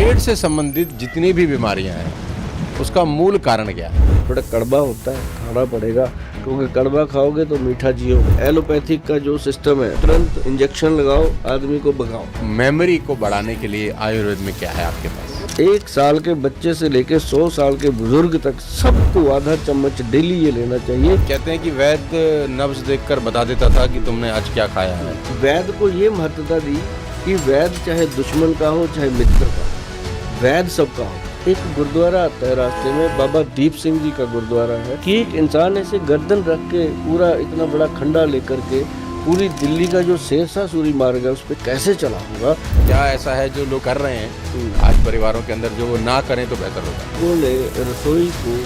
पेट से संबंधित जितनी भी बीमारियां हैं उसका मूल कारण क्या है? थोड़ा कड़वा होता है, खाना पड़ेगा, क्योंकि कड़वा खाओगे तो मीठा जियोगे। एलोपैथिक का जो सिस्टम है, तुरंत इंजेक्शन लगाओ, आदमी को भगाओ। मेमोरी को बढ़ाने के लिए आयुर्वेद में क्या है आपके पास? 1 साल के बच्चे से लेकर 100 साल के बुजुर्ग तक सबको आधा चम्मच डेली ये लेना चाहिए। कहते हैं कि वैद्य नब्ज देखकर बता देता था कि तुमने आज क्या खाया है। वैद्य को ये महत्वता दी कि वैद्य चाहे दुश्मन का हो चाहे मित्र का हो, वैद्य सबका हो। एक गुरुद्वारा आता है रास्ते में, बाबा दीप सिंह जी का गुरुद्वारा है, कि एक इंसान ऐसे गर्दन रख के पूरा इतना बड़ा खंडा लेकर के पूरी दिल्ली का जो शेरशाह सूरी मार्ग है उस पर कैसे चला होगा। क्या ऐसा है जो लोग कर रहे हैं आज परिवारों के अंदर जो वो ना करें तो बेहतर होगा? उन्होंने रसोई को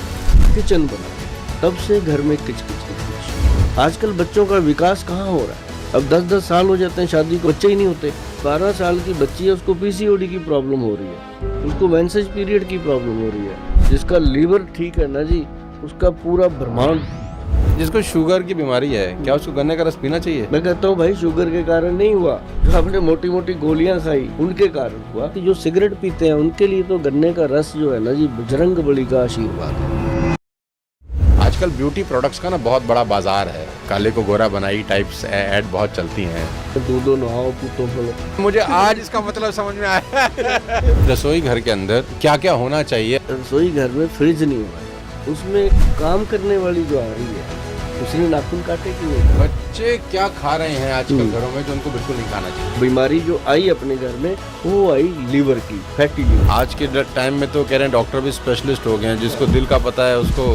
किचन बनाया, तब से घर में किच। आजकल बच्चों का विकास कहाँ हो रहा है? अब 10-10 साल हो जाते हैं शादी को, बच्चे ही नहीं होते। 12 साल की बच्ची है, उसको पीसीओडी की प्रॉब्लम हो रही है, उसको मेंसेज पीरियड की प्रॉब्लम हो रही है। जिसका लीवर ठीक है ना जी, उसका पूरा ब्रह्मांड। जिसको शुगर की बीमारी है, क्या उसको गन्ने का रस पीना चाहिए? मैं कहता हूँ भाई, शुगर के कारण नहीं हुआ, जो आपने मोटी मोटी गोलियां खाई उनके कारण हुआ। कि जो सिगरेट पीते हैं उनके लिए तो गन्ने का रस जो है ना जी, बजरंग बली का आशीर्वाद है। आजकल ब्यूटी प्रोडक्ट्स का ना बहुत बड़ा बाजार है। काले को गोरा बनाई टाइप्स ऐड बहुत चलती हैं। दूधो नहाओ पीतो बोलो। मुझे आज इसका मतलब समझ में आया। रसोई घर के अंदर क्या क्या होना चाहिए? रसोई घर में फ्रिज नहीं हुआ है, उसमें काम करने वाली जो आ रही है उसने नाखून काटे कि नहीं। बच्चे क्या खा रहे हैं आजकल घरों में जो उनको बिल्कुल नहीं खाना चाहिए? बीमारी जो आई अपने घर में वो आई लीवर की, फैटी लीवर। आज के टाइम में तो कह रहे हैं डॉक्टर भी स्पेशलिस्ट हो गए हैं। जिसको दिल का पता है उसको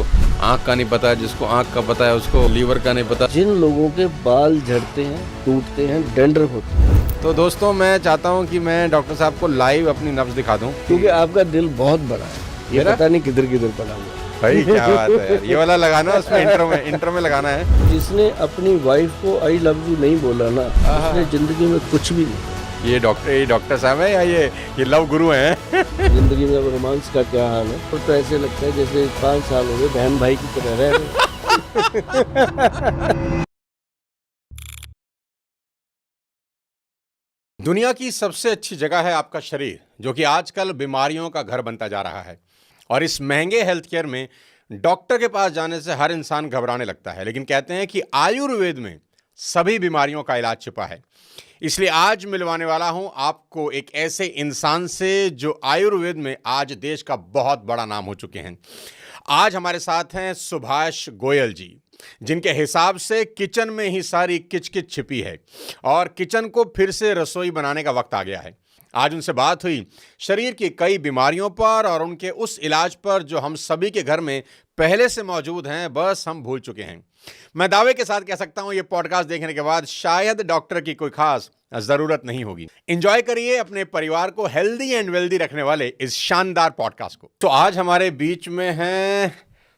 आँख का नहीं पता है, जिसको आँख का पता है उसको लीवर का नहीं पता। जिन लोगों के बाल झड़ते हैं, टूटते हैं, डैंड्रफ होते हैं। तो दोस्तों, मैं चाहता हूँ कि मैं डॉक्टर साहब को लाइव अपनी नब्ज दिखा दूँ, क्योंकि आपका दिल बहुत बड़ा है, ये मेरा? पता नहीं किधर किधर पड़ा हुआ। भाई क्या बात है यार। ये वाला लगाना उसमें इंट्रो में लगाना है। जिसने अपनी वाइफ को आई लव यू नहीं बोला ना, उसने जिंदगी में कुछ भी नहीं। ये डॉक्टर साहब है या ये लव गुरु हैं? जिंदगी में अब रोमांस का क्या हाल है? तो ऐसे लगता है जैसे 5 साल हो गए बहन भाई की तरह रह रहे। दुनिया की सबसे अच्छी जगह है आपका शरीर, जो कि आजकल बीमारियों का घर बनता जा रहा है। और इस महंगे हेल्थ केयर में डॉक्टर के पास जाने से हर इंसान घबराने लगता है, लेकिन कहते हैं कि आयुर्वेद में सभी बीमारियों का इलाज छिपा है। इसलिए आज मिलवाने वाला हूं आपको एक ऐसे इंसान से जो आयुर्वेद में आज देश का बहुत बड़ा नाम हो चुके हैं। आज हमारे साथ हैं सुभाष गोयल जी, जिनके हिसाब से किचन में ही सारी किचकिच छिपी है और किचन को फिर से रसोई बनाने का वक्त आ गया है। आज उनसे बात हुई शरीर की कई बीमारियों पर और उनके उस इलाज पर जो हम सभी के घर में पहले से मौजूद हैं, बस हम भूल चुके हैं। मैं दावे के साथ कह सकता हूं ये पॉडकास्ट देखने के बाद शायद डॉक्टर की कोई खास जरूरत नहीं होगी। एंजॉय करिए अपने परिवार को हेल्दी एंड वेल्दी रखने वाले इस शानदार पॉडकास्ट को। तो आज हमारे बीच में हैं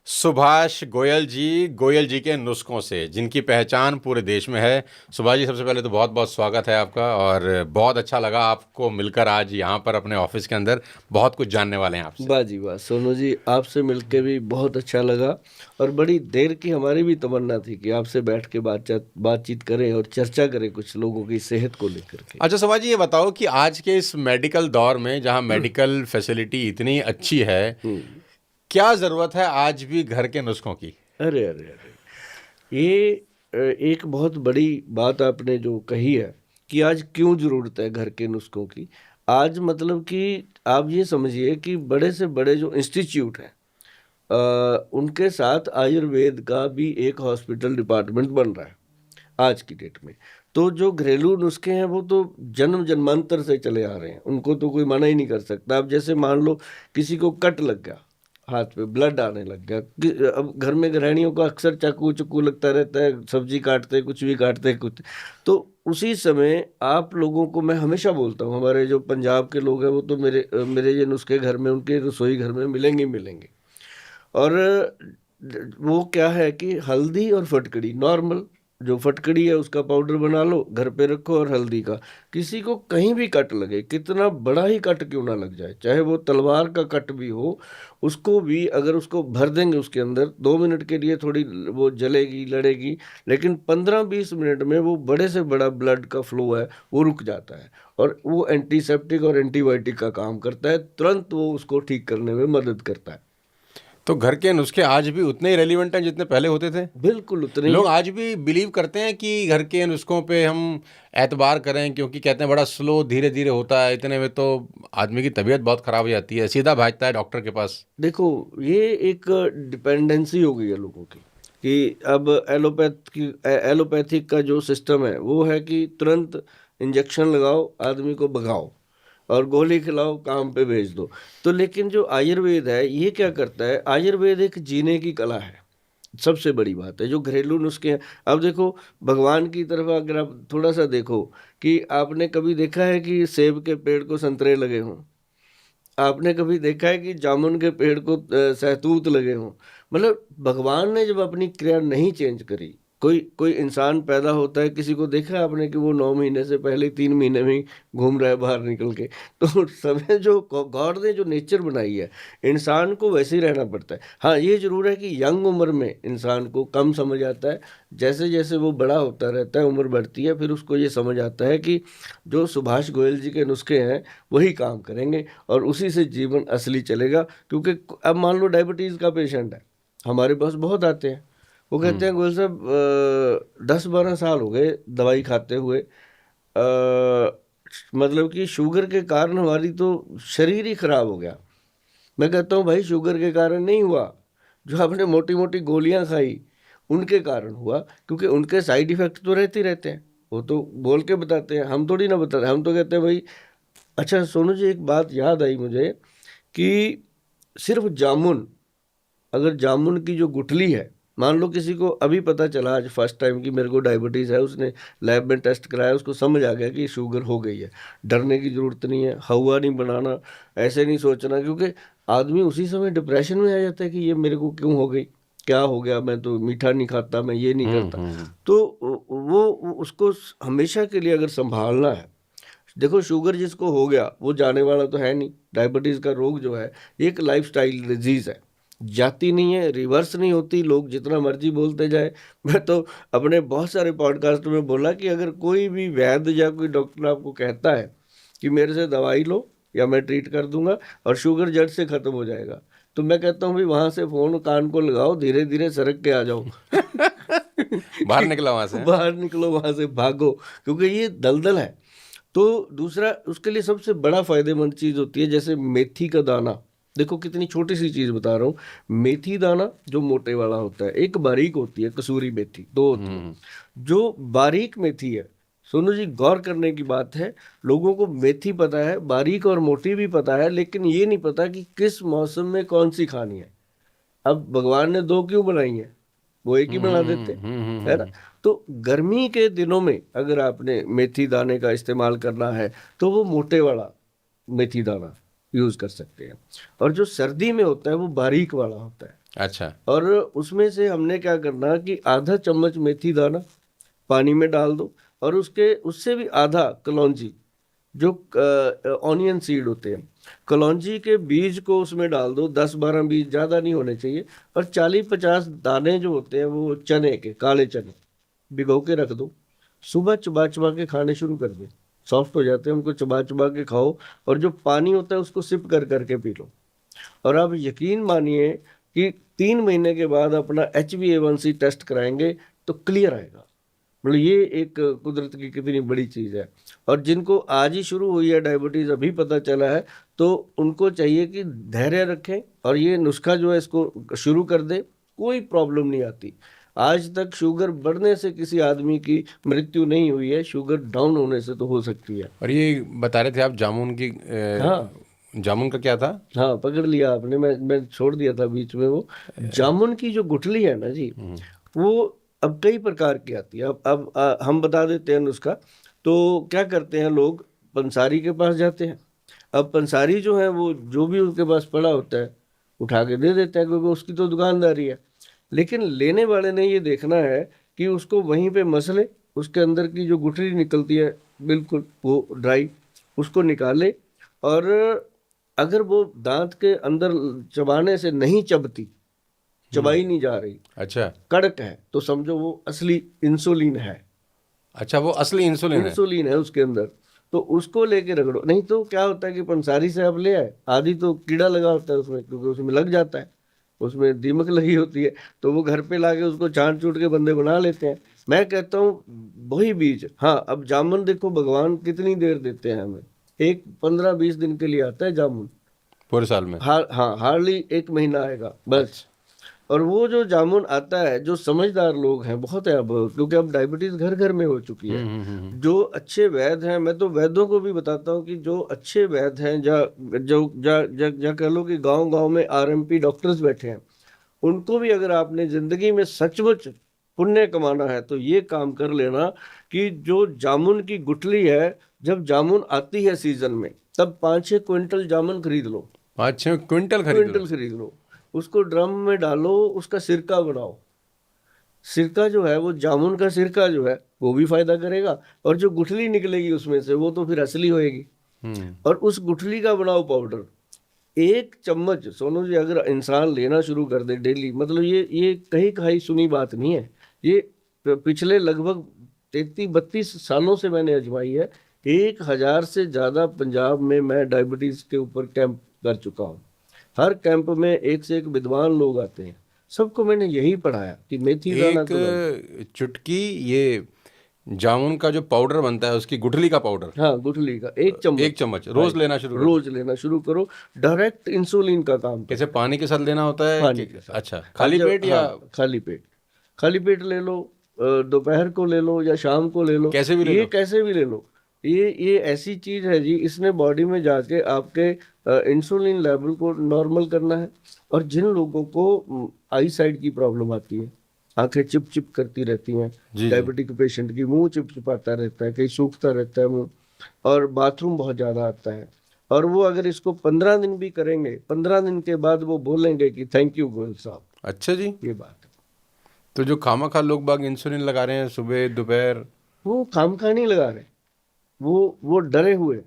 सुभाष गोयल जी के नुस्खों से, जिनकी पहचान पूरे देश में है। सुभाष जी, सबसे पहले तो बहुत बहुत स्वागत है आपका और बहुत अच्छा लगा आपको मिलकर आज यहाँ पर अपने ऑफिस के अंदर। बहुत कुछ जानने वाले हैं आपसे। वाह जी वाह सोनू जी, आपसे मिलके भी बहुत अच्छा लगा और बड़ी देर की हमारी भी तमन्ना थी कि आपसे बैठ के बातचीत करें और चर्चा करें कुछ लोगों की सेहत को लेकर के। अच्छा सुभाष जी, ये बताओ कि आज के इस मेडिकल दौर में जहाँ मेडिकल फैसिलिटी इतनी अच्छी है, क्या जरूरत है आज भी घर के नुस्खों की? अरे अरे अरे, ये एक बहुत बड़ी बात आपने जो कही है कि आज क्यों जरूरत है घर के नुस्खों की। आज मतलब कि आप ये समझिए कि बड़े से बड़े जो इंस्टीट्यूट हैं, उनके साथ आयुर्वेद का भी एक हॉस्पिटल डिपार्टमेंट बन रहा है आज की डेट में। तो जो घरेलू नुस्खे हैं वो तो जन्म जन्मांतर से चले आ रहे हैं, उनको तो कोई मना ही नहीं कर सकता। अब जैसे मान लो किसी को कट लग गया, हाथ पे ब्लड आने लग गया, अब घर में गृहिणियों को अक्सर चाकू लगता रहता है, सब्जी काटते कुछ भी काटते कुछ। तो उसी समय आप लोगों को मैं हमेशा बोलता हूँ, हमारे जो पंजाब के लोग हैं वो तो मेरे ये नुस्खे घर में, उनके रसोई घर में मिलेंगे। और वो क्या है कि हल्दी और फटकड़ी नॉर्मल जो फटकड़ी है उसका पाउडर बना लो, घर पे रखो, और हल्दी का। किसी को कहीं भी कट लगे, कितना बड़ा ही कट क्यों ना लग जाए, चाहे वो तलवार का कट भी हो, उसको भी अगर उसको भर देंगे उसके अंदर, 2 मिनट के लिए थोड़ी वो जलेगी लड़ेगी, लेकिन 15-20 मिनट में वो बड़े से बड़ा ब्लड का फ्लो है वो रुक जाता है, और वो एंटीसेप्टिक और एंटीबायोटिक का काम करता है, तुरंत वो उसको ठीक करने में मदद करता है। तो घर के नुस्खे आज भी उतने ही रेलिवेंट हैं जितने पहले होते थे? बिल्कुल उतने ही। लोग आज भी बिलीव करते हैं कि घर के नुस्खों पे हम एतबार करें, क्योंकि कहते हैं बड़ा स्लो, धीरे धीरे होता है, इतने में तो आदमी की तबीयत बहुत खराब हो जाती है, सीधा भागता है डॉक्टर के पास। देखो, ये एक डिपेंडेंसी हो गई है लोगों की, कि अब एलोपैथिक का जो सिस्टम है वो है कि तुरंत इंजेक्शन लगाओ, आदमी को भगाओ, और गोली खिलाओ, काम पे भेज दो। तो लेकिन जो आयुर्वेद है ये क्या करता है, आयुर्वेद एक जीने की कला है, सबसे बड़ी बात है। जो घरेलू नुस्खे हैं, अब देखो, भगवान की तरफ अगर आप थोड़ा सा देखो, कि आपने कभी देखा है कि सेब के पेड़ को संतरे लगे हों? आपने कभी देखा है कि जामुन के पेड़ को सहतूत लगे हों? मतलब भगवान ने जब अपनी क्रिया नहीं चेंज करी, कोई कोई इंसान पैदा होता है, किसी को देखा है आपने कि वो 9 महीने से पहले 3 महीने में ही घूम रहा है बाहर निकल के? तो समय जो गॉड ने जो नेचर बनाई है, इंसान को वैसे ही रहना पड़ता है। हाँ, ये जरूर है कि यंग उम्र में इंसान को कम समझ आता है, जैसे जैसे वो बड़ा होता रहता है, उम्र बढ़ती है, फिर उसको ये समझ आता है कि जो सुभाष गोयल जी के नुस्खे हैं वही काम करेंगे, और उसी से जीवन असली चलेगा। क्योंकि अब मान लो डायबिटीज़ का पेशेंट है, हमारे पास बहुत आते हैं, वो कहते हैं गोयल साहब 10-12 साल हो गए दवाई खाते हुए, मतलब कि शुगर के कारण हमारी तो शरीर ही खराब हो गया। मैं कहता हूँ भाई, शुगर के कारण नहीं हुआ, जो आपने मोटी मोटी गोलियां खाई उनके कारण हुआ, क्योंकि उनके साइड इफेक्ट तो रहते ही रहते हैं, वो तो बोल के बताते हैं, हम थोड़ी ना बताते, हम तो कहते हैं भाई। अच्छा सोनू जी, एक बात याद आई मुझे, कि सिर्फ जामुन, अगर जामुन की जो गुठली है, मान लो किसी को अभी पता चला आज फर्स्ट टाइम कि मेरे को डायबिटीज़ है, उसने लैब में टेस्ट कराया, उसको समझ आ गया कि शुगर हो गई है, डरने की ज़रूरत नहीं है, हवा नहीं बनाना, ऐसे नहीं सोचना, क्योंकि आदमी उसी समय डिप्रेशन में आ जाता है कि ये मेरे को क्यों हो गई, क्या हो गया, मैं तो मीठा नहीं खाता, मैं ये नहीं करता। तो वो उसको हमेशा के लिए अगर संभालना है, देखो शुगर जिसको हो गया वो जाने वाला तो है नहीं। डायबिटीज़ का रोग जो है एक लाइफस्टाइल डिजीज़ है, जाती नहीं है, रिवर्स नहीं होती, लोग जितना मर्जी बोलते जाए। मैं तो अपने बहुत सारे पॉडकास्ट में बोला कि अगर कोई भी वैद्य या कोई डॉक्टर आपको कहता है कि मेरे से दवाई लो या मैं ट्रीट कर दूंगा और शुगर जड़ से ख़त्म हो जाएगा, तो मैं कहता हूँ भाई वहाँ से फ़ोन कान को लगाओ, धीरे धीरे सरक के आ जाओ। बाहर निकला वहां से। बाहर निकलो, वहाँ से भागो, क्योंकि ये दलदल है। तो दूसरा, उसके लिए सबसे बड़ा फायदेमंद चीज़ होती है, जैसे मेथी का दाना। देखो कितनी छोटी सी चीज़ बता रहा हूँ, मेथी दाना जो मोटे वाला होता है, एक बारीक होती है कसूरी मेथी, दो होती है। जो बारीक मेथी है, सोनू जी गौर करने की बात है, लोगों को मेथी पता है, बारीक और मोटी भी पता है, लेकिन ये नहीं पता कि किस मौसम में कौन सी खानी है। अब भगवान ने दो क्यों बनाई है, वो एक ही बना देते, है ना? तो गर्मी के दिनों में अगर आपने मेथी दाने का इस्तेमाल करना है तो वो मोटे वाला मेथी दाना यूज कर सकते हैं, और जो सर्दी में होता है वो बारीक वाला होता है। अच्छा। और उसमें से हमने क्या करना कि आधा चम्मच मेथी दाना पानी में डाल दो, और उसके उससे भी आधा कलौंजी, जो ऑनियन सीड होते हैं, कलौंजी के बीज को उसमें डाल दो, 10-12 बीज, ज़्यादा नहीं होने चाहिए, और 40-50 दाने जो होते हैं वो चने के, काले चने, भिगो के रख दो। सुबह चबा चबा के खाने शुरू कर दो, सॉफ्ट हो जाते हैं, उनको चबा चबा के खाओ, और जो पानी होता है उसको सिप कर करके पी लो। और आप यकीन मानिए कि 3 महीने के बाद अपना HbA1c टेस्ट कराएंगे तो क्लियर आएगा। मतलब ये एक कुदरत की कितनी बड़ी चीज़ है। और जिनको आज ही शुरू हुई है डायबिटीज़, अभी पता चला है, तो उनको चाहिए कि धैर्य रखें, और ये नुस्खा जो है इसको शुरू कर दे, कोई प्रॉब्लम नहीं आती। आज तक शुगर बढ़ने से किसी आदमी की मृत्यु नहीं हुई है, शुगर डाउन होने से तो हो सकती है। और ये बता रहे थे आप जामुन की, हाँ जामुन का क्या था? हाँ, पकड़ लिया आपने, मैं छोड़ दिया था बीच में। वो जामुन की जो गुठली है ना जी, वो अब कई प्रकार की आती है। अब हम बता देते हैं नुस्खा। तो क्या करते हैं लोग, पंसारी के पास जाते हैं। अब पंसारी जो है वो जो भी उसके पास पड़ा होता है उठा के दे देता है, क्योंकि उसकी तो दुकानदारी है। लेकिन लेने वाले ने ये देखना है कि उसको वहीं पे मसले, उसके अंदर की जो गुठली निकलती है बिल्कुल वो ड्राई, उसको निकाले, और अगर वो दांत के अंदर चबाने से नहीं चबती, चबाई नहीं जा रही, अच्छा कड़क है, तो समझो वो असली इंसुलिन है, अच्छा, वो असली इंसुलिन है। इंसुलिन है उसके अंदर। तो उसको लेके रगड़ो। नहीं तो क्या होता है कि पंसारी से आप ले आए, आदि तो कीड़ा लगा होता है उसमें, क्योंकि उसमें लग जाता है, उसमें दीमक लगी होती है, तो वो घर पे लाके उसको छांट छूट के बंदे बना लेते हैं। मैं कहता हूँ वही बीज, हाँ अब जामुन देखो भगवान कितनी देर देते हैं हमें, एक 15-20 दिन के लिए आता है जामुन, पूरे साल में। हाँ हार्डली 1 महीना आएगा बस। और वो जो जामुन आता है, जो समझदार लोग हैं बहुत है अब, क्योंकि अब डायबिटीज घर घर में हो चुकी है, जो अच्छे वैद्य हैं, मैं तो वैद्यों को भी बताता हूँ कि जो अच्छे वैद्य हैं, जा कह लो कि गांव गांव में आरएमपी डॉक्टर्स बैठे हैं, उनको भी अगर आपने जिंदगी में सचमुच पुण्य कमाना है तो ये काम कर लेना कि जो जामुन की गुठली है, जब जामुन आती है सीजन में, तब 5-6 क्विंटल जामुन खरीद लो, 5-6 क्विंटल खरीद लो। क्विंटल खरीद लो, उसको ड्रम में डालो, उसका सिरका बनाओ। सिरका जो है वो जामुन का सिरका जो है वो भी फायदा करेगा, और जो गुठली निकलेगी उसमें से वो तो फिर असली होएगी। और उस गुठली का बनाओ पाउडर, 1 चम्मच सोनू जी अगर इंसान लेना शुरू कर दे डेली, मतलब ये कहीं कहीं सुनी बात नहीं है, ये पिछले लगभग 33-32 सालों से मैंने अजमाई है। 1000 से ज्यादा पंजाब में मैं डायबिटीज के ऊपर कैंप कर चुका हूँ। हर कैंप में एक से एक विद्वान लोग आते हैं, सबको मैंने यही पढ़ाया कि मेथी दाना तो एक चुटकी ये जामुन का जो पाउडर बनता है, उसकी गुठली का पाउडर, हाँ गुठली का 1 चम्मच, 1 चम्मच रोज लेना शुरू कर। रोज लेना शुरू करो, डायरेक्ट इंसुलिन का काम कैसे, करो। पानी के साथ लेना होता है पानी कि? के साथ। अच्छा, खाली पेट या हाँ, खाली पेट, खाली पेट ले लो, दोपहर को ले लो या शाम को ले लो, कैसे भी ले ये लो? कैसे भी ले लो। ये ऐसी चीज है जी, इसने बॉडी में जाके आपके इंसुलिन लेवल को नॉर्मल करना है। और जिन लोगों को आई साइड की प्रॉब्लम आती है, आंखें चिप चिप करती रहती हैं, जी। डायबिटिक पेशेंट की मुंह चिपचिपाता रहता है, कहीं सूखता रहता है मुंह, और बाथरूम बहुत ज्यादा आता है, और वो अगर इसको 15 दिन भी करेंगे, 15 दिन के बाद वो बोलेंगे कि थैंक यू गोयल साहब। अच्छा जी। ये बात है। तो जो खामा लोग बाग इंसुलिन लगा रहे हैं सुबह दोपहर, वो खामखा नहीं लगा रहे, वो डरे हुए,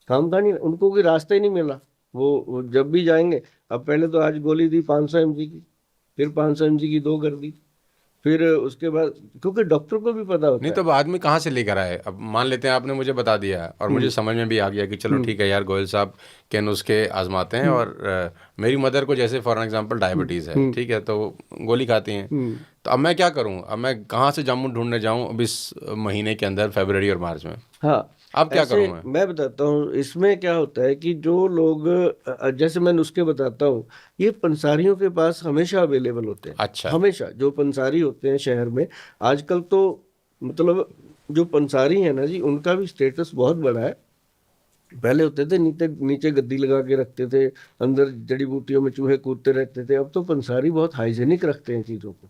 खामखा नहीं, उनको कोई रास्ता ही नहीं मिला। वो जब भी जाएंगे, अब पहले तो आज गोली दी 500 mg की, फिर 500 mg की 2 कर दी, फिर उसके बाद, क्योंकि डॉक्टर को भी पता होता नहीं है। तो अब आदमी कहाँ से लेकर आए? अब मान लेते हैं आपने मुझे बता दिया और मुझे समझ में भी आ गया कि चलो ठीक है यार, गोयल साहब के नुस्खे आजमाते हैं, और मेरी मदर को जैसे फॉर एग्जांपल डायबिटीज़ है, ठीक है, तो वो गोली खाती हैं, तो अब मैं क्या करूं? अब मैं कहाँ से जामुन ढूंढने जाऊं अब इस महीने के अंदर, फरवरी और मार्च में? हाँ, अब क्या ऐसे करूं मैं? मैं बताता हूँ इसमें क्या होता है कि जो लोग जैसे मैं नुस्खे बताता हूँ, ये पंसारियों के पास हमेशा अवेलेबल होते हैं। अच्छा। हमेशा जो पंसारी होते हैं शहर में, आजकल तो मतलब जो पंसारी है ना जी, उनका भी स्टेटस बहुत बड़ा है। पहले होते थे नीचे नीचे गद्दी लगा के रखते थे, अंदर जड़ी बूटियों में चूहे कूदते रहते थे। अब तो पंसारी बहुत हाइजेनिक रखते हैं चीज़ों को,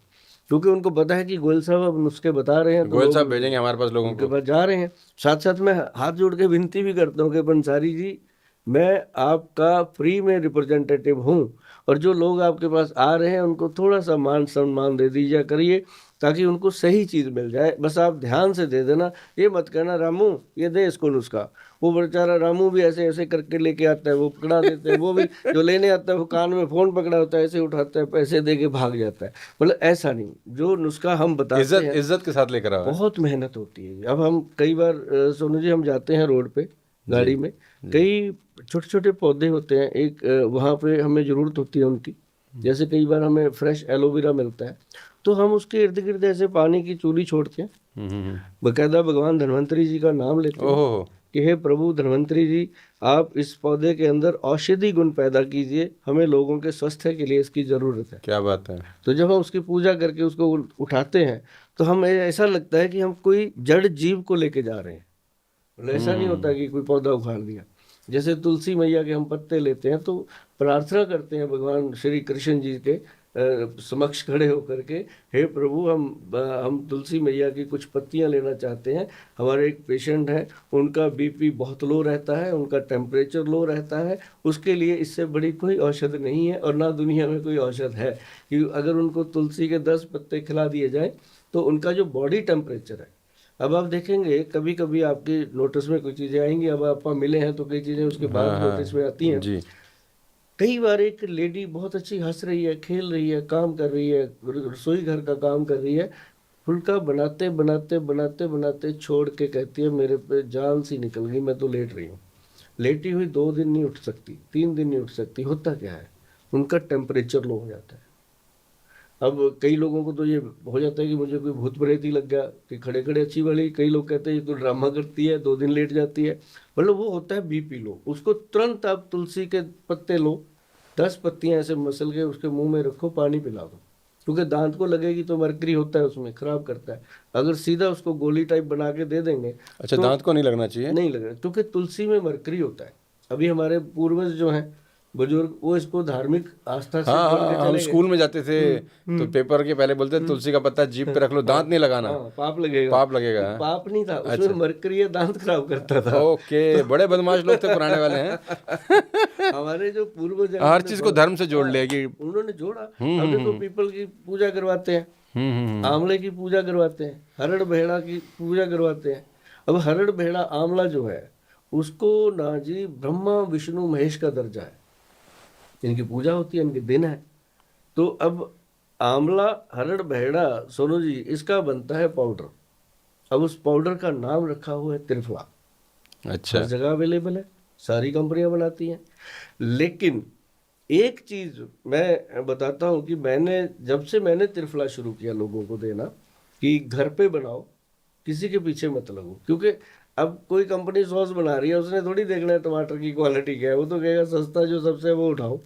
क्योंकि उनको पता है कि गोयल साहब अब नुस्खे बता रहे हैं तो गोयल लोग साहब भेजेंगे हमारे पास लोगों उनके को। पास जा रहे हैं। साथ साथ मैं हाथ जोड़ के विनती भी करता हूँ कि पंसारी जी, मैं आपका फ्री में रिप्रेजेंटेटिव हूँ, और जो लोग आपके पास आ रहे हैं उनको थोड़ा सा मान सम्मान दे दीजिए करिए, ताकि उनको सही चीज़ मिल जाए। बस आप ध्यान से दे देना, ये मत कहना रामू ये दे इसको नुस्खा। वो बेचारा रामू भी ऐसे ऐसे करके लेके आता है, वो पकड़ा देते हैं, वो भी जो लेने आता है वो कान में फोन पकड़ा होता है, ऐसे उठाता है, पैसे दे के भाग जाता है। मतलब ऐसा नहीं, जो नुस्खा हम बताते इज्जत हैं इज्जत के साथ लेकर आओ। बहुत मेहनत होती है। अब हम कई बार सोनू जी हम जाते हैं रोड पे गाड़ी में, कई छोटे छोटे पौधे होते हैं, एक वहाँ पे हमें ज़रूरत होती है उनकी। जैसे कई बार हमें फ्रेश एलोवेरा मिलता है, तो हम उसके इर्द गिर्द ऐसे पानी की चूली छोड़ते हैं, बकायदा भगवान धन्वंतरी जी का नाम लेते हैं ओहो। कि हे प्रभु धन्वंतरी जी, आप इस पौधे के अंदर औषधि गुण पैदा कीजिए, हमें लोगों के स्वास्थ्य के लिए इसकी ज़रूरत है। क्या बात है। तो जब हम उसकी पूजा करके उसको उठाते हैं, तो हमें ऐसा लगता है कि हम कोई जड़ जीव को लेके जा रहे हैं। मतलब ऐसा नहीं होता कि कोई पौधा उखाड़ दिया। जैसे तुलसी मैया के हम पत्ते लेते हैं तो प्रार्थना करते हैं भगवान श्री कृष्ण जी के समक्ष खड़े होकर के, हे प्रभु हम तुलसी मैया की कुछ पत्तियां लेना चाहते हैं। हमारे एक पेशेंट है, उनका बीपी बहुत लो रहता है, उनका टेम्परेचर लो रहता है, उसके लिए इससे बड़ी कोई औषध नहीं है और ना दुनिया में कोई औषध है कि अगर उनको तुलसी के 10 पत्ते खिला दिए जाए तो उनका जो बॉडी टेम्परेचर है। अब आप देखेंगे कभी कभी आपके नोटिस में कोई चीज़ें आएंगी, अब आप मिले हैं तो कई चीज़ें उसके बाद नोटिस में आती हैं। जी। कई बार एक लेडी बहुत अच्छी हंस रही है, खेल रही है, काम कर रही है, रसोई घर का काम कर रही है, फुल्का बनाते बनाते बनाते बनाते छोड़ के कहती है मेरे पे जान सी निकल गई, मैं तो लेट रही हूँ। लेटी हुई 2 दिन नहीं उठ सकती, 3 दिन नहीं उठ सकती। होता क्या है, उनका टेम्परेचर लो हो जाता है। अब कई लोगों को तो ये हो जाता है कि मुझे कोई भूत प्रेत ही लग गया कि खड़े खड़े अच्छी वाली। कई लोग कहते हैं ये तो ड्रामा करती है, 2 दिन लेट जाती है। मतलब वो होता है बीपी लो, उसको तुरंत आप तुलसी के पत्ते लो, 10 पत्तियां ऐसे मसल के उसके मुंह में रखो, पानी पिला दो, क्योंकि दांत को लगेगी तो मरकरी होता है उसमें, खराब करता है। अगर सीधा उसको गोली टाइप बना के दे देंगे अच्छा, तो दांत को नहीं लगना चाहिए? नहीं लगेगा, क्योंकि तुलसी में मरकरी होता है। अभी हमारे पूर्वज जो हैं बुजुर्ग, वो इसको धार्मिक आस्था से हाँ जोड़ हाँ, के हम चले गए। स्कूल में जाते थे तो पेपर के पहले बोलते तुलसी का पत्ता जीभ पे रख लो, दांत नहीं लगाना, हाँ, पाप लगेगा। पाप लगेगा। तो पाप नहीं था उसमें, मरकरी है, दांत खराब करता था। ओके, बड़े बदमाश लोग थे पुराने वाले हैं। हमारे जो पूर्वज हैं, हर चीज को धर्म से जोड़ लिया कि उन्होंने जोड़ा। अब देखो पीपल की पूजा करवाते हैं, आंवले की पूजा करवाते हैं, हरड़ भेड़ा की पूजा करवाते हैं। अब हरड़ भेड़ा आंवला जो है उसको ना जी ब्रह्मा विष्णु महेश का दर्जा है, इनकी पूजा होती है, इनके दिन है। तो अब आंवला, हरड़ भेड़ा, सोनू जी, इसका बनता है पाउडर। अब उस पाउडर का नाम रखा हुआ है त्रिफला। अच्छा, हर जगह अवेलेबल है, सारी कंपनियां बनाती हैं। लेकिन एक चीज मैं बताता हूं कि जब से मैंने त्रिफला शुरू किया लोगों को देना कि घर पे बनाओ, किसी के पीछे मत लगो। क्योंकि अब कोई कंपनी सॉस बना रही है, उसने थोड़ी देखना है टमाटर की क्वालिटी क्या है, वो तो कहेगा सस्ता जो सबसे है वो उठाओ,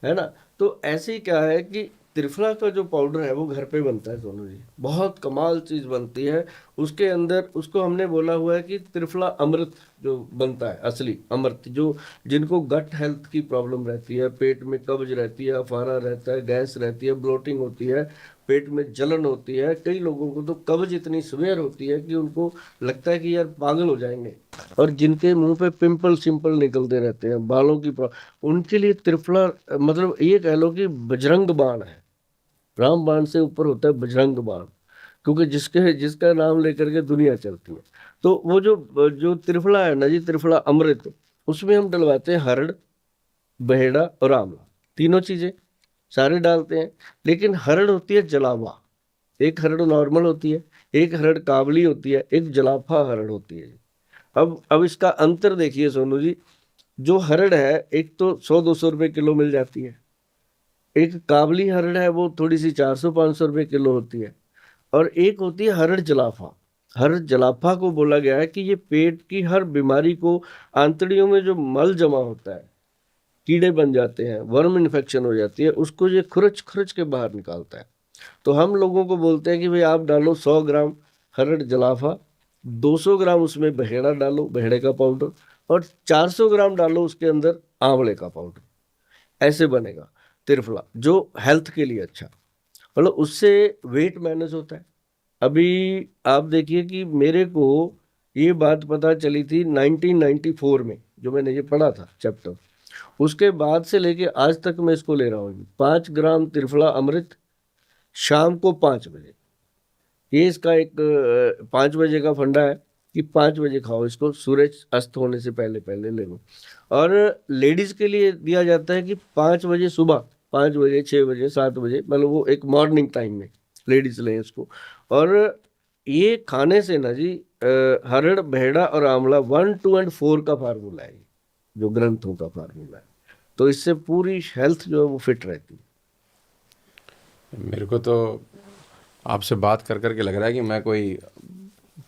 है ना। तो ऐसे ही क्या है कि त्रिफला का जो पाउडर है वो घर पे बनता है सोनू जी, बहुत कमाल चीज बनती है। उसके अंदर उसको हमने बोला हुआ है कि त्रिफला अमृत जो बनता है, असली अमृत, जो जिनको गट हेल्थ की प्रॉब्लम रहती है, पेट में कब्ज रहती है, अफारा रहता है, गैस रहती है, ब्लोटिंग होती है, पेट में जलन होती है, कई लोगों को तो कब्ज इतनी सीवियर होती है कि उनको लगता है कि यार पागल हो जाएंगे, और जिनके मुंह पे पिंपल सिंपल निकलते रहते हैं, बालों की उनके लिए त्रिफला मतलब ये कह लो कि बजरंग बाण है। राम बाण से ऊपर होता है बजरंग बाण, क्योंकि जिसका नाम लेकर के दुनिया चलती है। तो वो जो त्रिफला है ना जी, त्रिफला अमृत, उसमें हम डलवाते हैं हरड़, बहेड़ा और आंवला, तीनों चीजें सारे डालते हैं। लेकिन हरड़ होती है जलावा, एक हरड़ नॉर्मल होती है, एक हरड़ काबली होती है, एक जलाफा हरड़ होती है। अब इसका अंतर देखिए सोनू जी, जो हरड़ है एक तो 100-200 रुपए किलो मिल जाती है, एक काबली हरड़ है वो थोड़ी सी 400-500 रुपए किलो होती है, और एक होती है हरड़ जलाफा। हरड़ जलाफा को बोला गया है कि ये पेट की हर बीमारी को, आंतड़ियों में जो मल जमा होता है, कीड़े बन जाते हैं, वर्म इन्फेक्शन हो जाती है, उसको ये खुरच खुरच के बाहर निकालता है। तो हम लोगों को बोलते हैं कि भाई आप डालो 100 ग्राम हरड़ जलाफा, 200 ग्राम उसमें बहेड़ा डालो, बहेड़े का पाउडर, और 400 ग्राम डालो उसके अंदर आंवले का पाउडर। ऐसे बनेगा त्रिफला, जो हेल्थ के लिए अच्छा, मतलब उससे वेट मैनेज होता है। अभी आप देखिए कि मेरे को ये बात पता चली थी 1994 में, जो मैंने ये पढ़ा था चैप्टर, उसके बाद से लेके आज तक मैं इसको ले रहा हूँ। 5 ग्राम त्रिफला अमृत शाम को 5 बजे, ये इसका एक 5 बजे का फंडा है कि 5 बजे खाओ इसको, सूरज अस्त होने से पहले पहले ले लो। और लेडीज के लिए दिया जाता है कि 5 बजे सुबह, 5 बजे, 6 बजे, 7 बजे, मतलब वो एक मॉर्निंग टाइम में लेडीज लें इसको। और ये खाने से ना जी हरड़, बहेड़ा और आंवला 1, 2 और 4 का फार्मूला है, जो ग्रंथों का फार्मूला है। तो इससे पूरी हेल्थ जो है वो फिट रहती है। मेरे को तो आपसे बात कर करके लग रहा है कि मैं कोई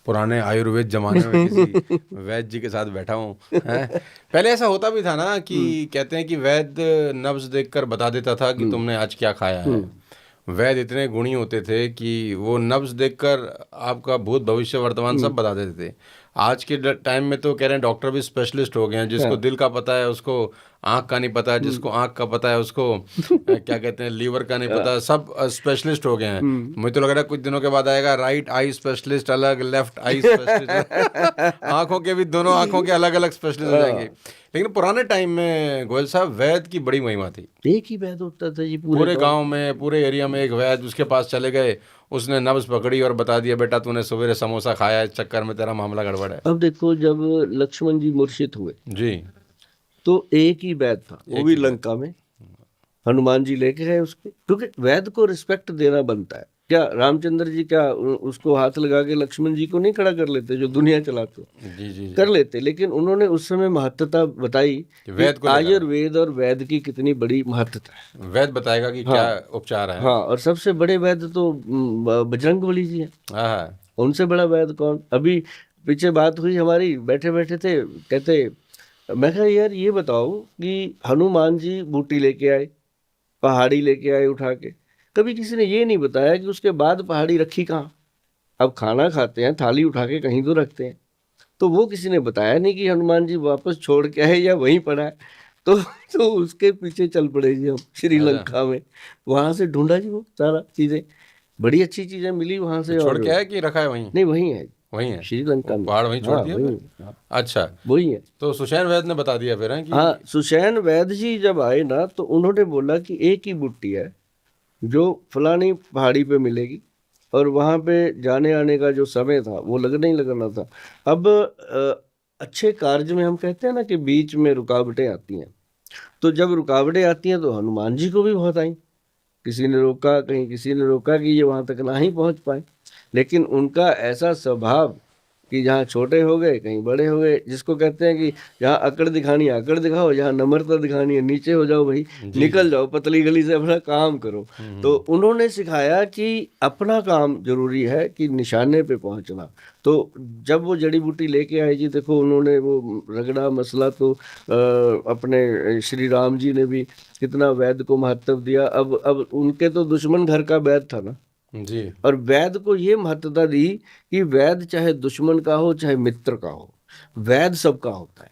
पुराने आयुर्वेद जमाने में किसी वैद्य जी के साथ बैठा हूँ। पहले ऐसा होता भी था ना कि कहते हैं कि वैद्य नब्ज देखकर बता देता था कि तुमने आज क्या खाया है। वैद्य इतने गुणी होते थे कि वो नब्ज देखकर आपका भूत भविष्य वर्तमान सब बता देते थे। आज के टाइम में तो कह रहे हैं डॉक्टर भी स्पेशलिस्ट हो गए हैं, जिसको दिल का पता है उसको आंख का नहीं पता, जिसको आंख का पता है उसको क्या कहते हैं लीवर का नहीं पता, सब स्पेशलिस्ट हो गए हैं। मुझे तो लग रहा है कुछ दिनों के बाद आएगा राइट आई स्पेशलिस्ट अलग, लेफ्ट आई स्पेशलिस्ट आंखों के भी, दोनों आंखों के अलग अलग स्पेशलिस्ट हो जाएंगे। लेकिन पुराने टाइम में गोयल साहब वैद्य की बड़ी महिमा थी। एक ही वैद्य होता था जी पूरे गांव में, पूरे एरिया में एक वैद्य, उसके पास चले गए, उसने नब्ज पकड़ी और बता दिया बेटा तूने सवेरे समोसा खाया, इस चक्कर में तेरा मामला गड़बड़ है। अब देखो जब लक्ष्मण जी मूर्छित हुए जी, तो एक ही वैद्य था, वो भी लंका में, हनुमान जी लेके गए उसके, क्योंकि वैद्य को रिस्पेक्ट देना बनता है। क्या रामचंद्र जी क्या उसको हाथ लगा के लक्ष्मण जी को नहीं खड़ा कर लेते, जो दुनिया चलाते जी, जी, कर लेते, लेकिन उन्होंने उस समय महत्वता बताई कि आयुर्वेद और वैद्य की कितनी बड़ी महत्वता है। वैद्य बताएगा कि क्या उपचार है। हाँ, और सबसे बड़े वैद्य तो बजरंगबली जी हैं। हाँ, उनसे बड़ा वैद्य कौन। अभी पीछे बात हुई हमारी, बैठे बैठे थे, कहते, मैं कहा यार ये बताओ कि हनुमान जी बूटी लेके आए, पहाड़ी लेके आए उठा के, कभी किसी ने ये नहीं बताया कि उसके बाद पहाड़ी रखी कहाँ। अब खाना खाते हैं, थाली उठा के कहीं तो रखते हैं, तो वो किसी ने बताया नहीं कि हनुमान जी वापस छोड़ के आए या वहीं पड़ा है। तो उसके पीछे चल पड़े जी हम श्रीलंका में, वहां से ढूंढा जी वो सारा चीजें, बड़ी अच्छी चीजें मिली वहां से। छोड़ और के आए कि रखा है वहीं? नहीं, वहीं है, वहीं है श्रीलंका में, पहाड़ वहीं छोड़ दिया वहीं, फिर? अच्छा, वही है। तो सुषैण वैद्य ने बता दिया फिर हैं कि हाँ, सुषैण वैद्य जी जब आए ना, तो उन्होंने बोला कि एक ही बुट्टी है जो फलानी पहाड़ी पे मिलेगी, और वहां पे जाने आने का जो समय था वो लगना ही लगना था। अब अच्छे कार्य में हम कहते हैं ना कि बीच में रुकावटें आती हैं, तो जब रुकावटें आती हैं तो हनुमान जी को भी बहुत आई। किसी ने रोका, कहीं किसी ने रोका कि ये वहां तक ना ही पहुंच पाए, लेकिन उनका ऐसा स्वभाव कि जहाँ छोटे हो गए कहीं बड़े हो गए, जिसको कहते हैं कि जहाँ अकड़ दिखानी है अकड़ दिखाओ, जहाँ नम्रता दिखानी है नीचे हो जाओ भाई, निकल जाओ पतली गली से, अपना काम करो। तो उन्होंने सिखाया कि अपना काम जरूरी है, कि निशाने पे पहुंचना। तो जब वो जड़ी बूटी लेके आए जी, देखो उन्होंने वो रगड़ा मसला, तो अपने श्री राम जी ने भी कितना वैद्य को महत्व दिया। अब उनके तो दुश्मन घर का वैद्य था ना जी, और वैद्य को ये महत्वता दी कि वैद्य चाहे दुश्मन का हो चाहे मित्र का हो, वैद्य सबका होता है।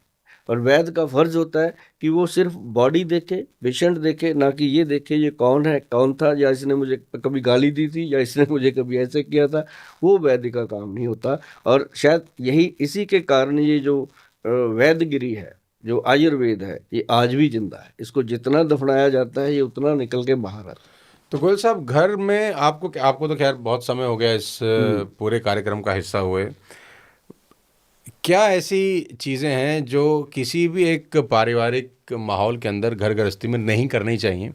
और वैद्य का फर्ज होता है कि वो सिर्फ बॉडी देखे, पेशेंट देखे, ना कि ये देखे ये कौन है, कौन था, या इसने मुझे कभी गाली दी थी, या इसने मुझे कभी ऐसे किया था। वो वैद्य का काम नहीं होता। और शायद यही इसी के कारण ये जो वैद्यगिरी है, जो आयुर्वेद है, ये आज भी जिंदा है। इसको जितना दफनाया जाता है ये उतना निकल के बाहर आता है। तो गोयल साहब घर में आपको तो खैर बहुत समय हो गया इस पूरे कार्यक्रम का हिस्सा हुए, क्या ऐसी चीज़ें हैं जो किसी भी एक पारिवारिक माहौल के अंदर घर गृहस्थी में नहीं करनी चाहिए?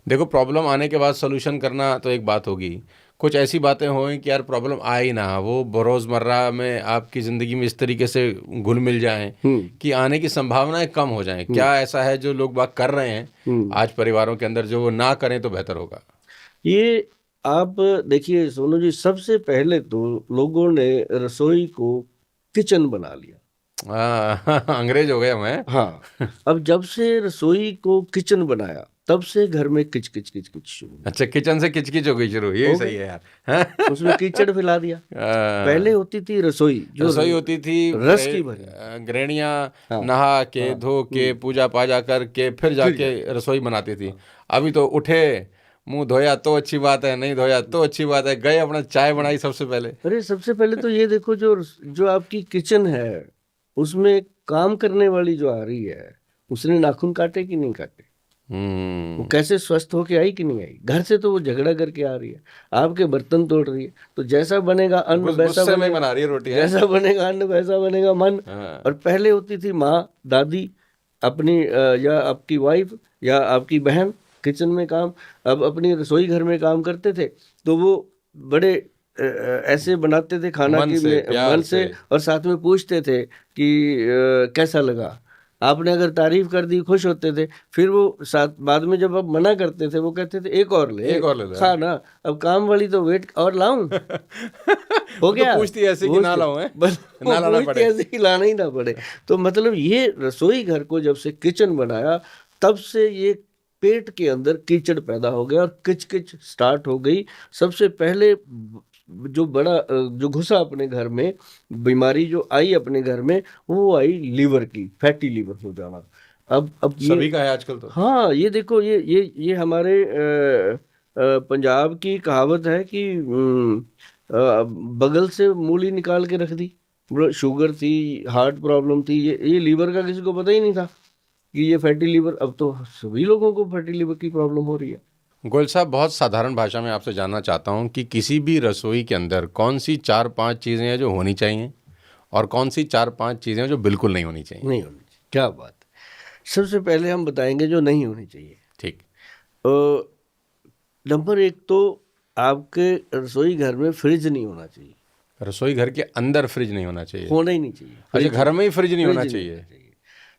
देखो, प्रॉब्लम आने के बाद सोल्यूशन करना तो एक बात होगी, कुछ ऐसी बातें हों कि यार प्रॉब्लम आए ही ना, वो रोज़मर्रा में आपकी ज़िंदगी में इस तरीके से घुल मिल जाएं कि आने की संभावनाएं कम हो जाएं। क्या ऐसा है जो लोग बात कर रहे हैं आज परिवारों के अंदर, जो वो ना करें तो बेहतर होगा? ये आप देखिए सोनू जी, सबसे पहले तो लोगों ने रसोई को किचन बना लिया। अंग्रेज हो गए मैं। हाँ, अब जब से रसोई को किचन बनाया तब से घर में किच किच किच किच शुरू। अच्छा, किचन से किचकिच हो गई शुरू, ये सही है यार। उसमें कीचड़ फैला दिया। पहले होती थी रसोई, जो रसोई होती थी, रस की भरी, गृहणियाँ नहा के धो के पूजा पाजा करके फिर जाके रसोई बनाती थी। अभी तो उठे, मुंह धोया तो अच्छी बात है, नहीं धोया तो अच्छी बात है, गए अपना चाय बनाई सबसे पहले। अरे सबसे पहले तो ये देखो, जो आपकी किचन है उसमें काम करने वाली जो आ रही है, उसने नाखून काटे कि नहीं काटे, वो कैसे स्वस्थ होके आई कि नहीं आई। घर से तो वो झगड़ा करके आ रही है, आपके बर्तन तोड़ रही है। तो जैसा बनेगा अन्न वैसा बनेगा, बना रही है रोटी, जैसा बनेगा अन्न वैसा बनेगा मन। और पहले होती थी माँ दादी अपनी या आपकी वाइफ या आपकी बहन किचन में काम, अब अपनी रसोई घर में काम करते थे, तो वो बड़े ऐसे बनाते थे खाना मन की मन से, और साथ में पूछते थे कि कैसा लगा। आपने अगर तारीफ कर दी खुश होते थे, फिर वो साथ बाद में जब आप मना करते थे वो कहते थे एक और ले खा ना, अब काम वाली तो वेट और लाऊं हो गया। तो पूछती ऐसे कि ना लाऊं, ना लाना पड़े, ऐसे कि लाना ही ना पड़े। तो मतलब ये रसोई घर को जब से किचन बनाया तब से ये पेट के अंदर कीचड़ पैदा हो गया और किचकिच स्टार्ट हो गई। सबसे पहले जो बड़ा जो घुसा अपने घर में, बीमारी जो आई अपने घर में, वो आई लीवर की, फैटी लीवर हो जाना। अब सभी का है आजकल तो। हाँ, ये देखो, ये हमारे पंजाब की कहावत है कि बगल से मूली निकाल के रख दी। शुगर थी, हार्ट प्रॉब्लम थी, ये लीवर का किसी को पता ही नहीं था कि ये फैटी लीवर। अब तो सभी लोगों को फैटी लीवर की प्रॉब्लम हो रही है। गोयल साहब, बहुत साधारण भाषा में आपसे जानना चाहता हूँ कि किसी भी रसोई के अंदर कौन सी 4-5 चीज़ें हैं जो होनी चाहिए और कौन सी 4-5 चीज़ें हैं जो बिल्कुल नहीं होनी चाहिए। नहीं होनी चाहिए, क्या बात है। सबसे पहले हम बताएंगे जो नहीं होनी चाहिए। ठीक। नंबर एक तो आपके रसोई घर में फ्रिज नहीं होना चाहिए। रसोई घर के अंदर फ्रिज नहीं होना चाहिए। होना ही नहीं चाहिए। अच्छा, घर में ही फ्रिज नहीं होना फ्रिज चाहिए।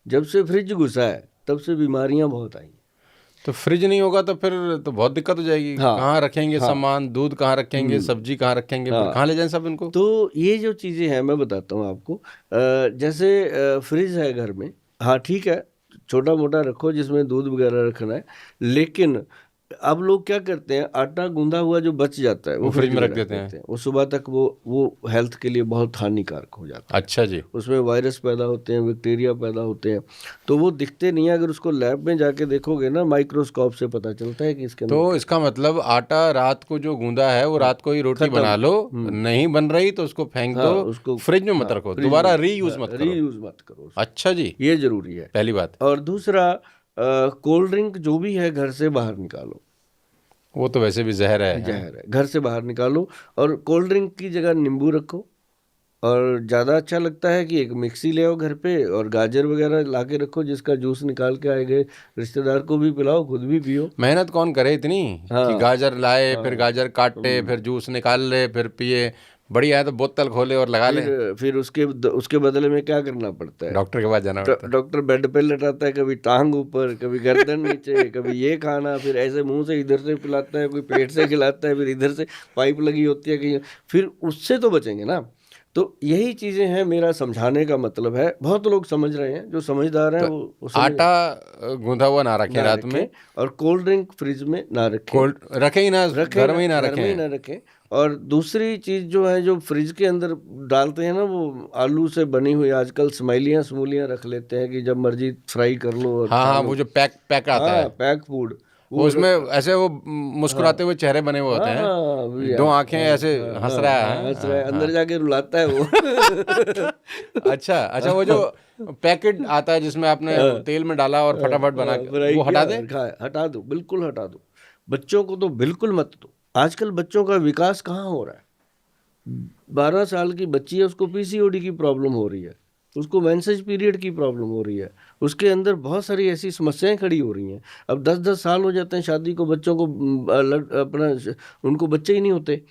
जब से फ्रिज घुसा है तब से बीमारियां बहुत आई हैं। तो फ्रिज नहीं होगा तो फिर तो बहुत दिक्कत हो जाएगी। हाँ, कहाँ रखेंगे हाँ, सामान, दूध कहाँ रखेंगे, सब्जी कहाँ रखेंगे, फिर हाँ। कहाँ ले जाएं सब इनको। तो ये जो चीज़ें हैं मैं बताता हूँ आपको। जैसे फ्रिज है घर में, हाँ ठीक है, छोटा मोटा रखो जिसमें दूध वगैरह रखना है। लेकिन अब लोग क्या करते हैं, आटा गूंदा हुआ जो बच जाता है वो फ्रिज में रख देते हैं। वो सुबह तक वो हेल्थ के लिए बहुत हानिकारक हो जाता है। अच्छा जी। उसमें वायरस पैदा होते हैं, बैक्टीरिया पैदा होते हैं, तो वो दिखते नहीं है। अगर उसको लैब में जाके देखोगे ना, माइक्रोस्कोप से पता चलता है कि इसके अंदर तो इसका मतलब आटा रात को जो गूंदा है वो रात को ही रोटी खत्म। बना लो, नहीं बन रही तो उसको फेंक हाँ, दो, उसको फ्रिज में मत हाँ, रखो, फ्रिज दोबारा में रीयूज मत करो। रीयूज मत करो उसको। अच्छा जी, ये जरूरी है, पहली बात। और दूसरा, कोल्ड ड्रिंक जो भी है घर से बाहर निकालो। वो तो वैसे भी जहर है। जहर है, घर से बाहर निकालो। और कोल्ड ड्रिंक की जगह नींबू रखो। और ज़्यादा अच्छा लगता है कि एक मिक्सी ले आओ घर पे और गाजर वगैरह ला के रखो, जिसका जूस निकाल के आए गए रिश्तेदार को भी पिलाओ, खुद भी पियो। मेहनत कौन करे इतनी कि हाँ, गाजर लाए, फिर हाँ। गाजर काटे, फिर जूस निकाल ले, फिर पिए। बढ़िया है तो बोतल खोले और लगा ले। फिर उसके बदले में क्या करना पड़ता है? डॉक्टर के पास जाना पड़ता है। डॉक्टर बेड पे लेटाता है, कभी टांग ऊपर, कभी गर्दन नीचे, कभी ये खाना, फिर ऐसे मुंह से इधर से पिलाता है, कोई पेट से खिलाता है, फिर इधर से पाइप लगी होती है कहीं। फिर उससे तो बचेंगे ना। तो यही चीजें हैं, मेरा समझाने का मतलब है। बहुत लोग समझ रहे हैं, जो समझदार हैं तो वो समझ आटा गूंधा हुआ ना रखें ना रात रखें, में, और कोल्ड ड्रिंक फ्रिज में ना रखें। कोल्ड रखें ही ना, रखें घर में ही ना घर में ही ना रखें। रखें। और दूसरी चीज जो है, जो फ्रिज के अंदर डालते हैं ना, वो आलू से बनी हुई आजकल स्माइलियाँ स्मूलियाँ रख लेते हैं कि जब मर्जी फ्राई कर लो और हाँ खा हाँ, लो। वो जो पैक आता हाँ, है, पैक फूड वो उसमें ऐसे वो मुस्कुराते हुए चेहरे बने हुए होते हाँ, हैं, हाँ, भैया, दो आंखें ऐसे हाँ, हंस हाँ, रहा हाँ, है। हंस रहा है, हाँ, अंदर जाके रुलाता है वो। अच्छा अच्छा, वो जो पैकेट आता है जिसमें आपने तेल में डाला और फटाफट बना के, फ्राई वो हटा किया दे। और खाया, हटा दो, बिल्कुल हटा दो। बच्चों को तो बिल्कुल मत दो। आजकल बच्चों का विकास कहाँ हो रहा है? 12 साल की बच्ची है, उसको पीसीओडी की प्रॉब्लम हो रही है, उसको मेंसेज पीरियड की प्रॉब्लम हो रही है, उसके अंदर बहुत सारी ऐसी समस्याएं खड़ी हो रही हैं। अब 10-10 साल हो जाते हैं शादी को, बच्चों को अपना उनको बच्चे ही नहीं होते।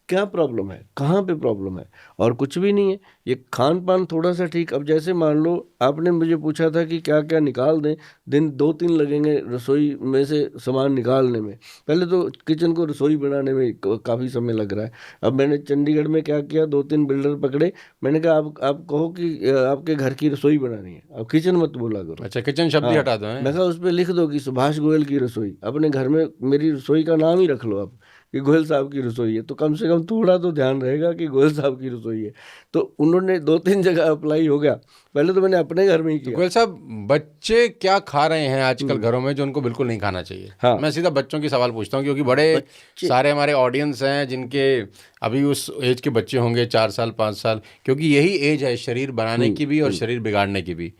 क्या प्रॉब्लम है? कहाँ पे प्रॉब्लम है? और कुछ भी नहीं है, ये खान पान थोड़ा सा ठीक। अब जैसे मान लो आपने मुझे पूछा था कि क्या क्या निकाल दें, दिन 2-3 लगेंगे रसोई में से सामान निकालने में। पहले तो किचन को रसोई बनाने में काफ़ी समय लग रहा है। अब मैंने चंडीगढ़ में क्या किया, 2-3 बिल्डर पकड़े, मैंने कहा आप कहो कि आपके घर की रसोई बनानी है, अब किचन मत बोला करो। अच्छा, किचन शब्द ही हाँ, हटा दो। मैं कहा उस पर लिख दो कि सुभाष गोयल की रसोई। अपने घर में मेरी रसोई का नाम ही रख लो आप कि गोयल साहब की रसोई है, तो कम से कम थोड़ा तो ध्यान रहेगा कि गोयल साहब की रसोई है। तो उन्होंने 2-3 जगह अप्लाई हो गया। पहले तो मैंने अपने घर में ही तो किया। गोयल साहब, बच्चे क्या खा रहे हैं आजकल घरों में जो उनको बिल्कुल नहीं खाना चाहिए? हाँ। मैं सीधा बच्चों की सवाल पूछता हूँ, क्योंकि बड़े सारे हमारे ऑडियंस हैं जिनके अभी उस एज के बच्चे होंगे, 4 साल 5 साल, क्योंकि यही एज है शरीर बनाने की भी और शरीर बिगाड़ने की भी।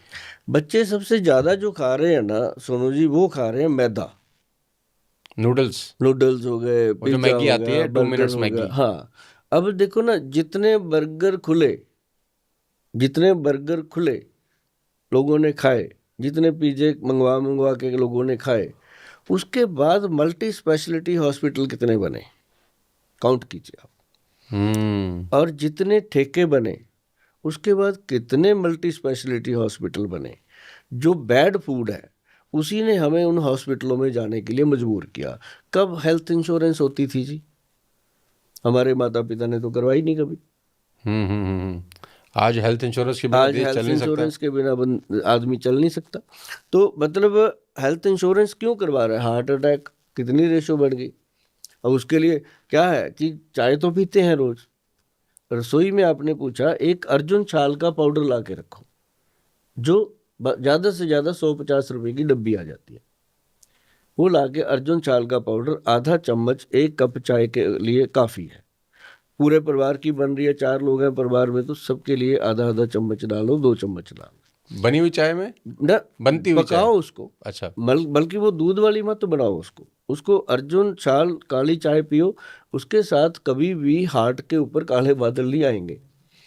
बच्चे सबसे ज्यादा जो खा रहे हैं ना सोनू जी, वो खा रहे हैं मैदा। नूडल्स, नूडल्स हो गए, वो जो पिज्जा मैगी हो आती गया, है 2 बर्गर मिनट्स हो गया। मैगी। हाँ, अब देखो ना, जितने बर्गर खुले लोगों ने खाए, जितने पिज्जे मंगवा मंगवा के लोगों ने खाए, उसके बाद मल्टी स्पेशलिटी हॉस्पिटल कितने बने, काउंट कीजिए आप। और जितने ठेके बने, उसके बाद कितने मल्टी स्पेशलिटी हॉस्पिटल बने। जो बैड फूड है उसी ने हमें उन हॉस्पिटलों में जाने के लिए मजबूर किया। कब हेल्थ इंश्योरेंस होती थी जी? हमारे माता पिता ने तो करवाई नहीं कभी। आज हेल्थ इंश्योरेंस के बिना आज देश हेल्थ चल नहीं सकता। इंश्योरेंस के बिना आदमी चल नहीं सकता। तो मतलब हेल्थ इंश्योरेंस क्यों करवा रहे हैं? हार्ट अटैक कितनी रेशो बढ़ गई। और उसके लिए क्या है कि चाय तो पीते हैं रोज, रसोई में आपने पूछा, एक अर्जुन छाल का पाउडर ला के रखो, जो ज़्यादा से ज़्यादा 150 रुपए की डब्बी आ जाती है। वो लाके अर्जुन छाल का पाउडर आधा चम्मच 1 कप चाय के लिए काफ़ी है। पूरे परिवार की बन रही है, 4 लोग हैं परिवार में, तो सबके लिए आधा आधा चम्मच डालो, 2 चम्मच डालो। बनी हुई चाय में, न बनती हुई चाय? पकाओ उसको। अच्छा। बल्कि वो दूध वाली मत बनाओ उसको अर्जुन छाल काली चाय पियो। उसके साथ कभी भी हार्ट के ऊपर काले बादल नहीं आएंगे।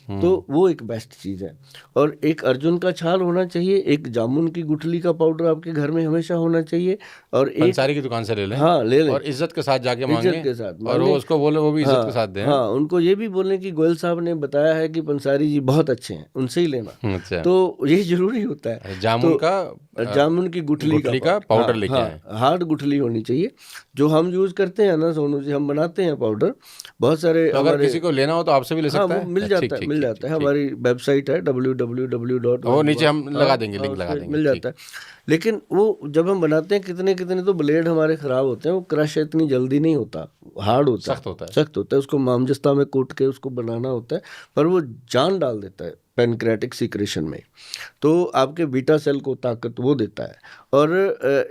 तो वो एक बेस्ट चीज़ है। और एक अर्जुन का छाल होना चाहिए, एक जामुन की गुठली का पाउडर आपके घर में हमेशा होना चाहिए, और एक पंसारी की दुकान से ले लें। हाँ ले लें, और इज्जत के साथ जाके इज्जत मांगे, के साथ और वो उसको बोले, वो भी इज्जत के साथ दें। हाँ, उनको ये भी बोलने की गोयल साहब ने बताया है कि पंसारी जी बहुत अच्छे हैं, उनसे ही लेना। अच्छा। तो ये जरूरी होता है। जामुन का जामुन की गुठली का पाउडर लेके आए। हार्ड गुठली होनी चाहिए, जो हम यूज करते हैं ना सोनू जी, हम बनाते हैं पाउडर बहुत सारे। तो अगर किसी को लेना हो तो आपसे भी ले सकता है? मिल जाता है, हमारी वेबसाइट है www. वो नीचे हम लगा देंगे, लिंक लगा देंगे, मिल जाता है। लेकिन वो जब हम बनाते हैं कितने कितने तो ब्लेड हमारे खराब होते हैं, वो क्रश इतनी जल्दी नहीं होता, हार्ड होता है, सख्त होता है। उसको मामजस्ता में कूट के उसको बनाना होता है, पर वो जान डाल देता है पैनक्रेटिक सीक्रेशन में, तो आपके बीटा सेल को ताकत वो देता है। और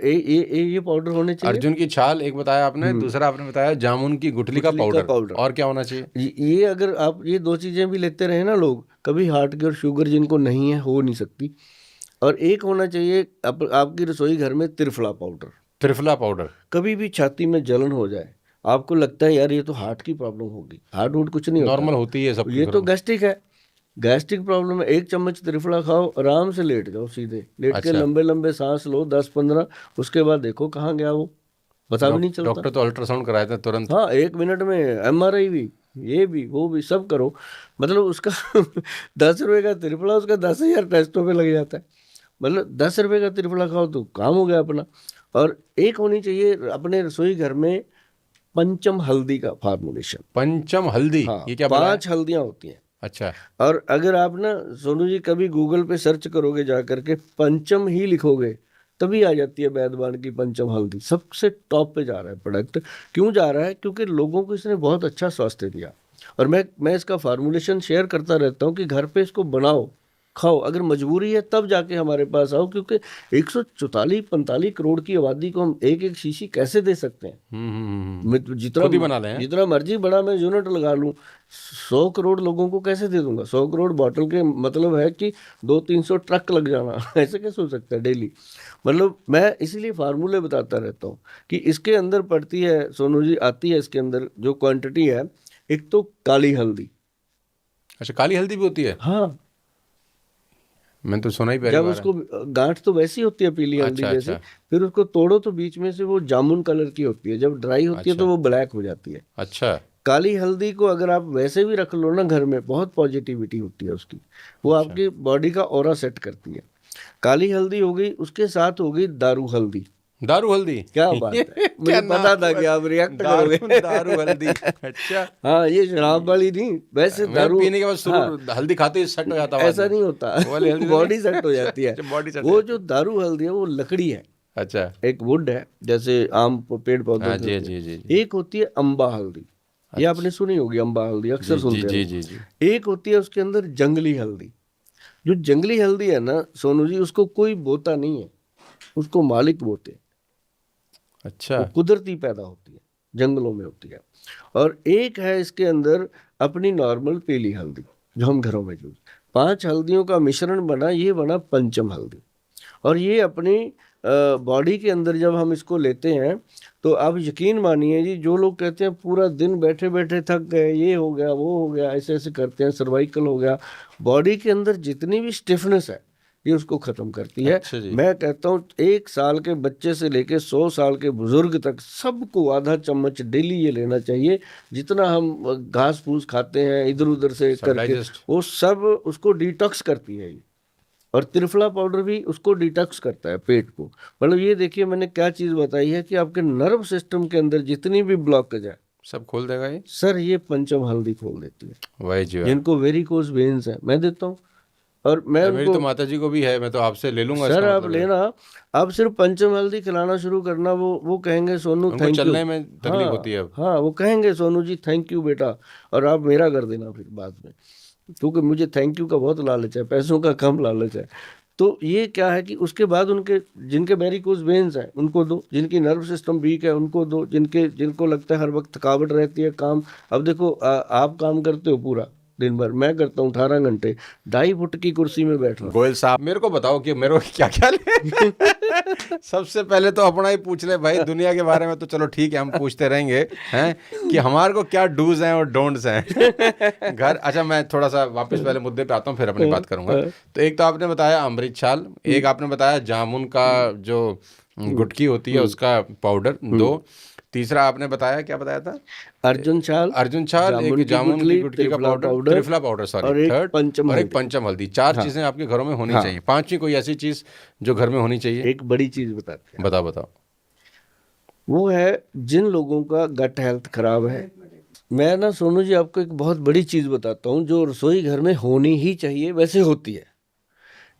ये पाउडर होने चाहिए। अर्जुन की छाल एक बताया आपने, दूसरा आपने बताया जामुन की गुठली का पाउडर। और क्या होना चाहिए? ये अगर आप ये 2 चीजें भी लेते रहे ना लोग, कभी हार्ट की और शुगर जिनको नहीं है हो नहीं सकती। और एक होना चाहिए आपकी रसोई घर में त्रिफला पाउडर। कभी भी छाती में जलन हो जाए, आपको लगता है यार ये तो हार्ट की प्रॉब्लम होगी, हार्ट कुछ नहीं होता, नॉर्मल होती है सब, ये तो गैस्ट्रिक है, गैस्ट्रिक प्रॉब्लम है। 1 चम्मच त्रिफला खाओ, आराम से लेट जाओ, सीधे लेट के लंबे लंबे सांस लो 10-15, उसके बाद देखो कहाँ गया वो, पता भी नहीं चलता। डॉक्टर तो अल्ट्रासाउंड कराए थे तुरंत। हाँ, 1 मिनट में MRI भी, ये भी वो भी सब करो। मतलब उसका 10 रुपए का त्रिफला उसका 10,000 टेस्टों पे लग जाता है। मतलब 10 रुपए का त्रिफला खाओ तो काम हो गया अपना। और एक होनी चाहिए अपने रसोई घर में पंचम हल्दी का फार्मूलेशन। पंचम हल्दी? हाँ, ये क्या? 5 हल्दियां होती हैं। अच्छा। और अगर आप ना सोनू जी कभी गूगल पे सर्च करोगे जा करके, पंचम ही लिखोगे, तभी आ जाती है बैदवान की पंचम हल्दी। सबसे टॉप पे जा रहा है प्रोडक्ट। क्यों जा रहा है? क्योंकि लोगों को इसने बहुत अच्छा स्वास्थ्य दिया। और मैं इसका फार्मूलेशन शेयर करता रहता हूँ कि घर पे इसको बनाओ, खाओ। अगर मजबूरी है तब जाके हमारे पास आओ, क्योंकि 144-45 करोड़ की आबादी को हम एक एक शीशी कैसे दे सकते हैं? जितना मर्जी बड़ा मैं यूनिट लगा लूं, 100 करोड़ लोगों को कैसे दे दूंगा? 100 करोड़ बॉटल के मतलब है कि 200-300 ट्रक लग जाना। ऐसे कैसे हो सकता है डेली? मतलब मैं इसीलिए फार्मूले बताता रहता हूँ कि इसके अंदर पड़ती है सोनू जी, आती है इसके अंदर जो क्वांटिटी है, एक तो काली हल्दी। अच्छा, काली हल्दी भी होती है? हाँ, मैं तो सुना ही पहली जब बार उसको गांठ तो वैसी होती है पीली हल्दी जैसे, फिर उसको तोड़ो तो बीच में से वो जामुन कलर की होती है, जब ड्राई होती है तो वो ब्लैक हो जाती है। अच्छा। काली हल्दी को अगर आप वैसे भी रख लो ना घर में, बहुत पॉजिटिविटी होती है उसकी, वो आपकी बॉडी का ऑरा सेट करती है। काली हल्दी हो गई, उसके साथ हो गई दारू हल्दी। क्या बात है, मुझे पता था कि आप रिएक्ट करोगे। दारू हल्दी। अच्छा। हाँ, ये शराब वाली नहीं, वैसे दारू पीने के बाद हल्दी खाते ही सेट हो जाता है। ऐसा नहीं होता, बॉडी सेट हो जाती है। वो जो दारू हल्दी है वो लकड़ी है। अच्छा। एक वुड है, जैसे आम पेड़ पौधों की। एक होती है अम्बा हल्दी, ये आपने सुनी होगी, अम्बा हल्दी अक्सर सुनते हैं। एक होती है उसके अंदर जंगली हल्दी। जो जंगली हल्दी है ना सोनू जी, उसको कोई बोता नहीं है, उसको मालिक बोते। अच्छा। वो कुदरती पैदा होती है, जंगलों में होती है। और एक है इसके अंदर अपनी नॉर्मल पीली हल्दी जो हम घरों में यूज, 5 हल्दियों का मिश्रण बना, ये बना पंचम हल्दी। और ये अपनी बॉडी के अंदर जब हम इसको लेते हैं तो आप यकीन मानिए जी, जो लोग कहते हैं पूरा दिन बैठे बैठे थक गए, ये हो गया वो हो गया, ऐसे ऐसे करते हैं, सर्वाइकल हो गया, बॉडी के अंदर जितनी भी स्टिफनेस है ये उसको खत्म करती है। अच्छा। मैं कहता हूँ 1 साल के बच्चे से लेके 100 साल के बुजुर्ग तक सबको आधा चम्मच डेली ये लेना चाहिए। जितना हम घास फूस खाते हैं इधर उधर से करके, वो सब उसको डिटॉक्स करती है ये। और त्रिफला पाउडर भी उसको डिटॉक्स करता है पेट को। मतलब ये देखिए मैंने क्या चीज़ बताई है कि आपके नर्व सिस्टम के अंदर जितनी भी ब्लॉकेज है सब खोल देगा ये सर। ये पंचम हल्दी खोल देती है। वही जी, जिनको वेरिकोस वेन्स है मैं देता हूँ। और मैं मेरी तो माता जी को भी है, मैं तो आपसे ले लूंगा। सर आप लेना, आप सिर्फ पंचम हल्दी खिलाना शुरू करना, वो कहेंगे सोनू थैंक यू। चलने में तकलीफ होती है। हाँ, वो कहेंगे सोनू जी थैंक यू बेटा, और आप मेरा कर देना फिर बाद में, क्योंकि मुझे थैंक यू का बहुत लालच है, पैसों का कम लालच है। तो ये क्या है कि उसके बाद उनके जिनके वेरिकोज वेन्स हैं उनको दो, जिनकी नर्व सिस्टम वीक है उनको दो, जिनको लगता है हर वक्त थकावट रहती है काम। अब देखो आप काम करते हो पूरा दिन भर, मैं करता हूँ 18 घंटे 2.5 फुट की कुर्सी में बैठ रहा हूँ। गोयल साहब मेरे को बताओ कि मेरे को क्या क्या ले सबसे पहले तो अपना ही पूछ ले भाई, दुनिया के बारे में तो चलो ठीक है हम पूछते रहेंगे हैं कि हमारे को क्या डूज हैं और डोंट्स हैं घर। अच्छा मैं थोड़ा सा वापस पहले मुद्दे पे आता हूँ फिर अपनी बात करूंगा। तो एक तो आपने बताया अमृत छाल, एक आपने बताया जामुन का जो गुटकी होती है उसका पाउडर, 2, तीसरा आपने बताया क्या बताया था? अर्जुन छाल, एक जामुन की गुटकी का पाउडर, त्रिफला पाउडर सॉरी, और एक थर्ड, पंचम और एक हल्दी। पंचम हल्दी। 4 चीजें आपके घरों में होनी चाहिए। 5वीं कोई ऐसी चीज जो घर में होनी चाहिए? एक बड़ी चीज बताते हैं, बताओ। वो है जिन लोगों का गट हेल्थ खराब है। मैं ना सोनू जी आपको एक बहुत बड़ी चीज बताता हूँ जो रसोई घर में होनी ही चाहिए, वैसे होती है।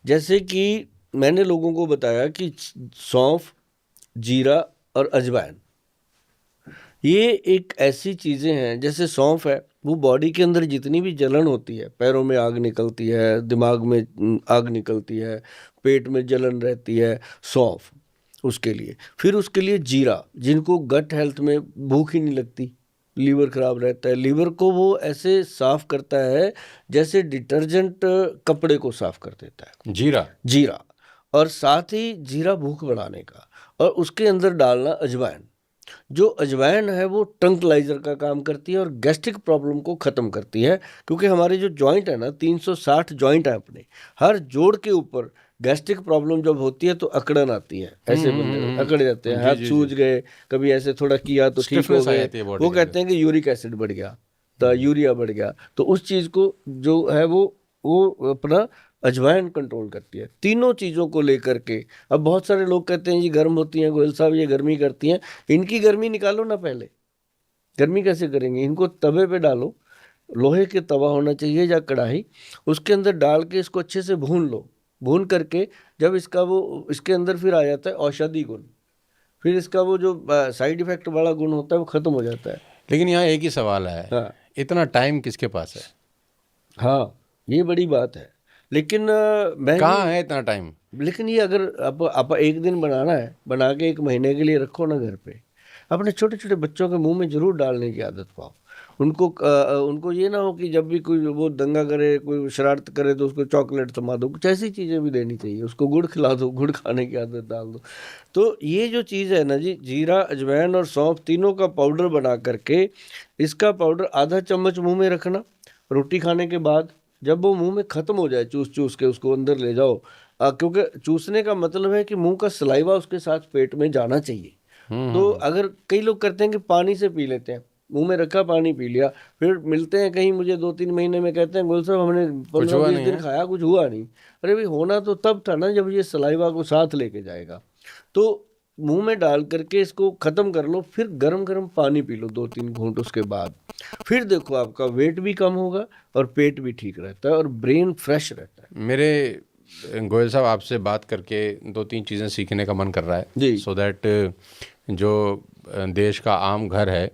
जैसे कि मैंने लोगों को बताया कि सौंफ, जीरा और अजवाइन, ये एक ऐसी चीज़ें हैं। जैसे सौंफ है, वो बॉडी के अंदर जितनी भी जलन होती है, पैरों में आग निकलती है, दिमाग में आग निकलती है, पेट में जलन रहती है, सौंफ उसके लिए। फिर उसके लिए जीरा, जिनको गट हेल्थ में भूख ही नहीं लगती, लीवर खराब रहता है, लीवर को वो ऐसे साफ करता है जैसे डिटर्जेंट कपड़े को साफ कर देता है जीरा। और साथ ही जीरा भूख बढ़ाने का, और उसके अंदर डालना अजवाइन। जो अजवाइन है वो ट्रंकलाइजर का काम करती है और गैस्ट्रिक प्रॉब्लम को ख़त्म करती है। क्योंकि हमारे जो जॉइंट है ना, 360 जॉइंट है अपने, हर जोड़ के ऊपर गैस्ट्रिक प्रॉब्लम जब होती है तो अकड़न आती है, ऐसे बंदे अकड़ जाते हैं, हाथ सूज गए, कभी ऐसे थोड़ा किया तो ठीक हो गए। वो कहते हैं कि यूरिक एसिड बढ़ गया, तो यूरिया बढ़ गया, तो उस चीज़ को जो है वो अपना अजवाइन कंट्रोल करती है। तीनों चीज़ों को लेकर के अब बहुत सारे लोग कहते हैं ये गर्म होती हैं गोयल साहब, ये गर्मी करती हैं। इनकी गर्मी निकालो ना, पहले गर्मी कैसे करेंगे? इनको तवे पे डालो, लोहे के तवा होना चाहिए या कढ़ाई, उसके अंदर डाल के इसको अच्छे से भून लो। भून करके जब इसके अंदर फिर आ जाता है औषधि गुण, फिर इसका वो जो साइड इफेक्ट वाला गुण होता है वो खत्म हो जाता है। लेकिन यहाँ एक ही सवाल है, हाँ, इतना टाइम किसके पास है? हाँ, ये बड़ी बात है। लेकिन मैं कहाँ है इतना टाइम? लेकिन ये अगर आप एक दिन बनाना है, बना के 1 महीने के लिए रखो ना घर पे, अपने छोटे छोटे बच्चों के मुंह में जरूर डालने की आदत पाओ। उनको ये ना हो कि जब भी कोई वो दंगा करे, कोई शरारत करे तो उसको चॉकलेट थमा दो, कुछ ऐसी चीज़ें भी देनी चाहिए। उसको गुड़ खिला दो, गुड़ खाने की आदत डाल दो। तो ये जो चीज़ है ना जी, जीरा, अजवाइन और सौंफ तीनों का पाउडर बना करके, इसका पाउडर आधा चम्मच मुंह में रखना रोटी खाने के बाद। जब वो मुंह में ख़त्म हो जाए, चूस चूस के उसको अंदर ले जाओ, क्योंकि चूसने का मतलब है कि मुंह का सलाइवा उसके साथ पेट में जाना चाहिए। तो अगर कई लोग करते हैं कि पानी से पी लेते हैं, मुंह में रखा पानी पी लिया, फिर मिलते हैं कहीं मुझे 2-3 महीने में, कहते हैं गोल साहब हमने 15-20 दिन खाया, कुछ हुआ नहीं। अरे भाई, होना तो तब था ना जब ये सलाइवा को साथ लेके जाएगा। तो मुंह में डाल करके इसको ख़त्म कर लो, फिर गरम गरम पानी पी लो 2-3 घूंट, उसके बाद फिर देखो आपका वेट भी कम होगा और पेट भी ठीक रहता है और ब्रेन फ्रेश रहता है। मेरे गोयल साहब आपसे बात करके 2-3 चीज़ें सीखने का मन कर रहा है, सो दैट जो देश का आम घर है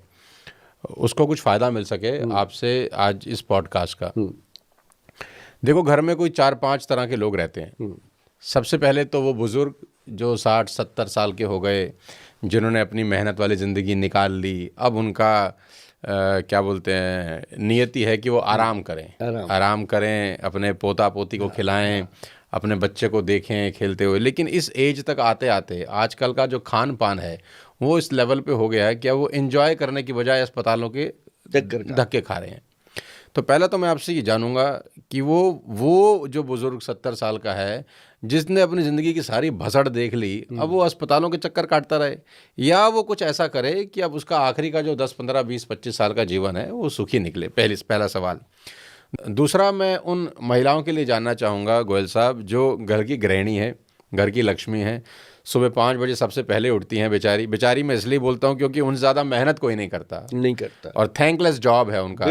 उसको कुछ फ़ायदा मिल सके आपसे आज इस पॉडकास्ट का। देखो, घर में कोई 4-5 तरह के लोग रहते हैं। सबसे पहले तो वो बुज़ुर्ग जो 60-70 साल के हो गए, जिन्होंने अपनी मेहनत वाली ज़िंदगी निकाल ली। अब उनका क्या बोलते हैं, नियति है कि वो आराम करें, अपने पोता पोती को खिलाएं, अपने बच्चे को देखें खेलते हुए। लेकिन इस एज तक आते आते आजकल का जो खान पान है वो इस लेवल पे हो गया है कि वो एंजॉय करने की बजाय अस्पतालों के धक्के खा रहे हैं। तो पहला तो मैं आपसे ये जानूंगा कि वो जो बुज़ुर्ग 70 साल का है, जिसने अपनी ज़िंदगी की सारी भसड़ देख ली, अब वो अस्पतालों के चक्कर काटता रहे, या वो कुछ ऐसा करे कि अब उसका आखिरी का जो 10, 15, 20, 25 साल का जीवन है वो सुखी निकले। पहला सवाल। दूसरा, मैं उन महिलाओं के लिए जानना चाहूँगा गोयल साहब, जो घर की गृहिणी है, घर की लक्ष्मी है, सुबह 5 बजे सबसे पहले उठती हैं। बेचारी मैं इसलिए बोलता हूँ क्योंकि उनसे ज़्यादा मेहनत कोई नहीं करता और थैंकलेस जॉब है उनका।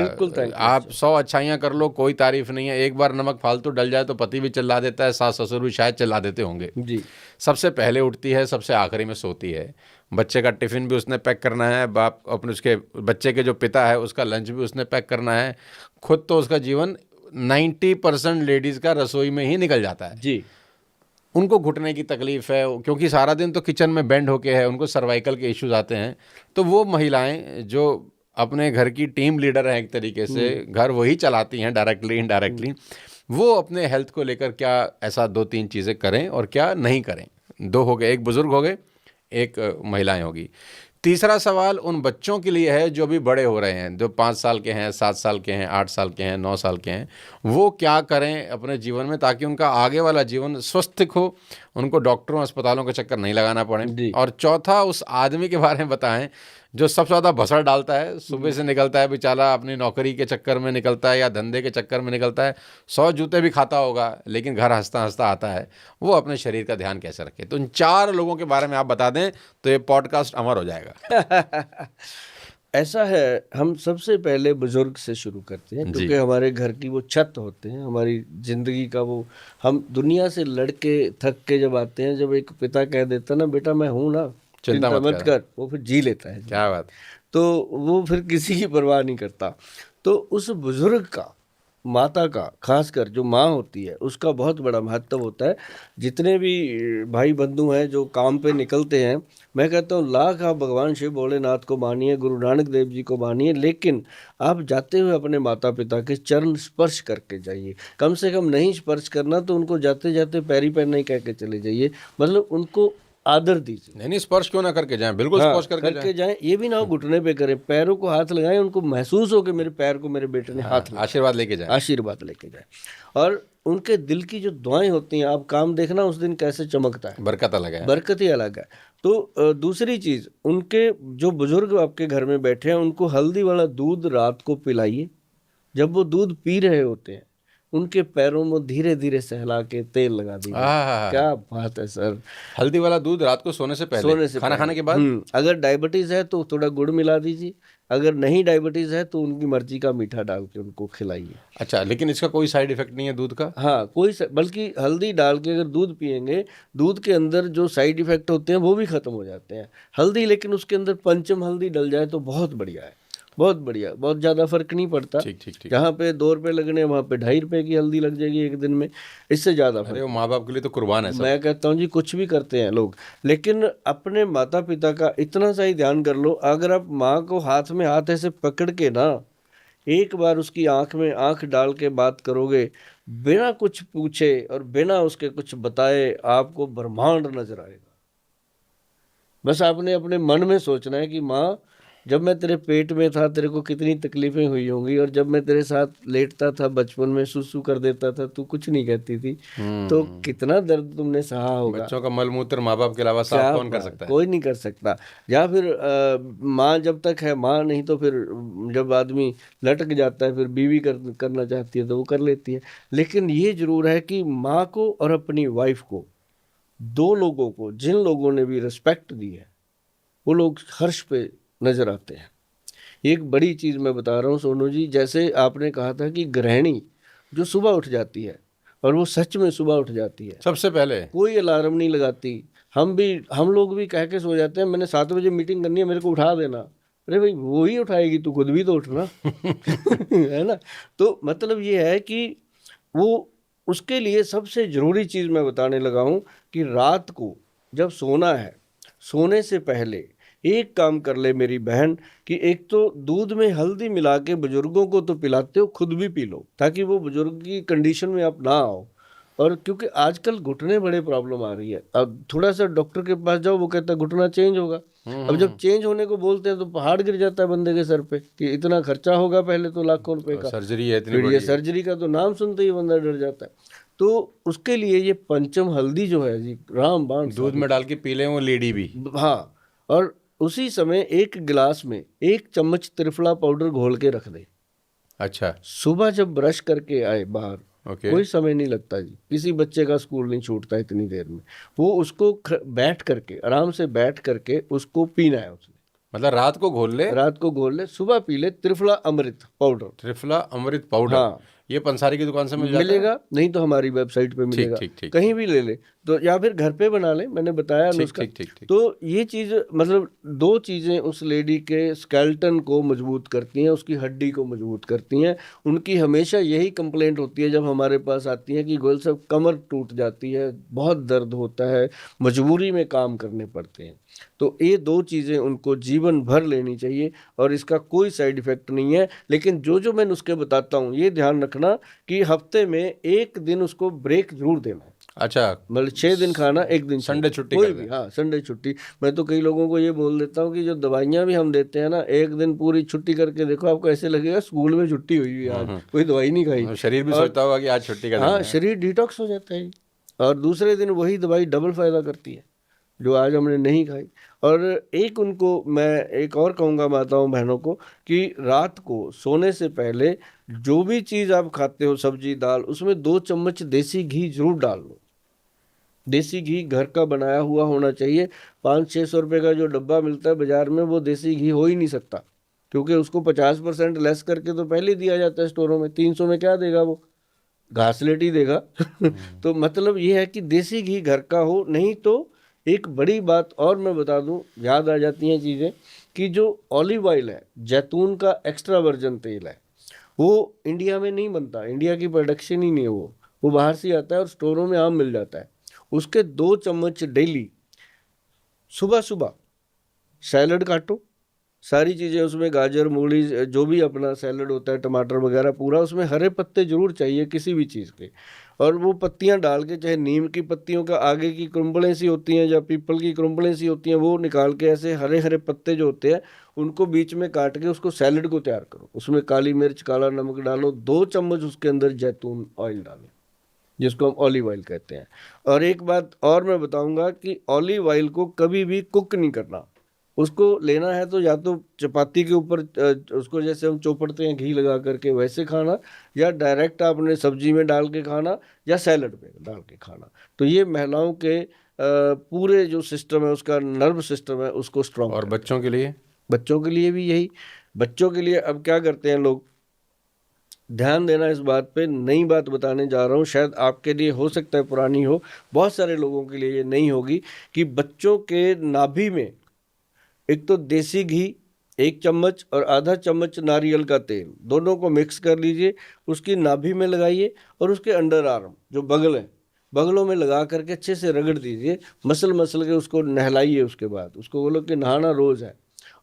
आप 100 अच्छाइयाँ कर लो, कोई तारीफ नहीं है। एक बार नमक फालतू डल जाए तो पति भी चिल्ला देता है, सास ससुर भी शायद चिल्ला देते होंगे जी। सबसे पहले उठती है, सबसे आखिरी में सोती है। बच्चे का टिफ़िन भी उसने पैक करना है, बाप अपने उसके बच्चे के जो पिता है उसका लंच भी उसने पैक करना है। खुद तो उसका जीवन 90% लेडीज़ का रसोई में ही निकल जाता है जी। उनको घुटने की तकलीफ है, क्योंकि सारा दिन तो किचन में बेंड होके है, उनको सर्वाइकल के इश्यूज आते हैं, तो वो महिलाएं जो अपने घर की टीम लीडर हैं, एक तरीके से घर वही चलाती हैं डायरेक्टली इनडायरेक्टली, वो अपने हेल्थ को लेकर क्या ऐसा 2-3 चीज़ें करें और क्या नहीं करें। 2 हो गए, एक बुजुर्ग हो गए, एक महिलाएं होगी। तीसरा सवाल उन बच्चों के लिए है जो भी बड़े हो रहे हैं, जो 5 साल के हैं, 7 साल के हैं, 8 साल के हैं, 9 साल के हैं, वो क्या करें अपने जीवन में ताकि उनका आगे वाला जीवन स्वस्थ हो, उनको डॉक्टरों अस्पतालों का चक्कर नहीं लगाना पड़े। और चौथा उस आदमी के बारे में बताएं जो सबसे ज़्यादा भसड़ डालता है, सुबह से निकलता है बेचारा, अपनी नौकरी के चक्कर में निकलता है या धंधे के चक्कर में निकलता है, 100 जूते भी खाता होगा लेकिन घर हंसता हंसता आता है, वो अपने शरीर का ध्यान कैसे रखे। तो इन 4 लोगों के बारे में आप बता दें तो ये पॉडकास्ट अमर हो जाएगा। ऐसा है, हम सबसे पहले बुजुर्ग से शुरू करते हैं, क्योंकि हमारे घर की वो छत होते हैं, हमारी जिंदगी का वो, हम दुनिया से लड़के थक के जब आते हैं, जब एक पिता कह देता ना बेटा मैं हूं ना, चिंता मत कर, वो फिर जी लेता है। क्या बात। तो वो फिर किसी की परवाह नहीं करता। तो उस बुजुर्ग का, माता का, खासकर जो माँ होती है, उसका बहुत बड़ा महत्व होता है। जितने भी भाई बंधु हैं जो काम पे निकलते हैं, मैं कहता हूँ लाख आप भगवान शिव भोलेनाथ को मानिए, गुरु नानक देव जी को मानिए, लेकिन आप जाते हुए अपने माता पिता के चरण स्पर्श करके जाइए। कम से कम नहीं स्पर्श करना तो उनको जाते जाते पैरी पैर नहीं कह के चले जाइए, मतलब उनको आदर दीजिए। नहीं स्पर्श क्यों ना करके जाएं, बिल्कुल स्पर्श करके जाएं। ये भी ना हो घुटने पे करें, पैरों को हाथ लगाएं, उनको महसूस हो कि मेरे पैर को मेरे बेटे ने हाथ लगाया, आशीर्वाद लेके जाएं, आशीर्वाद लेके जाएं। और उनके दिल की जो दुआएं होती हैं, आप काम देखना उस दिन कैसे चमकता है, बरकत अलग है, बरकत ही अलग है। तो दूसरी चीज, उनके जो बुजुर्ग आपके घर में बैठे हैं, उनको हल्दी वाला दूध रात को पिलाइए। जब वो दूध पी रहे होते हैं, उनके पैरों में धीरे धीरे सहला के तेल लगा दीजिए। क्या बात है सर। हल्दी वाला दूध रात को सोने से पहले, खाना खाने के बाद। अगर डायबिटीज है तो थोड़ा गुड़ मिला दीजिए, अगर नहीं डायबिटीज है तो उनकी मर्जी का मीठा डाल के उनको खिलाइए। अच्छा, लेकिन इसका कोई साइड इफेक्ट नहीं है दूध का? हाँ, बल्कि हल्दी डाल के अगर दूध पिएंगे, दूध के अंदर जो साइड इफेक्ट होते हैं वो भी खत्म हो जाते हैं। हल्दी, लेकिन उसके अंदर पंचम हल्दी डल जाए तो बहुत बढ़िया है, बहुत बढ़िया, बहुत ज़्यादा फर्क नहीं पड़ता। ठीक। जहाँ पे 2 रुपये लगने वहाँ पे 2.5 रुपये की हल्दी लग जाएगी एक दिन में, इससे ज़्यादा फर्क। अरे वो माँ बाप के लिए तो कुर्बान है सब। मैं कहता हूँ जी, कुछ भी करते हैं लोग, लेकिन अपने माता पिता का इतना सा ही ध्यान कर लो। अगर आप माँ को हाथ में हाथ ऐसे पकड़ के ना एक बार उसकी आंख में आंख डाल के बात करोगे, बिना कुछ पूछे और बिना उसके कुछ बताए, आपको ब्रह्मांड नजर आएगा। बस आपने अपने मन में सोचना है कि माँ, जब मैं तेरे पेट में था तेरे को कितनी तकलीफें हुई होंगी, और जब मैं तेरे साथ लेटता था बचपन में, सुसु कर देता था, तू कुछ नहीं कहती थी, तो कितना दर्द तुमने सहा होगा। बच्चों का मलमूत्र माँ बाप के अलावा साफ कौन कर सकता है? कोई नहीं कर सकता। या फिर माँ जब तक है माँ, नहीं तो फिर जब आदमी लटक जाता है फिर बीवी करना चाहती है तो वो कर लेती है। लेकिन ये जरूर है कि माँ को और अपनी वाइफ को, 2 लोगों को, जिन लोगों ने भी रिस्पेक्ट दी है, वो लोग हर्ष पे नजर आते हैं। एक बड़ी चीज मैं बता रहा हूँ सोनू जी, जैसे आपने कहा था कि गृहिणी जो सुबह उठ जाती है, और वो सच में सुबह उठ जाती है, सबसे पहले कोई अलार्म नहीं लगाती। हम लोग भी कह के सो जाते हैं, मैंने 7 बजे मीटिंग करनी है, मेरे को उठा देना। अरे भाई, वो ही उठाएगी, तू खुद भी तो उठना है ना। तो मतलब ये है कि वो, उसके लिए सबसे जरूरी चीज मैं बताने लगा हूँ कि रात को जब सोना है, सोने से पहले एक काम कर ले मेरी बहन, कि एक तो दूध में हल्दी मिला के बुजुर्गों को तो पिलाते हो, खुद भी पी लो, ताकि वो बुजुर्ग की कंडीशन में आप ना आओ। और क्योंकि आजकल घुटने बड़े प्रॉब्लम आ रही है, अब थोड़ा सा डॉक्टर के पास जाओ, वो कहता है घुटना चेंज होगा। अब जब चेंज होने को बोलते हैं तो पहाड़ गिर जाता है बंदे के सर पे कि इतना खर्चा होगा पहले तो लाखों रुपए का, सर्जरी है इतनी बड़ी, सर्जरी का तो नाम सुनते ही बंदा डर जाता है। तो उसके लिए ये पंचम हल्दी जो है जी, रामबाण दूध में डाल के पी लें वो लेडी भी। हाँ, और उसी समय 1 गिलास में 1 चम्मच त्रिफला पाउडर घोल के रख दे। अच्छा, सुबह जब ब्रश करके आए बाहर, कोई समय नहीं लगता जी, किसी बच्चे का स्कूल नहीं छूटता इतनी देर में, वो उसको बैठ करके, आराम से बैठ करके उसको पीना है उसने। मतलब रात को घोल ले, सुबह पी ले त्रिफला अमृत पाउडर। त्रिफला अमृत पाउडर, हाँ, ये पंसारी की दुकान से मिल जाता है? मिलेगा, नहीं तो हमारी वेबसाइट पे मिलेगा, ठीक, ठीक। कहीं भी ले ले तो, या फिर घर पे बना ले, मैंने बताया ठीक, नुस्खा। ठीक, ठीक, ठीक। तो ये चीज मतलब दो चीजें उस लेडी के स्केलेटन को मजबूत करती हैं, उसकी हड्डी को मजबूत करती हैं। उनकी हमेशा यही कंप्लेंट होती है जब हमारे पास आती है कि गोयल साहब कमर टूट जाती है, बहुत दर्द होता है, मजबूरी में काम करने पड़ते हैं। तो ये दो चीजें उनको जीवन भर लेनी चाहिए और इसका कोई साइड इफेक्ट नहीं है। लेकिन जो जो मैं नुस्खे बताता हूँ ये ध्यान रखना कि हफ्ते में एक दिन उसको ब्रेक जरूर देना है। अच्छा, मतलब 6 दिन खाना, एक दिन संडे छुट्टी कोई कर भी, दें। हाँ संडे छुट्टी। मैं तो कई लोगों को ये बोल देता हूँ कि जो दवाइयाँ भी हम देते हैं ना, एक दिन पूरी छुट्टी करके देखो, आपको ऐसे लगेगा स्कूल में छुट्टी हुई है, आज कोई दवाई नहीं खाई। शरीर भी और सोचता होगा कि आज छुट्टी का दिन हाँ, है। शरीर डिटॉक्स हो जाता है और दूसरे दिन वही दवाई डबल फायदा करती है जो आज हमने नहीं खाई। और एक उनको मैं एक और कहूँगा माताओं बहनों को कि रात को सोने से पहले जो भी चीज़ आप खाते हो, सब्जी दाल, उसमें 2 चम्मच देसी घी जरूर डाल लो। देसी घी घर का बनाया हुआ होना चाहिए। 500-600 रुपये का जो डब्बा मिलता है बाजार में, वो देसी घी हो ही नहीं सकता, क्योंकि उसको 50% लेस करके तो पहले दिया जाता है स्टोरों में। 300 में क्या देगा वो, घासलेट ही देगा। तो मतलब ये है कि देसी घी घर का हो। नहीं तो एक बड़ी बात और मैं बता दूं, याद आ जाती हैं चीज़ें, कि जो ऑलिव ऑयल है, जैतून का एक्स्ट्रा वर्जन तेल है, वो इंडिया में नहीं बनता, इंडिया की प्रोडक्शन ही नहीं है वो बाहर से आता है और स्टोरों में आम मिल जाता है। उसके 2 चम्मच डेली सुबह सुबह सैलड काटो, सारी चीज़ें उसमें, गाजर मूली जो भी अपना सैलड होता है, टमाटर वगैरह पूरा, उसमें हरे पत्ते जरूर चाहिए किसी भी चीज़ के। और वो पत्तियां डाल के, चाहे नीम की पत्तियों का आगे की क्रुम्बलें सी होती हैं या पीपल की क्रुम्बलें सी होती हैं, वो निकाल के ऐसे हरे हरे पत्ते जो होते हैं उनको बीच में काट के उसको सैलड को तैयार करो। उसमें काली मिर्च, काला नमक डालो, 2 चम्मच उसके अंदर जैतून ऑयल डालो, जिसको हम ऑलिव ऑयल कहते हैं। और एक बात और मैं बताऊंगा कि ऑलिव ऑयल को कभी भी कुक नहीं करना। उसको लेना है तो या तो चपाती के ऊपर उसको जैसे हम चौपड़ते हैं घी लगा करके वैसे खाना, या डायरेक्ट आपने सब्जी में डाल के खाना, या सैलड में डाल के खाना। तो ये महिलाओं के पूरे जो सिस्टम है, उसका नर्व सिस्टम है, उसको स्ट्रॉन्ग। और बच्चों के लिए? बच्चों के लिए भी यही। बच्चों के लिए अब क्या करते हैं लोग, ध्यान देना इस बात पे, नई बात बताने जा रहा हूँ, शायद आपके लिए हो सकता है पुरानी हो, बहुत सारे लोगों के लिए ये नहीं होगी, कि बच्चों के नाभि में एक तो देसी घी 1 चम्मच और आधा चम्मच नारियल का तेल, दोनों को मिक्स कर लीजिए, उसकी नाभि में लगाइए और उसके अंडर आर्म जो बगल है, बगलों में लगा करके अच्छे से रगड़ दीजिए, मसल मसल के उसको नहलाइए। उसके बाद उसको बोलो कि नहाना रोज है।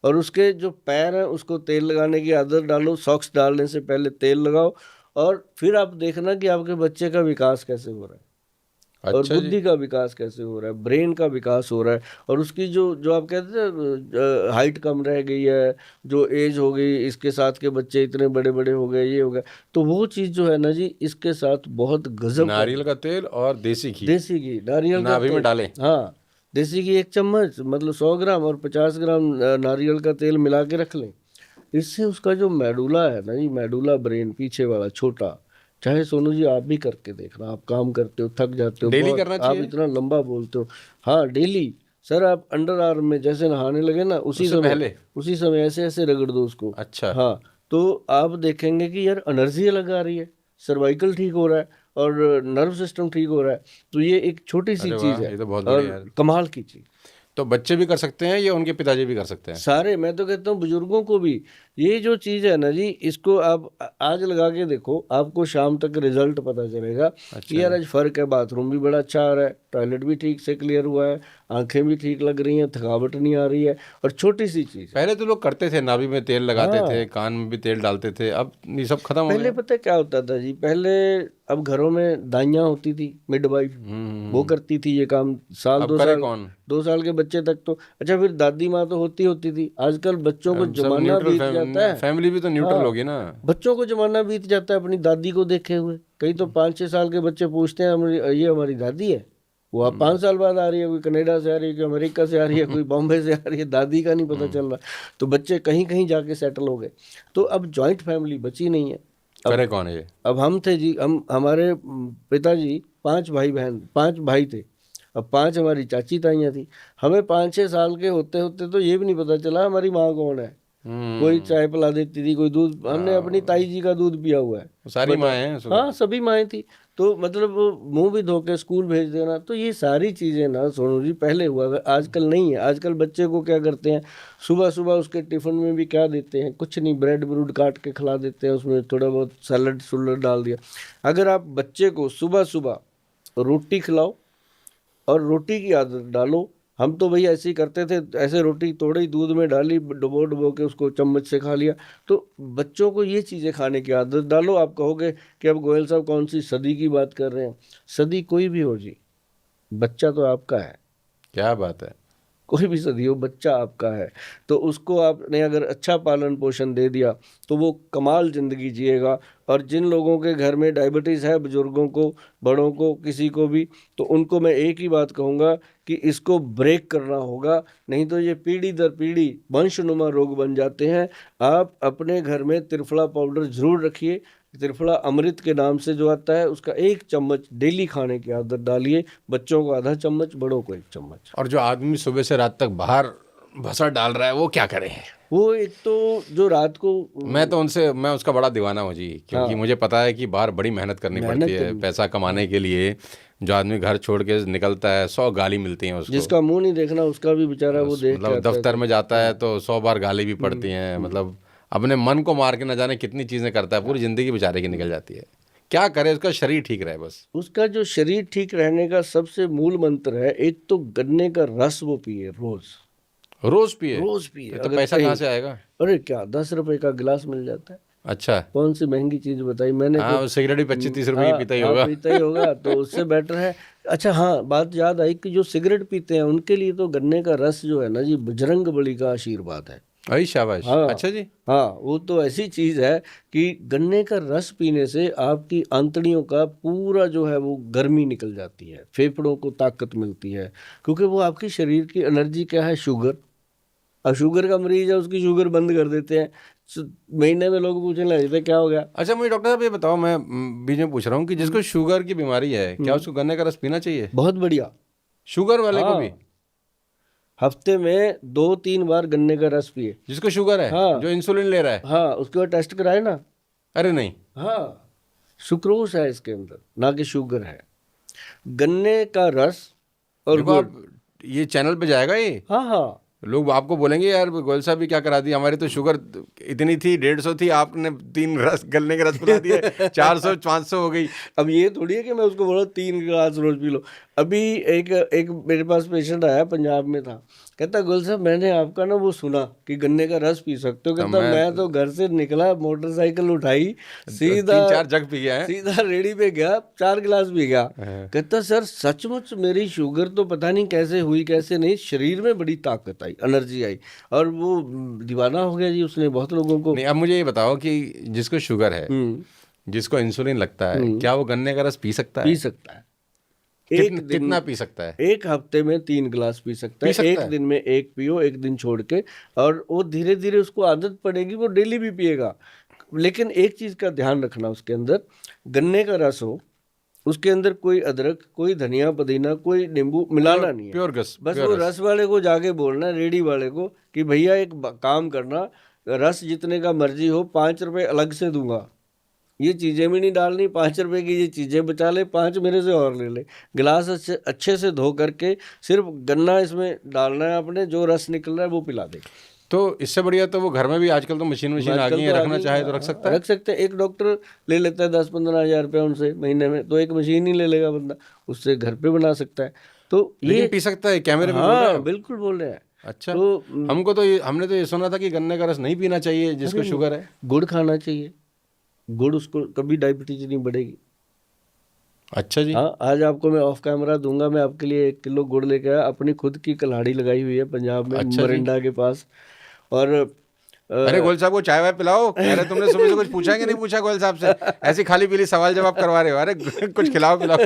और उसके जो पैर हैं उसको तेल लगाने की आदत डालो, सॉक्स डालने से पहले तेल लगाओ, और फिर आप देखना कि आपके बच्चे का विकास कैसे हो रहा है, और अच्छा जी। बुद्धि का विकास कैसे हो रहा है, ब्रेन का विकास हो रहा है। और उसकी जो जो आप कहते हैं हाइट कम रह गई है, जो एज हो गई, इसके साथ के बच्चे इतने बड़े बड़े हो गए, ये हो गया, तो वो चीज़ जो है ना जी, इसके साथ बहुत गजब का। नारियल का तेल और देसी घी देसी घी, नारियल का नाभि में तेल, डालें? हाँ, देसी घी 1 चम्मच, मतलब 100 ग्राम, और 50 ग्राम नारियल का तेल मिला के रख लें। इससे उसका जो मेडुला है ना जी, मेडुला ब्रेन पीछे वाला छोटा, चाहे सोनू जी आप भी करके देखना, आप काम करते हो, थक जाते हो डेली बहुत, करना आप चाहिए? इतना लंबा बोलते हो। हाँ डेली सर, आप अंडर आर्म में जैसे नहाने लगे ना, उससे पहले? उसी समय ऐसे ऐसे रगड़ दो उसको। अच्छा। हाँ, तो आप देखेंगे कि यार एनर्जी अलग आ रही है, सर्वाइकल ठीक हो रहा है और नर्व सिस्टम ठीक हो रहा है। तो ये एक छोटी सी अरे चीज़ वाह, है ये तो बहुत बढ़िया और है। कमाल की चीज़। तो बच्चे भी कर सकते हैं या उनके पिताजी भी कर सकते हैं? सारे, मैं तो कहता हूँ बुजुर्गों को भी। ये जो चीज़ है ना जी, इसको आप आज लगा के देखो, आपको शाम तक रिजल्ट पता चलेगा अच्छा कि यार जी। आज फर्क है, बाथरूम भी बड़ा अच्छा आ रहा है, टॉयलेट भी ठीक से क्लियर हुआ है, आंखें भी ठीक लग रही हैं, थकावट नहीं आ रही है। और छोटी सी चीज़ है। पहले तो लोग करते थे, नाभि में तेल लगाते थे, हाँ, कान में भी तेल डालते थे, अब ये सब खत्म हो पहले गया। पता है क्या होता था जी, पहले अब घरों में दाइयाँ होती थी, मिडवाइफ, वो करती थी ये काम, साल अब दो करे साल कौन? 2 साल के बच्चे तक तो अच्छा, फिर दादी माँ तो होती थी। आजकल बच्चों को अब सब जमाना न्यूट्रल बीत जाता है। फैमिली भी तो न्यूट्रल हाँ, होगी ना। बच्चों को जमाना बीत जाता है अपनी दादी को देखे हुए। कई तो 5-6 साल के बच्चे पूछते हैं ये हमारी दादी है। वो आप 5 साल बाद आ रही है, कोई कनाडा से आ रही है, कोई अमेरिका से आ रही है, कोई बॉम्बे से आ रही है, दादी का नहीं पता चल रहा। तो बच्चे कहीं कहीं जाके सेटल हो गए। तो अब जॉइंट फैमिली बची नहीं है। करे कौन है ये? अब हम थे जी, हम हमारे पिताजी 5 भाई बहन, 5 भाई थे। अब 5 हमारी चाची ताइयाँ थी। हमें 5-6 साल के होते होते तो ये भी नहीं पता चला हमारी माँ कौन है। कोई चाय पिला देती थी, कोई दूध। हमने अपनी ताई जी का दूध पिया हुआ है। सारी माएँ हैं सुबह। हाँ, सभी माएँ थी। तो मतलब वो मुंह भी धो के स्कूल भेज देना। तो ये सारी चीजें ना सोनू जी पहले हुआ, आजकल नहीं है। आजकल बच्चे को क्या करते हैं, सुबह सुबह उसके टिफिन में भी क्या देते हैं, कुछ नहीं, ब्रेड ब्रूड काट के खिला देते हैं, उसमें थोड़ा बहुत सैलड सुलड डाल दिया। अगर आप बच्चे को सुबह सुबह रोटी खिलाओ और रोटी की आदत डालो। हम तो भैया ऐसे ही करते थे, ऐसे रोटी तोड़ी, दूध में डाली, डुबो डुबो के उसको चम्मच से खा लिया। तो बच्चों को ये चीज़ें खाने की आदत डालो। आप कहोगे कि अब गोयल साहब कौन सी सदी की बात कर रहे हैं। सदी कोई भी हो जी, बच्चा तो आपका है। क्या बात है। कोई भी सदी हो, बच्चा आपका है। तो उसको आपने अगर अच्छा पालन पोषण दे दिया तो वो कमाल जिंदगी जिएगा। और जिन लोगों के घर में डायबिटीज़ है, बुजुर्गों को, बड़ों को, किसी को भी, तो उनको मैं एक ही बात कहूँगा कि इसको ब्रेक करना होगा, नहीं तो ये पीढ़ी दर पीढ़ी वंशनुमा रोग बन जाते हैं। आप अपने घर में त्रिफला पाउडर जरूर रखिए। त्रिफला अमृत के नाम से जो आता है, उसका 1 चम्मच डेली खाने की आदत डालिए। बच्चों को आधा चम्मच, बड़ों को 1 चम्मच। और जो आदमी सुबह से रात तक बाहर भसड़ डाल रहा है वो क्या करे। वो एक तो जो रात को, मैं उसका बड़ा दीवाना हूँ जी, क्योंकि मुझे पता है कि बाहर बड़ी मेहनत करनी पड़ती है पैसा कमाने के लिए। जो आदमी घर छोड़ के निकलता है 100 गाली मिलती हैं उसको। जिसका मुंह नहीं देखना उसका भी बेचारा वो देख के मतलब आता है। दफ्तर में जाता है तो 100 बार गाली भी पड़ती हैं। मतलब अपने मन को मार के न जाने कितनी चीज़ें करता है, पूरी ज़िंदगी बेचारे की निकल जाती है। क्या करे, उसका शरीर ठीक रहे बस। उसका जो शरीर ठीक रहने का सबसे मूल मंत्र है, एक तो गन्ने का रस वो पिए रोज। रोज पिए? रोज पिए। तो पैसा कहाँ से आएगा? अरे क्या 10 रुपए का गिलास मिल जाता है। अच्छा, कौन सी महंगी चीज बताई मैंने। हाँ, वो सिगरेट भी 25-30 रुपए की पीता ही होगा। पीता ही होगा, तो उससे बेटर है। अच्छा हाँ, बात याद आई कि जो सिगरेट पीते हैं उनके लिए तो गन्ने का रस जो है ना जी, बजरंग बली का आशीर्वाद है। अरे शाबाश। हाँ, अच्छा जी। हाँ, वो तो ऐसी चीज है कि गन्ने का रस पीने से आपकी आंतड़ियों का पूरा जो है वो गर्मी निकल जाती है, फेफड़ों को ताकत मिलती है। क्योंकि वो आपकी शरीर की एनर्जी क्या है, शुगर। और शुगर का मरीज है, उसकी शुगर बंद कर देते हैं। महीने में लोग पूछने लगे थे क्या हो गया। अच्छा, मुझे डॉक्टर साहब ये बताओ, मैं बीच में पूछ रहा हूँ कि जिसको शुगर की बीमारी है, क्या उसको गन्ने का रस पीना चाहिए? बहुत बढ़िया। शुगर वाले को भी? हफ्ते में 2-3 बार गन्ने का रस पिए। जिसको शुगर है? हाँ। जो इंसुलिन ले रहा है? हाँ, उसके बाद टेस्ट कराए ना। अरे नहीं। हाँ, सुक्रोज है इसके अंदर, ना कि शुगर है। गन्ने का रस और देखो गुड़। आप, ये चैनल पे जाएगा ये, हाँ हाँ, लोग आपको बोलेंगे यार गोयल साहब भी क्या करा दिया, हमारी तो शुगर इतनी थी 150 थी, आपने 3 रस गन्ने के रस पिला दिए 400-500 हो गई। अब ये थोड़ी है कि मैं उसको बोला 3 गिलास रोज पी लो। अभी एक मेरे पास पेशेंट आया, पंजाब में था। कहता गोयल साहब मैंने आपका ना वो सुना कि गन्ने का रस पी सकते हो। कहता मैं तो घर से निकला, मोटरसाइकिल उठाई, सीधा 3-4 जग पी गया है। सीधा रेडी पे गया, 4 गिलास पी गया। कहता सर सचमुच मेरी शुगर तो पता नहीं कैसे हुई कैसे नहीं, शरीर में बड़ी ताकत आई, एनर्जी आई, और वो दीवाना हो गया जी। उसने बहुत लोगों को। नहीं, अब मुझे ये बताओ कि जिसको शुगर है, जिसको इंसुलिन लगता है, क्या वो गन्ने का रस पी सकता है? पी सकता है। कितना पी सकता है? 1 हफ्ते में 3 गिलास पी सकता है। एक दिन में 1 पियो, एक दिन छोड़ के, और वो धीरे धीरे उसको आदत पड़ेगी, वो डेली भी पिएगा। लेकिन एक चीज का ध्यान रखना, उसके अंदर गन्ने का रस हो, उसके अंदर कोई अदरक, कोई धनिया पुदीना, कोई नींबू मिलाना नहीं है। प्योर रस। बस वो रस वाले को जाके बोलना, रेडी वाले को, कि भैया एक काम करना, रस जितने का मर्जी हो, 5 रुपए अलग से दूंगा, ये चीज़ें भी नहीं डालनी, 5 रुपए की ये चीज़ें बचा ले, 5 मेरे से और ले ले। गिलास अच्छे से धो करके सिर्फ गन्ना इसमें डालना है आपने, जो रस निकल रहा है वो पिला दे। तो इससे बढ़िया तो वो घर में भी आजकल तो मशीन आ गई है, रखना चाहे तो रख सकता है। रख सकते हैं। एक डॉक्टर ले लेता है 10-15 हज़ार रुपये उनसे महीने में, तो एक मशीन ही ले लेगा बंदा, उससे घर पे बना सकता है। तो ये पी सकता है कैमरे में? हाँ बिल्कुल बोल रहे हैं। अच्छा, तो हमने तो ये सुना था कि गन्ने का रस नहीं पीना चाहिए जिसको शुगर है। गुड़ खाना चाहिए, गुड़, उसको कभी डायबिटीज नहीं बढ़ेगी। अच्छा जी। हाँ, आज आपको मैं ऑफ कैमरा दूंगा, मैं आपके लिए 1 किलो गुड़ लेके आया, अपनी खुद की कल्हाड़ी लगाई हुई है पंजाब में। अच्छा, मरिंडा के पास। और अरे गोयल साहब को चाय वाय पिलाओ। अरे तुमने सुबह से कुछ पूछा कि नहीं पूछा गोयल साहब से? ऐसी खाली पीली सवाल जवाब करवा रहे हो। अरे कुछ खिलाओ पिलाओ।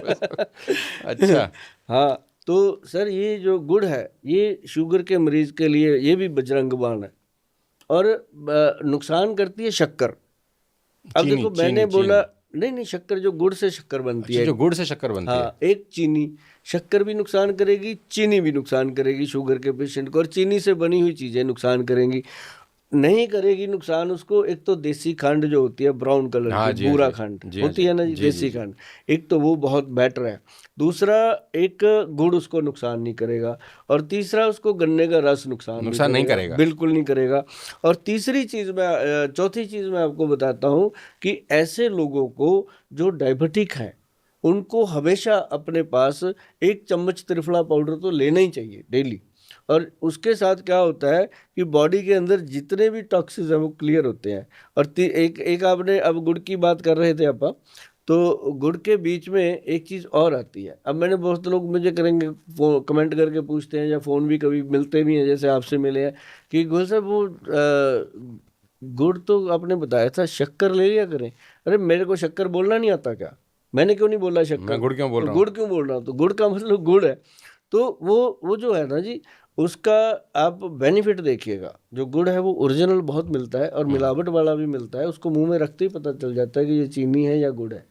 अच्छा, हाँ, तो सर ये जो गुड़ है, ये शुगर के मरीज के लिए ये भी बजरंग बाण है। और नुकसान करती है शक्कर। अब देखो मैंने बोला नहीं, शक्कर जो गुड़ से शक्कर बनती है, जो गुड़ से शक्कर बनती है। एक चीनी, शक्कर भी नुकसान करेगी, चीनी भी नुकसान करेगी शुगर के पेशेंट को, और चीनी से बनी हुई चीजें नुकसान करेंगी। नहीं करेगी नुकसान उसको। एक तो देसी खंड जो होती है ब्राउन कलर हाँ की, जी, हाँ बूरा जी, खंड जी, हाँ होती जी, है ना जी, जी, देसी जी। खंड, एक तो वो बहुत बेटर है। दूसरा, एक गुड़ उसको नुकसान नहीं करेगा। और तीसरा, उसको गन्ने का रस नुकसान नहीं नुकसान नहीं करेगा, करेगा। बिल्कुल नहीं करेगा। और तीसरी चीज मैं चौथी चीज मैं आपको बताता हूँ कि ऐसे लोगों को जो डायबिटिक है उनको हमेशा अपने पास 1 चम्मच त्रिफला पाउडर तो लेना ही चाहिए डेली। और उसके साथ क्या होता है कि बॉडी के अंदर जितने भी टॉक्सिन्स हैं वो क्लियर होते हैं। और एक एक आपने अब गुड़ की बात कर रहे थे आप, तो गुड़ के बीच में एक चीज़ और आती है। अब मैंने बहुत लोग मुझे करेंगे कमेंट करके पूछते हैं या फ़ोन भी कभी मिलते भी हैं, जैसे आपसे मिले हैं, कि गोल साहब वो गुड़ तो आपने बताया था शक्कर ले लिया करें। अरे मेरे को शक्कर बोलना नहीं आता क्या? मैंने क्यों नहीं बोला मैं शक्कर? गुड़ क्यों बोल तो रहा हूँ? गुड़ क्यों बोल रहा हूँ? तो गुड़ का मतलब गुड़ है। तो वो जो है ना जी, उसका आप बेनिफिट देखिएगा। जो गुड़ है वो ओरिजिनल बहुत मिलता है और मिलावट वाला भी मिलता है। उसको मुंह में रखते ही पता चल जाता है कि ये चीनी है या गुड़ है।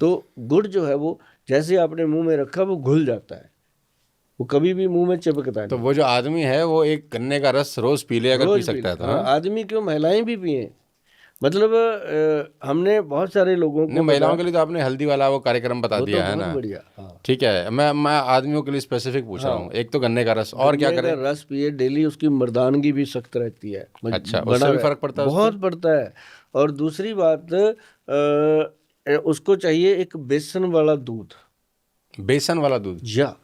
तो गुड़ जो है वो जैसे आपने मुंह में रखा वो घुल जाता है, वो कभी भी मुंह में चिपकता तो नहीं। वो जो आदमी है वो एक गन्ने का रस रोज पी ले, अगर पी रोज पी सकता ले, है तो। हाँ, हाँ, आदमी क्यों, महिलाएं भी पिए। मतलब हमने बहुत सारे लोगों नहीं, को महिलाओं बताया। के लिए तो आपने हल्दी वाला वो कार्यक्रम बता वो तो दिया है बहुत ना। बढ़िया, हाँ। ठीक है, मैं आदमियों के लिए स्पेसिफिक पूछ रहा हूँ। हाँ, एक तो गन्ने का रस, और क्या गन्ने का करें? रस पिए डेली, उसकी मर्दानगी भी सख्त रहती है, अच्छा, बना उससे भी रहे, फर्क पड़ता है उससे? बहुत पड़ता है। और दूसरी बात, उसको चाहिए एक बेसन वाला दूध। बेसन वाला दूध? या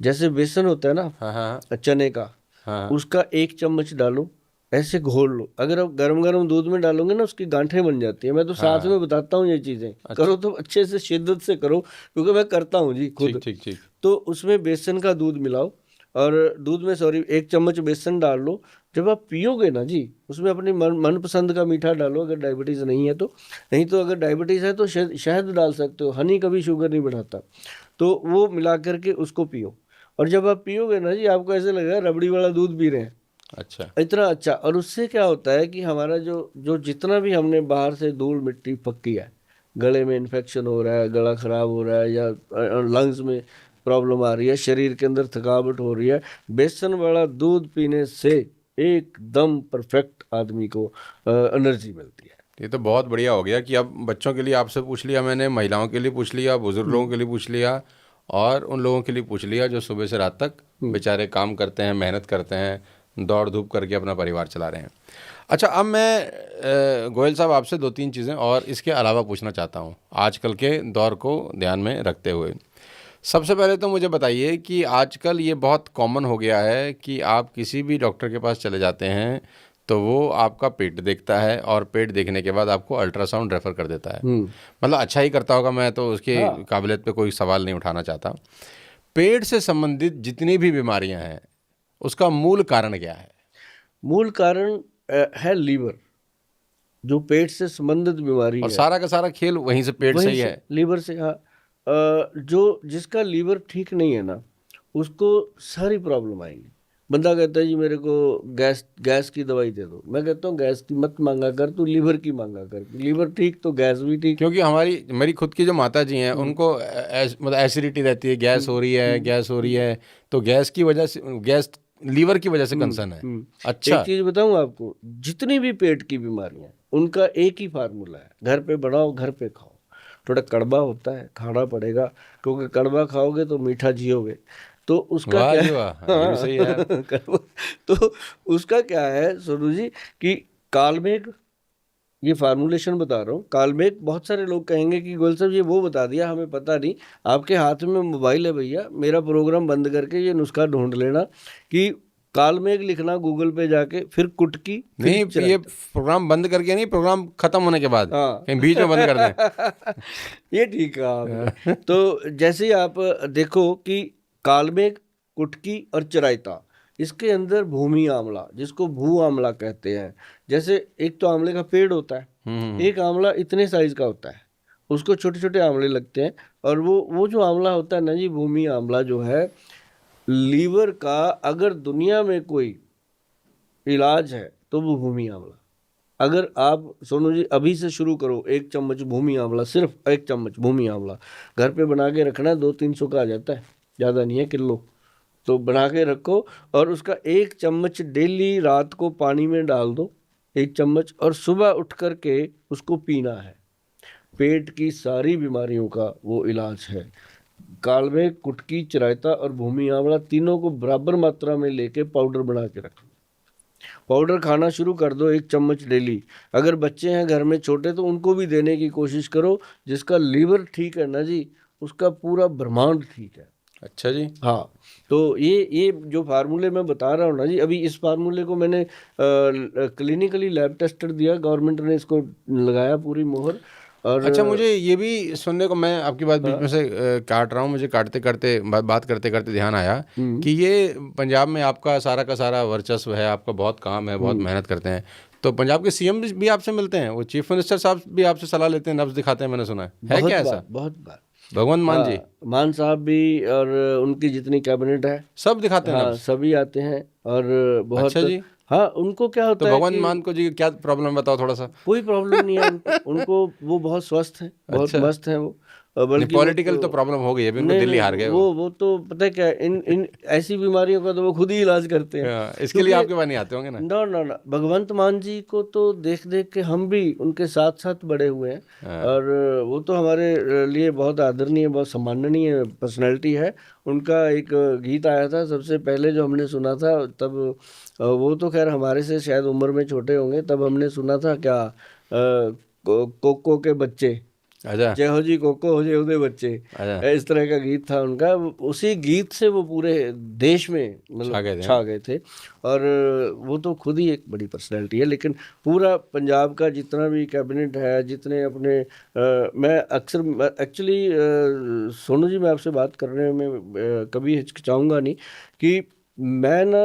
जैसे बेसन होता है ना हाँ, हाँ, चने का, हाँ, हाँ। उसका 1 चम्मच डालो, ऐसे घोल लो। अगर आप गरम गरम दूध में डालोगे ना, उसकी गांठें बन जाती है। मैं तो साथ हाँ, में बताता हूँ ये चीज़ें, अच्छा, करो तो अच्छे से शिद्दत से करो, क्योंकि मैं करता हूँ जी ठीक, खुद। ठीक, ठीक। तो उसमें बेसन का दूध मिलाओ, और दूध में, सॉरी, 1 चम्मच बेसन डाल लो। जब आप पियोगे ना जी, उसमें अपनी मनपसंद का मीठा डालो, अगर डायबिटीज़ नहीं है तो। नहीं तो अगर डायबिटीज़ है तो शहद डाल सकते हो, हनी कभी शुगर नहीं बढ़ाता। तो वो मिला करके उसको पियो। और जब आप पियोगे ना जी, आपको ऐसे लगेगा रबड़ी वाला दूध पी रहे हैं, अच्छा। इतना अच्छा। और उससे क्या होता है कि हमारा जो जो जितना भी हमने बाहर से धूल मिट्टी फक्की है, गले में इन्फेक्शन हो रहा है, गला खराब हो रहा है, या लंग्स में प्रॉब्लम आ रही है, शरीर के अंदर थकावट हो रही है, बेसन वाला दूध पीने से एकदम परफेक्ट आदमी को एनर्जी मिलती है। ये तो बहुत बढ़िया हो गया कि अब बच्चों के लिए आपसे पूछ लिया मैंने, महिलाओं के लिए पूछ लिया, बुजुर्ग लोगों के लिए पूछ लिया, और उन लोगों के लिए पूछ लिया जो सुबह से रात तक बेचारे काम करते हैं, मेहनत करते हैं, दौड़ धूप करके अपना परिवार चला रहे हैं। अच्छा, अब मैं गोयल साहब आपसे 2-3 चीज़ें और इसके अलावा पूछना चाहता हूँ, आजकल के दौर को ध्यान में रखते हुए। सबसे पहले तो मुझे बताइए कि आजकल ये बहुत कॉमन हो गया है कि आप किसी भी डॉक्टर के पास चले जाते हैं तो वो आपका पेट देखता है, और पेट देखने के बाद आपको अल्ट्रासाउंड रेफ़र कर देता है। मतलब अच्छा ही करता होगा, मैं तो उसकी हाँ, काबिलियत पे कोई सवाल नहीं उठाना चाहता। पेट से संबंधित जितनी भी बीमारियां हैं, उसका मूल कारण क्या है? मूल कारण है लीवर। जो पेट से संबंधित बीमारी और है, सारा का सारा खेल वहीं से, पेट से वहीं ही से, है? लीवर से, हाँ। जो जिसका लीवर ठीक नहीं है ना, उसको सारी प्रॉब्लम आएंगी। बंदा कहता है जी मेरे को गैस गैस की दवाई दे दो। मैं कहता हूँ गैस की मत मांगा कर, तू लीवर की मांगा कर। लीवर ठीक तो गैस भी ठीक। क्योंकि मेरी खुद की जो माता जी हैं, हम्म, उनको मतलब एसिडिटी रहती है, गैस हो रही है, गैस हो रही है, तो गैस की वजह से, गैस लीवर की वजह से कंसर्न है। एक अच्छा। चीज बताऊं आपको, जितनी भी पेट की बीमारियां, उनका एक ही फार्मूला है, घर पे बनाओ, घर पे खाओ। थोड़ा कड़वा होता है, खाना पड़ेगा, क्योंकि कड़वा खाओगे तो मीठा जियोगे। तो उसका वाह क्या जी है? वाह, ये भी हाँ, सही है यार। कड़वा। तो उसका क्या है सोनू जी, कि कालमेघ, ये फार्मूलेशन बता रहा हूँ। कालमेघ, बहुत सारे लोग कहेंगे कि गोयल साहब ये वो बता दिया, हमें पता नहीं। आपके हाथ में मोबाइल है भैया, मेरा प्रोग्राम बंद करके ये नुस्खा ढूंढ लेना कि कालमेघ लिखना गूगल पे जाके, फिर कुटकी, फिर नहीं, ये चिरायता। प्रोग्राम बंद करके नहीं, प्रोग्राम खत्म होने के बाद, हाँ। कहीं बीच में बंद कर दें। ये ठीक कहा आपने। तो जैसे ही आप देखो कि कालमेघ, कुटकी और चिरायता, इसके अंदर भूमि आंवला, जिसको भू आंवला कहते हैं। जैसे एक तो आंवले का पेड़ होता है, एक आंवला इतने साइज का होता है, उसको छोटे छोटे आंवले लगते हैं। और वो जो आंवला होता है ना जी, भूमि आंवला जो है, लीवर का अगर दुनिया में कोई इलाज है तो वो भूमि आंवला। अगर आप सोनू जी अभी से शुरू करो, 1 चम्मच भूमि आंवला, सिर्फ 1 चम्मच भूमि आंवला घर पे बना के रखना, 200-300 का आ जाता है, ज़्यादा नहीं है, किलो। तो बना के रखो, और उसका 1 चम्मच डेली रात को पानी में डाल दो, 1 चम्मच, और सुबह उठ कर के उसको पीना है। पेट की सारी बीमारियों का वो इलाज है। कालवे, कुटकी, चिरायता और भूमि आंवला तीनों को बराबर मात्रा में लेके पाउडर बना के रखो। पाउडर खाना शुरू कर दो 1 चम्मच डेली। अगर बच्चे हैं घर में छोटे तो उनको भी देने की कोशिश करो। जिसका लीवर ठीक है ना जी, उसका पूरा ब्रह्मांड ठीक है। अच्छा जी। हाँ, तो ये जो फार्मूले मैं बता रहा हूँ ना जी, अभी इस फार्मूले को मैंने क्लिनिकली लैब टेस्टेड दिया, गवर्नमेंट ने इसको लगाया पूरी मोहर। और अच्छा, मुझे ये भी सुनने को, मैं आपकी बात बीच में से काट रहा हूँ, मुझे काटते करते बात करते करते ध्यान आया कि ये पंजाब में आपका सारा का सारा वर्चस्व है, आपका बहुत काम है, बहुत मेहनत करते हैं, तो पंजाब के सीएम भी आपसे मिलते हैं, वो चीफ मिनिस्टर साहब भी आपसे सलाह लेते हैं, नब्ज दिखाते हैं, मैंने सुना है बहुत क्या बार, ऐसा? बहुत बार भगवंत मान जी मान साहब भी, और उनकी जितनी कैबिनेट है सब दिखाते हैं हाँ नब्ज? सभी आते हैं। और बहुत, अच्छा जी। हाँ, उनको क्या तो होता है भगवंत कि मान को जी क्या प्रॉब्लम बताओ थोड़ा सा। कोई प्रॉब्लम नहीं है उनको वो बहुत स्वस्थ हैं, बहुत अच्छा, मस्त हैं वो। नहीं बल्कि वो पॉलिटिकल तो प्रॉब्लम हो गई है अभी, उनको नहीं दिल्ली नहीं, हार गए वो तो पता है क्या, इन इन ऐसी बीमारियों का तो वो खुद ही इलाज करते हैं। हाँ, इसके लिए क्योंकि आपके पास नहीं आते होंगे ना? ना ना ना, भगवंत मान जी को तो देख देख के हम भी उनके साथ साथ बड़े हुए हैं। हाँ। और वो तो हमारे लिए बहुत आदरणीय, बहुत सम्माननीय पर्सनैलिटी है। उनका एक गीत आया था सबसे पहले जो हमने सुना था, तब वो तो खैर हमारे से शायद उम्र में छोटे होंगे, तब हमने सुना था क्या, कोको के बच्चे, अच्छा जय हो जी कोको हो जय हो बच्चे, अच्छा, इस तरह का गीत था उनका। उसी गीत से वो पूरे देश में छा गए मतलब थे। छा गए थे। और वो तो खुद ही एक बड़ी पर्सनैलिटी है। लेकिन पूरा पंजाब का जितना भी कैबिनेट है, जितने अपने मैं अक्सर एक्चुअली, सोनू जी, मैं आपसे बात करने में कभी हिचकिचाऊंगा नहीं कि मैं ना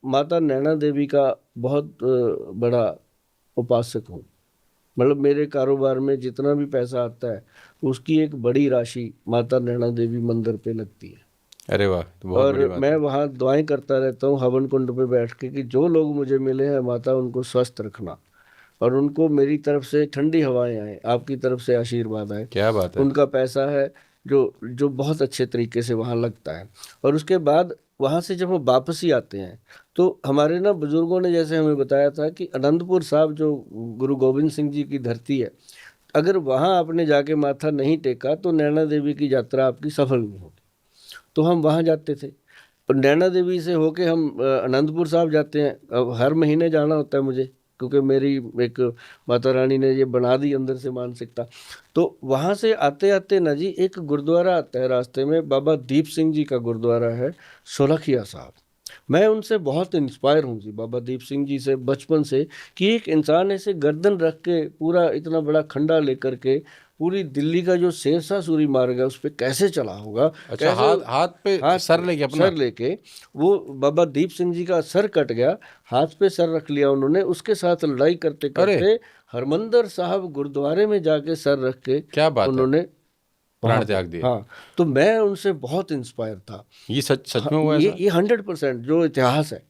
माता नैना देवी का बहुत बड़ा उपासक हूँ। मतलब मेरे कारोबार में जितना भी पैसा आता है उसकी एक बड़ी राशि माता नैना देवी मंदिर पे लगती है। अरे वाह, तो बहुत और बड़ी बात मैं है। वहाँ दुआएं करता रहता हूँ हवन कुंड पे बैठ के कि जो लोग मुझे मिले हैं माता उनको स्वस्थ रखना, और उनको मेरी तरफ से ठंडी हवाएं आए, आपकी तरफ से आशीर्वाद आए। क्या बात है। उनका पैसा है जो जो बहुत अच्छे तरीके से वहाँ लगता है। और उसके बाद वहाँ से जब हम वापस ही आते हैं तो हमारे ना बुजुर्गों ने जैसे हमें बताया था कि अनंतपुर साहब जो गुरु गोविंद सिंह जी की धरती है, अगर वहाँ आपने जाके माथा नहीं टेका तो नैना देवी की यात्रा आपकी सफल नहीं होगी। तो हम वहाँ जाते थे, और नैना देवी से होके हम अनंतपुर साहब जाते हैं। अब हर महीने जाना होता है मुझे, क्योंकि मेरी एक माता रानी ने ये बना दी अंदर से मानसिकता। तो वहाँ से आते आते ना जी एक गुरुद्वारा आता है रास्ते में, बाबा दीप सिंह जी का गुरुद्वारा है, सोलखिया साहब। मैं उनसे बहुत इंस्पायर हूँ जी, बाबा दीप सिंह जी से बचपन से, कि एक इंसान ऐसे गर्दन रख के पूरा इतना बड़ा खंडा लेकर के पूरी दिल्ली का जो शेरशाह सूरी मार्ग है उस पर कैसे चला होगा। अच्छा, हाथ हाथ पे हाथ सर पे लेके अपना? सर लेके, वो बाबा दीप सिंह जी का सर कट गया, हाथ पे सर रख लिया उन्होंने, उसके साथ लड़ाई करते अरे करते हरमंदर साहब गुरुद्वारे में जाके सर रख के क्या बात है, उन्होंने वहां प्राण पे, त्याग दिए। हाँ। तो मैं उनसे बहुत इंस्पायर था। ये सच सच हाँ, में हुआ ऐसा? ये 100% जो इतिहास है।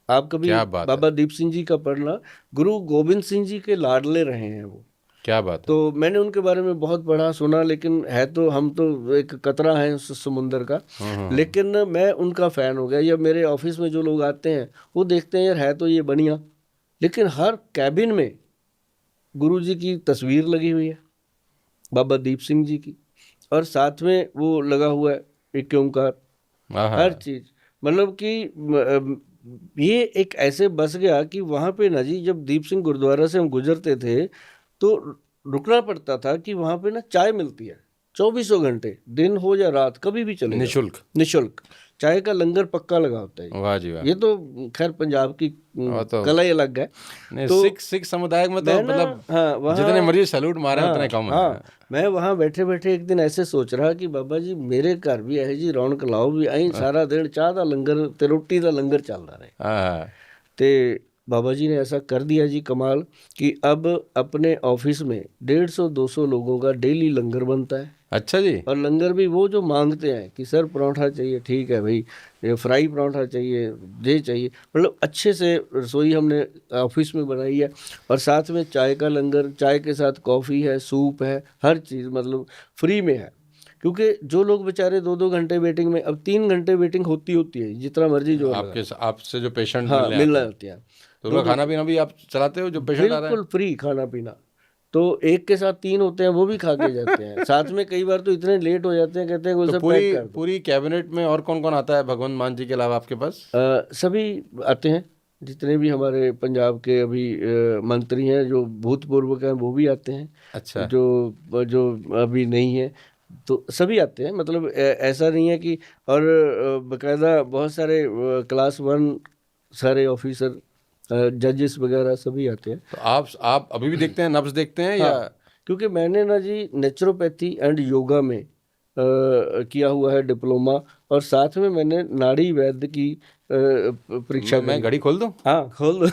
आप कभी क्या बात है, बाबा दीप सिंह जी का पढ़ना, गुरु गोविंद सिंह जी के लाडले रहे हैं वो। क्या बात है। तो मैंने उनके बारे में बहुत पढ़ा सुना, लेकिन है तो हम तो एक कतरा है उस समुंदर का। लेकिन मैं उनका फ़ैन हो गया। या मेरे ऑफिस में जो लोग आते हैं वो देखते हैं यार है तो ये बढ़िया, लेकिन हर कैबिन में गुरु जी की तस्वीर लगी हुई है, बाबा दीप सिंह जी की, और साथ में वो लगा हुआ है एक ओंकार, हाँ, हर चीज। मतलब कि ये एक ऐसे बस गया कि वहां पे ना जी जब दीप सिंह गुरुद्वारा से हम गुजरते थे तो रुकना पड़ता था कि वहां पे ना चाय मिलती है 24 घंटे, दिन हो या रात कभी भी चले जाओ, निःशुल्क। निःशुल्क चाय का लंगर पक्का लगा होता है। वाह जी वाह। ये तो खैर पंजाब की वो तो कला ही अलग है। नहीं, तो सिख समुदाय में तो मैं ना, मतलब हाँ वहाँ, जितने मर्जी सैल्यूट मारे उतने हाँ कम है। हाँ, मैं वहाँ बैठे बैठे एक दिन ऐसे सोच रहा कि बाबा जी मेरे घर भी है जी रौनक लाओ भी आई, सारा दिन चाह दा लंगर ते रोटी दा लंगर चलता रहे। हाँ, ते बाबा जी ने ऐसा कर दिया जी कमाल, कि अब अपने ऑफिस में 150-200 लोगों का डेली लंगर बनता है। अच्छा जी। और लंगर भी वो जो मांगते हैं कि सर पराठा चाहिए, ठीक है भाई, ये फ्राई पराठा चाहिए, ये चाहिए, मतलब अच्छे से रसोई हमने ऑफिस में बनाई है। और साथ में चाय का लंगर, चाय के साथ कॉफ़ी है, सूप है, हर चीज़ मतलब फ्री में है। क्योंकि जो लोग बेचारे 2-2 घंटे वेटिंग में, अब 3 घंटे वेटिंग होती है, जितना मर्जी जोर लगा, आपके आपसे जो पेशेंट हाँ मिलने मिलना आते हैं। होती है। तो उनका खाना पीना भी आप चलाते हो जो पेशेंट आ रहा है? बिल्कुल फ्री खाना पीना। तो एक के साथ 3 होते हैं, वो भी खा के जाते हैं। साथ में कई बार तो इतने लेट हो जाते हैं, कहते हैं तो सब पैक कर दो। पूरी कैबिनेट में और कौन कौन आता है भगवंत मान जी के अलावा आपके पास? सभी आते हैं, जितने भी हमारे पंजाब के अभी मंत्री हैं, जो भूतपूर्व के हैं वो भी आते हैं। अच्छा। जो जो अभी नहीं है, तो सभी आते हैं। मतलब ऐसा नहीं है कि, और बकायदा बहुत सारे क्लास 1 सारे ऑफिसर, जजेस वगैरह सभी आते हैं। तो आप अभी भी देखते हैं, नब्ज देखते हैं या? हाँ, क्योंकि मैंने ना जी नेचुरोपैथी एंड योगा में किया हुआ है डिप्लोमा, और साथ में मैंने नाड़ी वैद्य की परीक्षा मैं करी। घड़ी खोल दूं? हाँ, खोल दो।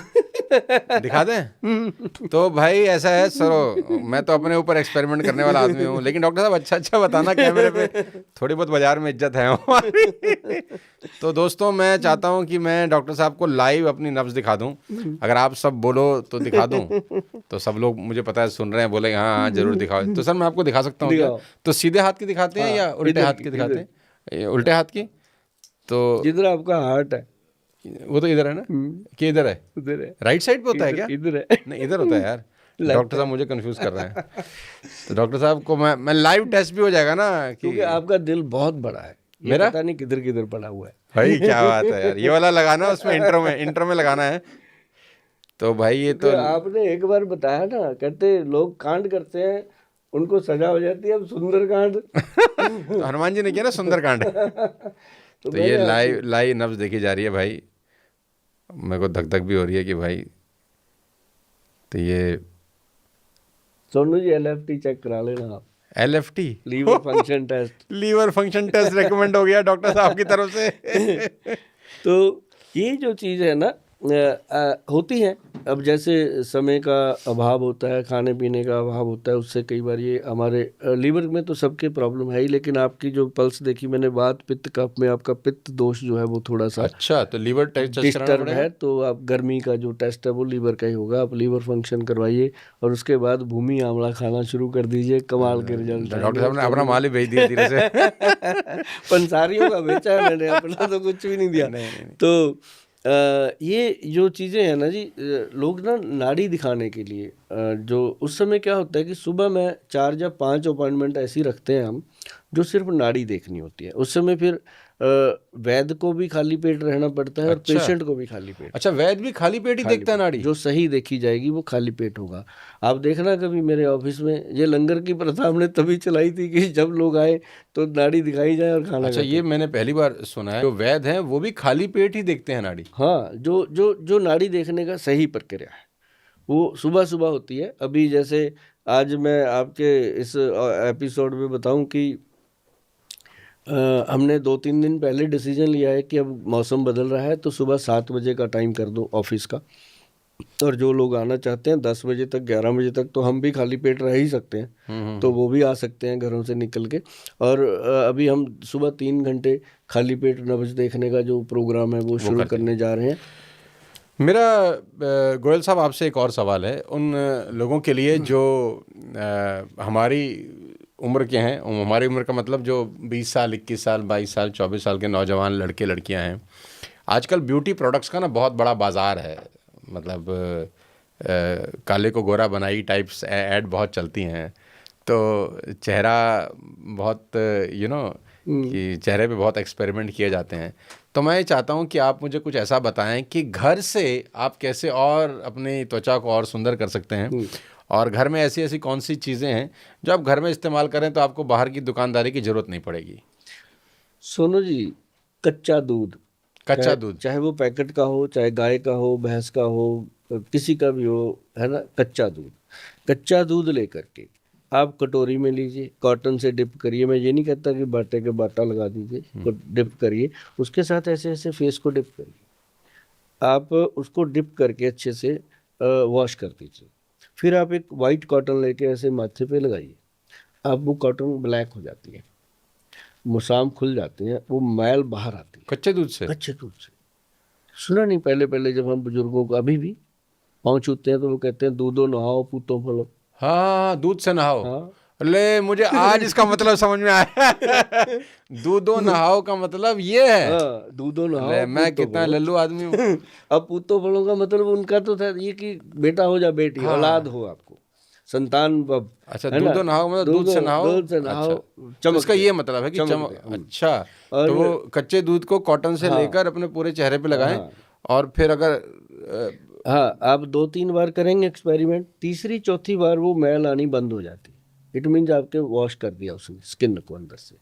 दिखा दें? तो भाई ऐसा है सरो, मैं तो अपने ऊपर एक्सपेरिमेंट करने वाला आदमी हूँ, लेकिन डॉक्टर साहब अच्छा बताना कैमरे पे, थोड़ी बहुत बाजार में इज्जत है हमारी। तो दोस्तों मैं चाहता हूँ कि मैं डॉक्टर साहब को लाइव अपनी नब्ज दिखा दूं। अगर आप सब बोलो तो दिखा दूं, तो सब लोग मुझे पता है सुन रहे हैं, बोले हाँ हाँ जरूर दिखाओ। तो सर मैं आपको दिखा सकता हूँ क्या? दिखाओ। तो सीधे हाथ की दिखाते हैं हाँ, या उल्टे इधर हाथ की, की दिखाते हैं? उल्टे हाथ की। तो जिधर आपका हार्ट है। वो तो इधर है ना कि इधर है? उधर है। राइट साइड पे होता है क्या? इधर है। नहीं इधर होता है यार। Left डॉक्टर साहब मुझे कंफ्यूज कर रहे हैं। तो डॉक्टर साहब को मैं लाइव टेस्ट भी हो जाएगा ना क्योंकि कि आपका दिल बहुत बड़ा है, ये मेरा? पता नहीं किधर किधर पड़ा हुआ है। भाई क्या बात है यार, ये वाला लगाना उसमें इंट्रो में लगाना है। तो भाई ये क्योंकि तो आपने एक बार बताया ना, कहते लोग कांड करते हैं, उनको सजा हो जाती है, अब सुंदर कांड। तो हनुमान जी ने किया ना सुंदरकांड। तो तो ये मैंने आपको, लाइव नब्ज देखी जा रही है भाई। मेरे को धक धक भी हो रही है कि भाई, तो ये सोनू जी LFT चेक करा लेना आप, LFT liver function test. Liver function test recommend हो गया डॉक्टर साहब की तरफ से। तो ये जो चीज़ है ना, होती है। अब जैसे समय का अभाव होता है, खाने पीने का अभाव होता है, उससे कई बार ये हमारे लीवर में तो सबके प्रॉब्लम है ही, लेकिन आपकी जो पल्स देखी मैंने, वात पित्त कफ में आपका पित्त दोष जो है वो थोड़ा सा अच्छा, तो लीवर टेस्ट कराना डिस्टर्ब पड़ेगा? है। तो आप गर्मी का जो टेस्ट है वो लीवर का ही होगा। आप लीवर फंक्शन करवाइए, और उसके बाद भूमि आंवला खाना शुरू कर दीजिए, कमाल के रिजल्ट डॉक्टर साहब ने अपना माल ही भेज दिया धीरे से। पंसारियों का बेचा है मैंने, अपना तो कुछ भी नहीं दिया। नहीं। तो ये जो चीज़ें हैं ना जी, लोग ना नाड़ी दिखाने के लिए, जो उस समय क्या होता है कि सुबह में 4 या 5 अपॉइंटमेंट ऐसी रखते हैं हम, जो सिर्फ नाड़ी देखनी होती है। उस समय फिर वैद्य को भी खाली पेट रहना पड़ता है, और अच्छा। पेशेंट को भी खाली पेट। अच्छा, वैद्य भी खाली पेट ही खाली देखता है पेट, नाड़ी? जो सही देखी जाएगी वो खाली पेट होगा। आप देखना कभी मेरे ऑफिस में, ये लंगर की प्रथा हमने तभी चलाई थी कि जब लोग आए तो नाड़ी दिखाई जाए और खाना अच्छा, खाते। ये मैंने पहली बार सुना है, जो वैद्य हैं वो भी खाली पेट ही देखते हैं नाड़ी? हाँ, जो नाड़ी देखने का सही प्रक्रिया है वो सुबह सुबह होती है। अभी जैसे आज मैं आपके इस एपिसोड में बताऊं कि हमने 2-3 दिन पहले डिसीजन लिया है कि अब मौसम बदल रहा है, तो सुबह 7 बजे का टाइम कर दो ऑफिस का, और जो लोग आना चाहते हैं 10 बजे तक, 11 बजे तक, तो हम भी खाली पेट रह ही सकते हैं, तो वो भी आ सकते हैं घरों से निकल के। और अभी हम सुबह 3 घंटे खाली पेट नब्ज देखने का जो प्रोग्राम है वो शुरू करने जा रहे हैं। मेरा गोयल साहब आपसे एक और सवाल है, उन लोगों के लिए जो हमारी उम्र के हैं, हमारी उम्र का मतलब जो 20 साल, 21 साल, 22 साल, 24 साल के नौजवान लड़के लड़कियां हैं। आजकल ब्यूटी प्रोडक्ट्स का ना बहुत बड़ा बाज़ार है। मतलब काले को गोरा बनाई टाइप्स ऐड बहुत चलती हैं। तो चेहरा बहुत कि चेहरे पे बहुत एक्सपेरिमेंट किए जाते हैं। तो मैं चाहता हूं कि आप मुझे कुछ ऐसा बताएं कि घर से आप कैसे और अपनी त्वचा को और सुंदर कर सकते हैं, और घर में ऐसी ऐसी कौन सी चीज़ें हैं जो आप घर में इस्तेमाल करें तो आपको बाहर की दुकानदारी की ज़रूरत नहीं पड़ेगी। सोनू जी, कच्चा दूध, कच्चा दूध, चाहे वो पैकेट का हो, चाहे गाय का हो, भैंस का हो, किसी का भी हो, है ना, कच्चा दूध लेकर के आप कटोरी में लीजिए, कॉटन से डिप करिए। मैं ये नहीं कहता कि बाटे के बाटा लगा दीजिए, डिप करिए, उसके साथ ऐसे ऐसे फेस को डिप करिए। आप उसको डिप करके अच्छे से वॉश कर दीजिए। फिर आप एक वाइट कॉटन लेके ऐसे माथे पे लगाइए, अब वो कॉटन ब्लैक हो जाती है, मुसाम खुल जाते हैं, वो मैल बाहर आती है कच्चे दूध से। कच्चे दूध से। सुना नहीं पहले पहले जब हम बुजुर्गों को, अभी भी पाँव छूते हैं तो वो कहते हैं दूधो नहाओ पूतो फलो। हाँ, दूध से नहाओ। हाँ, ले मुझे आज इसका मतलब समझ में आया। दूधो नहाओ का मतलब ये है। हाँ, दूधो नहाओ ले मैं पूतो कितना पढ़ो। लल्लू आदमी हूँ। अब पूतो पढ़ो का मतलब उनका तो था ये कि बेटा हो जा बेटी, औलाद हो आपको, संतान अब, अच्छा, है ना, दूधो नहाओ मतलब दूध से नहाओ। दूध से नहाओ, अच्छा, तो चमक इसका दे, ये मतलब है कि चमक दे। अच्छा, और तो वो कच्चे दूध को कॉटन से हाँ, लेकर अपने पूरे चेहरे पे लगाएं, हाँ, और फिर अगर हाँ, आप 2-3 बार करेंगे एक्सपेरिमेंट, तीसरी चौथी बार वो मैल आनी बंद हो जाती। इट मीन्स आपके वॉश कर दिया उसने स्किन को अंदर से।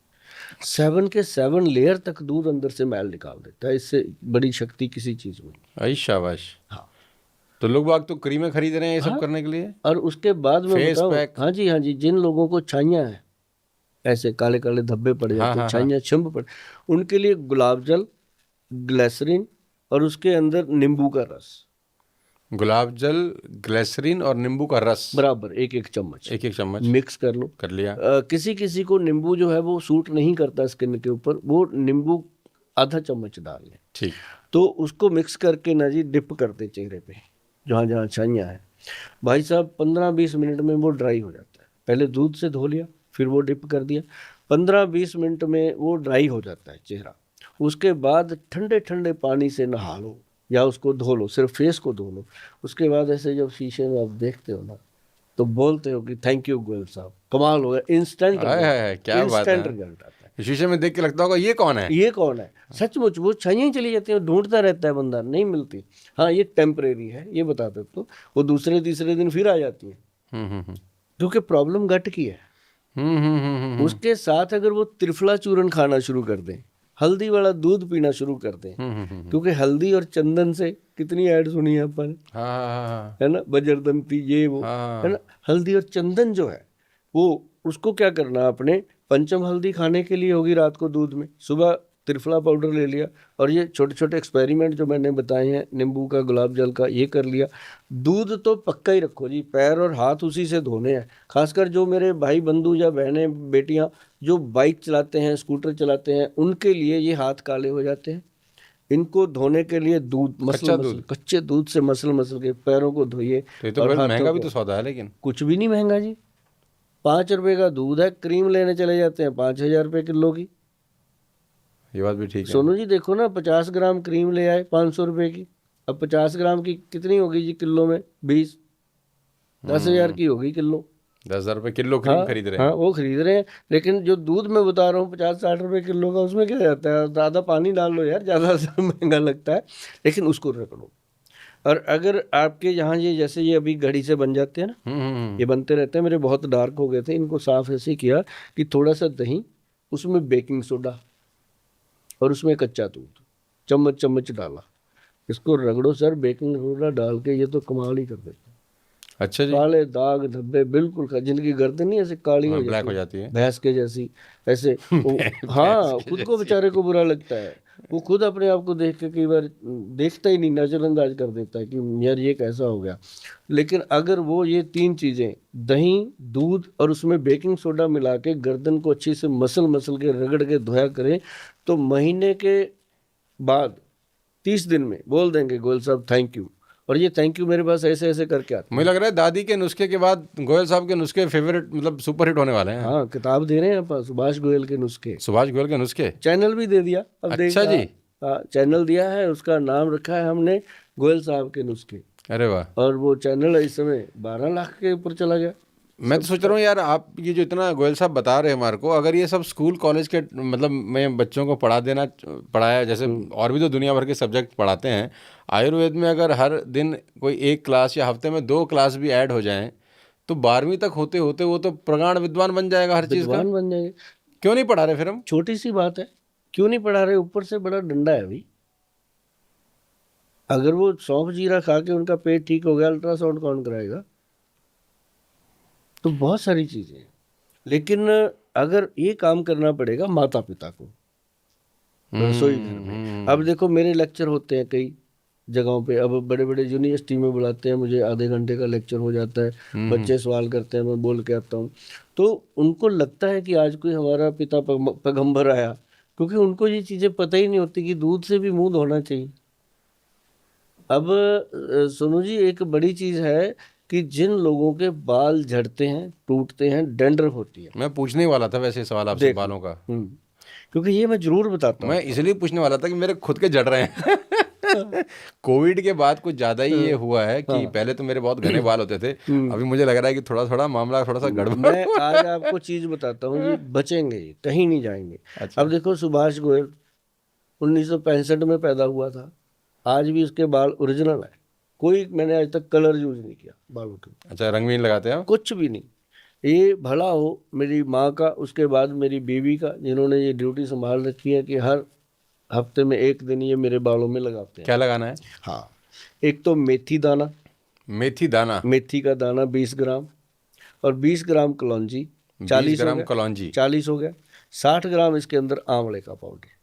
7 के 7 लेयर तक दूध अंदर से मैल निकाल देता है। इससे बड़ी शक्ति किसी चीज में नहीं। आई शाबाश। हाँ, तो लोग बाग तो क्रीमें खरीद रहे हैं ये सब हाँ, करने के लिए, और उसके बाद मैं फेस बताऊं, पैक। हाँ जी, हाँ जी, जिन लोगों को छाइयाँ हैं, ऐसे काले काले धब्बे पड़ हाँ जाते हैं, हाँ हाँ। छाइयाँ छिंब पड़, उनके लिए गुलाब जल, ग्लिसरीन और उसके अंदर नींबू का रस गुलाब जल, ग्लिसरीन और नींबू का रस बराबर 1-1 चम्मच एक एक चम्मच मिक्स कर लो। कर लिया। किसी किसी को नींबू जो है वो सूट नहीं करता स्किन के ऊपर, वो नींबू आधा चम्मच डाल लें। ठीक। तो उसको मिक्स करके ना जी डिप करते चेहरे पे जहाँ जहाँ छाइयाँ हैं, भाई साहब 15-20 मिनट में वो ड्राई हो जाता है। पहले दूध से धो लिया, फिर वो डिप कर दिया, 15-20 मिनट में वो ड्राई हो जाता है चेहरा। उसके बाद ठंडे ठंडे पानी से नहा लो या उसको धो लो, सिर्फ फेस को धो लो। उसके बाद ऐसे जब शीशे में आप देखते हो ना, तो बोलते हो कि थैंक यू गोयल साहब, कमाल हो गया, इंस्टेंट हाय हाय हाय, क्या बात इंस्टेंट है। रिजल्ट आता है। शीशे में देख के लगता होगा ये कौन है। ये कौन है, सचमुच वो छाइयाँ ही चली जाती है, ढूंढता रहता है बंदा, नहीं मिलती। हाँ, ये टेम्परेरी है, ये बता दो, तो वो दूसरे तीसरे दिन फिर आ जाती है, हम्म। क्योंकि प्रॉब्लम गट की है। उसके साथ अगर वो त्रिफला चूर्ण खाना शुरू कर दें, हल्दी वाला दूध पीना शुरू कर दें, क्योंकि हल्दी और चंदन से कितनी ऐड सुनी है अपन, हाँ है ना, बजरदंती ये वो, है ना। हल्दी और चंदन जो है वो, उसको क्या करना आपने, पंचम हल्दी खाने के लिए होगी रात को दूध में, सुबह त्रिफला पाउडर ले लिया, और ये छोटे छोटे एक्सपेरिमेंट जो मैंने बताए हैं, नींबू का, गुलाब जल का, ये कर लिया। दूध तो पक्का ही रखो जी, पैर और हाथ उसी से धोने हैं। खासकर जो मेरे भाई बंधु या बहनें बेटियां जो बाइक चलाते हैं, स्कूटर चलाते हैं, उनके लिए ये हाथ काले हो जाते हैं। इनको धोने के लिए दूध कच्चा मसल दूध। कच्चे दूध से मसल के पैरों को धोइए तो ये तो और फिर हाथों महंगा भी को। तो सौदा है लेकिन। कुछ भी नहीं महंगा जी, 5 रुपए का दूध है, क्रीम लेने चले जाते हैं 5,000 रुपए किलो की। ये बात भी ठीक है। सोनू जी देखो ना, 50 ग्राम क्रीम ले आए 500 रुपए की, अब 50 ग्राम की कितनी होगी जी किलो में, 10,000 की होगी किलो। 10,000 रुपये किलो क्रीम हाँ, खरीद रहे हाँ, हैं। वो खरीद रहे हैं। लेकिन जो दूध मैं बता रहा हूँ 50-60 रुपए किलो का, उसमें क्या जाता है, ज़्यादा पानी डाल लो यार, ज़्यादा से महंगा लगता है, लेकिन उसको रख लो। और अगर आपके यहाँ ये जैसे ये अभी घड़ी से बन जाते हैं ना, ये बनते रहते हैं, मेरे बहुत डार्क हो गए थे, इनको साफ ऐसे ही किया कि थोड़ा सा दही, उसमें बेकिंग सोडा और उसमें कच्चा दूध, चम्मच चम्मच डाला, इसको रगड़ो सर, बेकिंग सोडा डाल के, ये तो कमाल ही कर देते हैं। अच्छा जी। काले दाग धब्बे बिल्कुल जिनकी गर्दन नहीं ऐसे काली हो ब्लैक हो जाती जाती है है। भैंस के जैसी, ऐसे हाँ, खुद को बेचारे को बुरा लगता है, वो खुद अपने आप को देख के कई बार देखता ही नहीं, नजरअंदाज कर देता है कि यार ये कैसा हो गया। लेकिन अगर वो ये 3 चीजें, दही, दूध और उसमें बेकिंग सोडा मिला के गर्दन को अच्छी से मसल के रगड़ के धोया करें, तो महीने के बाद 30 दिन में बोल देंगे गोयल साहब थैंक यू। और ये थैंक यू मेरे पास ऐसे ऐसे करके आते हैं। मुझे लग रहा है दादी के नुस्खे के बाद गोयल साहब के नुस्खे फेवरेट, मतलब सुपर हिट होने वाले हैं। हाँ, किताब दे रहे हैं आप, सुभाष गोयल के नुस्खे, सुभाष गोयल के नुस्खे। चैनल भी दे दिया, अब अच्छा जी। हाँ, चैनल दिया है, उसका नाम रखा है हमने गोयल साहब के नुस्खे, अरे वाह। और वो चैनल इस समय 12 लाख के ऊपर चला गया। मैं तो सोच रहा हूँ यार, आप ये जो इतना गोयल साहब बता रहे हैं हमारे को, अगर ये सब स्कूल कॉलेज के मतलब में बच्चों को पढ़ाया, जैसे और भी तो दुनिया भर के सब्जेक्ट पढ़ाते हैं, आयुर्वेद में अगर हर दिन कोई एक क्लास या हफ्ते में 2 क्लास भी ऐड हो जाएं, तो 12वीं तक होते होते वो तो प्रगाढ़ विद्वान बन जाएगा हर चीज़ का। विद्वान बन जाएंगे। क्यों नहीं पढ़ा रहे फिर हम? छोटी सी बात है, क्यों नहीं पढ़ा रहे, ऊपर से बड़ा डंडा है अभी। अगर वो सौंफ जीरा खा के उनका पेट ठीक हो गया, अल्ट्रासाउंड कौन कराएगा? तो बहुत सारी चीजें हैं, लेकिन अगर ये काम करना पड़ेगा माता पिता को रसोई घर में। अब देखो मेरे लेक्चर होते हैं कई जगहों पे, अब बड़े बड़े यूनिवर्सिटी में बुलाते हैं मुझे, आधे घंटे का लेक्चर हो जाता है, बच्चे सवाल करते हैं, मैं बोल के आता हूँ, तो उनको लगता है कि आज कोई हमारा पिता पैगंबर आया, क्योंकि उनको ये चीज़ें पता ही नहीं होती कि दूध से भी मुंह धोना चाहिए। अब सोनू जी एक बड़ी चीज़ है कि जिन लोगों के बाल झड़ते हैं, टूटते हैं, डैंड्रफ होती है। मैं पूछने ही वाला था वैसे सवाल आपसे बालों का। क्योंकि ये मैं जरूर बताता हूँ। मैं इसलिए पूछने वाला था कि मेरे खुद के झड़ रहे हैं। कोविड के बाद कुछ ज्यादा ही ये हुआ है कि पहले तो मेरे बहुत घने बाल होते थे, अभी मुझे लग रहा है कि थोड़ा थोड़ा मामला थोड़ा सा गड़बड़। मैं आज आपको चीज बताता हूँ, ये बचेंगे, ये कहीं नहीं जाएंगे। अच्छा। अब देखो, सुभाष गोयल 1965 में पैदा हुआ था, आज भी उसके बाल ओरिजिनल है। कोई, मैंने आज तक कलर यूज नहीं किया बालों के, अच्छा, रंग भी नहीं लगाते आप? कुछ भी नहीं। ये भला हो मेरी माँ का, उसके बाद मेरी बीवी का, जिन्होंने ये ड्यूटी संभाल रखी है कि हर हफ्ते में एक दिन ये मेरे बालों में लगाते हैं। क्या लगाना है? हाँ, एक तो मेथी दाना, मेथी दाना, मेथी का दाना 20 ग्राम, और 20 ग्राम कलौंजी, 20 ग्राम कलौंजी, 40 हो गया। 60 ग्राम इसके अंदर आंवले का पाउडर,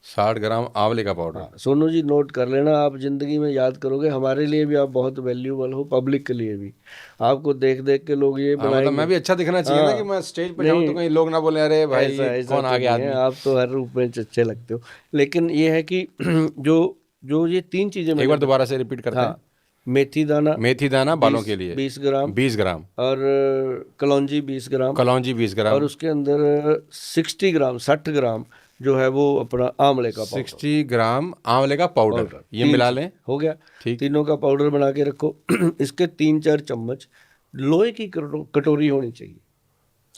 60 ग्राम आंवले का पाउडर। हाँ, सोनू जी नोट कर लेना, आप जिंदगी में याद करोगे। हमारे लिए भी आप बहुत वैल्यूबल हो, पब्लिक के लिए भी। आपको देख देख के लोग ये बनाएंगे। मतलब मैं भी अच्छा दिखना चाहिए ना, कि मैं स्टेज पे जाऊं तो कहीं लोग ना बोले अरे भाई कौन आ गया आदमी। आप तो हर रूप में अच्छे लगते हो, लेकिन ये है कि जो जो ये 3 चीजें एक बार दोबारा से रिपीट करते हैं। मेथी दाना, मेथी दाना बालों के लिए 20 ग्राम, 20 ग्राम, और कलौंजी 20 ग्राम, कलौंजी 20 ग्राम, और उसके अंदर 60 ग्राम जो है वो अपना आंवले का पाउडर, 60 ग्राम आंवले का पाउडर, ये मिला लें। हो गया। ठीक। तीनों का पाउडर बना के रखो। इसके 3-4 चम्मच लोहे की कटोरी होनी चाहिए,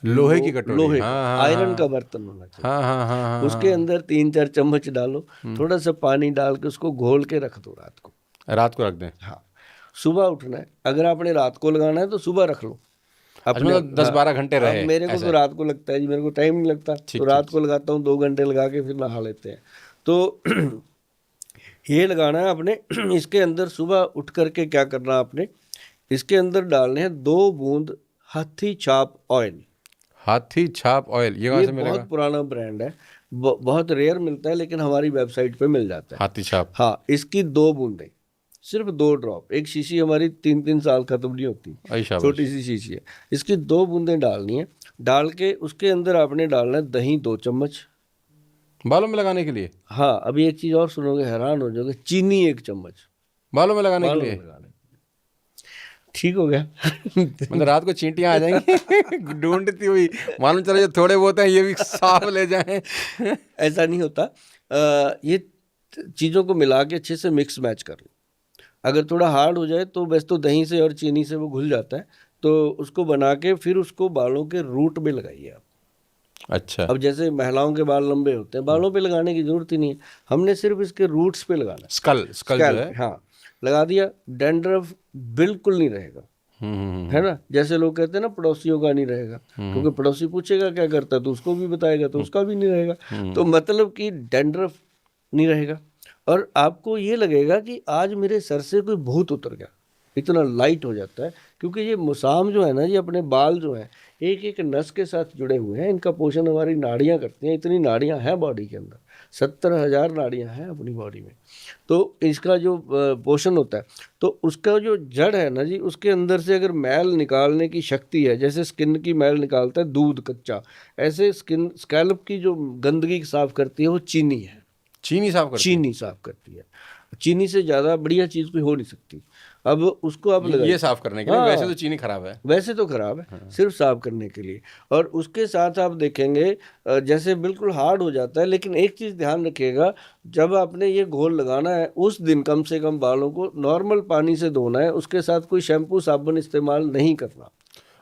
लोहे की कटोरी, लोहे हाँ, का, आयरन का बर्तन होना चाहिए। हाँ हाँ हाँ हाँ, उसके अंदर 3-4 चम्मच डालो, थोड़ा सा पानी डाल के उसको घोल के रख दो रात को। रात को रख दें? हाँ, सुबह उठना है। अगर आपने रात को लगाना है तो सुबह रख लो अपने, मतलब 10-12 घंटे रहे। अब मेरे को तो रात को लगता है जी, मेरे को टाइम नहीं लगता, तो रात को लगाता हूँ, 2 घंटे लगा के फिर नहा लेते हैं। तो ये लगाना है आपने। इसके अंदर सुबह उठ करके क्या करना आपने, इसके अंदर डालने हैं 2 बूंद हाथी छाप ऑयल। हाथी छाप ऑयल, ये कहाँ से मिलेगा? बहुत पुराना ब्रांड है, बहुत रेयर मिलता है, लेकिन हमारी वेबसाइट पे मिल जाता है। हाथी छाप, हाँ, इसकी 2 बूंदें, सिर्फ 2 ड्रॉप। एक शीशी हमारी 3-3 साल खत्म नहीं होती, छोटी सी शीशी है। इसकी 2 बूंदें डालनी है। डाल के उसके अंदर आपने डालना है दही 2 चम्मच बालों में लगाने के लिए। हाँ, अभी एक चीज और सुनोगे, हैरान हो जाओगे, चीनी 1 चम्मच बालों में लगाने के लिए। ठीक हो गया। मतलब रात को चींटियां आ जाएंगी ढूंढती हुई, मालूम चला जो थोड़े बहुत हैं ये भी साफ ले जाएं। ऐसा नहीं होता। ये चीज़ों को मिला के अच्छे से मिक्स मैच कर लो। अगर थोड़ा हार्ड हो जाए तो वैसे तो दही से और चीनी से वो घुल जाता है, तो उसको बना के फिर उसको बालों के रूट में लगाइए आप। अच्छा। अब जैसे महिलाओं के बाल लंबे होते हैं, बालों पे लगाने की जरूरत ही नहीं है, हमने सिर्फ इसके रूट्स पे लगाना है। स्कल जो है, हाँ, लगा दिया, डैंड्रफ बिल्कुल नहीं रहेगा। है ना, जैसे लोग कहते हैं ना पड़ोसियों का नहीं रहेगा, क्योंकि पड़ोसी पूछेगा क्या करता है तो उसको भी बताएगा, तो उसका भी नहीं रहेगा। तो मतलब कि डैंड्रफ नहीं रहेगा, और आपको ये लगेगा कि आज मेरे सर से कोई भूत उतर गया, इतना लाइट हो जाता है। क्योंकि ये मुसाम जो है ना, ये अपने बाल जो है एक एक नस के साथ जुड़े हुए हैं, इनका पोषण हमारी नाड़ियाँ करती हैं। इतनी नाड़ियाँ हैं बॉडी के अंदर, 70,000 नाड़ियाँ हैं अपनी बॉडी में। तो इसका जो पोषण होता है, तो उसका जो जड़ है ना जी, उसके अंदर से अगर मैल निकालने की शक्ति है, जैसे स्किन की मैल निकालता है दूध कच्चा, ऐसे स्कैल्प की जो गंदगी साफ करती है वो चीनी है। चीनी साफ करती है। चीनी से ज़्यादा बढ़िया चीज़ कोई हो नहीं सकती। अब उसको आप ये साफ करने के लिए। वैसे तो चीनी खराब है, वैसे तो खराब है, सिर्फ साफ करने के लिए। और उसके साथ आप देखेंगे जैसे बिल्कुल हार्ड हो जाता है, लेकिन एक चीज़ ध्यान रखिएगा, जब आपने ये घोल लगाना है उस दिन कम से कम बालों को नॉर्मल पानी से धोना है, उसके साथ कोई शैम्पू साबुन इस्तेमाल नहीं करना।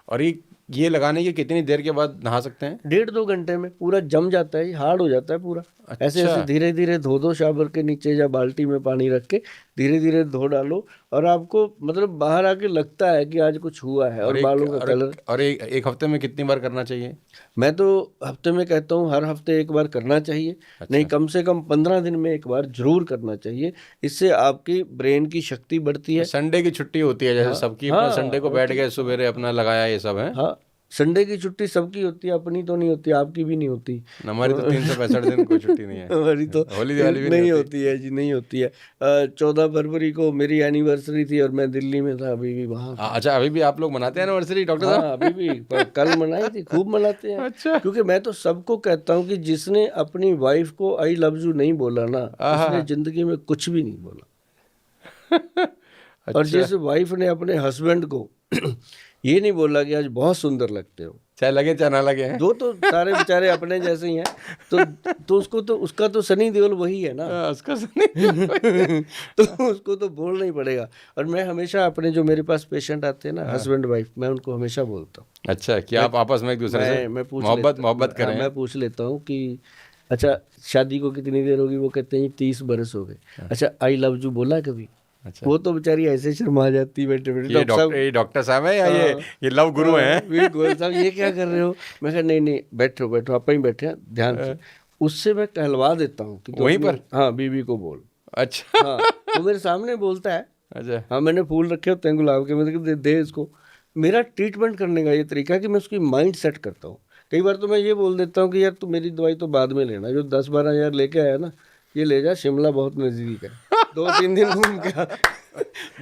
और ये लगाने के कितनी देर के बाद नहा सकते हैं? 1.5-2 घंटे में पूरा जम जाता है, हार्ड हो जाता है पूरा। अच्छा। ऐसे धीरे धीरे धो शावर के नीचे या बाल्टी में पानी रख के धीरे धीरे धो डालो, और आपको मतलब बाहर आके लगता है कि आज कुछ हुआ है। और बालों का कलर। और एक हफ्ते में कितनी बार करना चाहिए? मैं तो हफ्ते में कहता हूँ, हर हफ्ते एक बार करना चाहिए। अच्छा। नहीं, कम से कम 15 दिन में एक बार जरूर करना चाहिए। इससे आपकी ब्रेन की शक्ति बढ़ती है। संडे की छुट्टी होती है जैसे सबकी, अपना संडे को बैठ गए सुबह अपना लगाया, ये सब है। हाँ, संडे की छुट्टी सबकी होती है, अपनी तो नहीं होती, आपकी भी नहीं होती। हमारी तो 365 दिन कोई छुट्टी नहीं है। हमारी तो होली दिवाली भी नहीं होती है जी, नहीं होती है। 14 फरवरी को मेरी एनिवर्सरी थी और मैं दिल्ली में था, अभी भी वहाँ। अच्छा, अभी भी आप लोग मनाते हैं एनिवर्सरी डॉक्टर साहब? हाँ, अभी भी कल मनाई थी, खूब मनाते हैं। अच्छा। क्योंकि मैं तो सबको कहता हूँ कि जिसने अपनी वाइफ को आई लव यू नहीं बोला ना, उसने जिंदगी में कुछ भी नहीं बोला। और जिस वाइफ ने अपने हस्बैंड को ये नहीं बोला कि आज बहुत सुंदर लगते हो, चाहे लगे चाहे ना लगे हैं। दो तो सारे बेचारे अपने जैसे ही हैं, तो उसका तो सनी देओल वही है ना। उसका सुनिए। तो उसको तो बोलना ही पड़ेगा। और मैं हमेशा अपने जो मेरे पास पेशेंट आते हैं ना, हस्बैंड वाइफ, मैं उनको हमेशा बोलता हूँ, अच्छा, कि आप आपस में एक दूसरे से मैं पूछ मोहब्बत करें। मैं पूछ लेता हूँ कि अच्छा शादी को कितनी देर होगी, वो कहते हैं 30 बरस हो गए। अच्छा आई लव यू बोला कभी? अच्छा, वो तो बेचारी ऐसे शर्मा जाती बैठे बैठे, ये डॉक्टर साहब है या ये लव गुरु हैं? वीर गोयल साहब ये क्या कर रहे हो? मैं कहा नहीं नहीं बैठो बैठो, आप ही बैठे हैं ध्यान से। उससे मैं कहलवा देता हूँ कि वहीं पर, हाँ बीवी को बोल। अच्छा, हाँ वो मेरे सामने बोलता है। अच्छा, हाँ मैंने फूल रखे होते हैं गुलाब के, मैंने दे इसको। मेरा ट्रीटमेंट करने का ये तरीका है कि मैं उसकी माइंड सेट करता हूँ। कई बार तो मैं ये बोल देता हूँ कि यार तू मेरी दवाई तो बाद में लेना, जो 10-12 हज़ार लेके आया ना, ये ले जा, शिमला बहुत नज़दीक है, 2-3 दिन घूम के आ।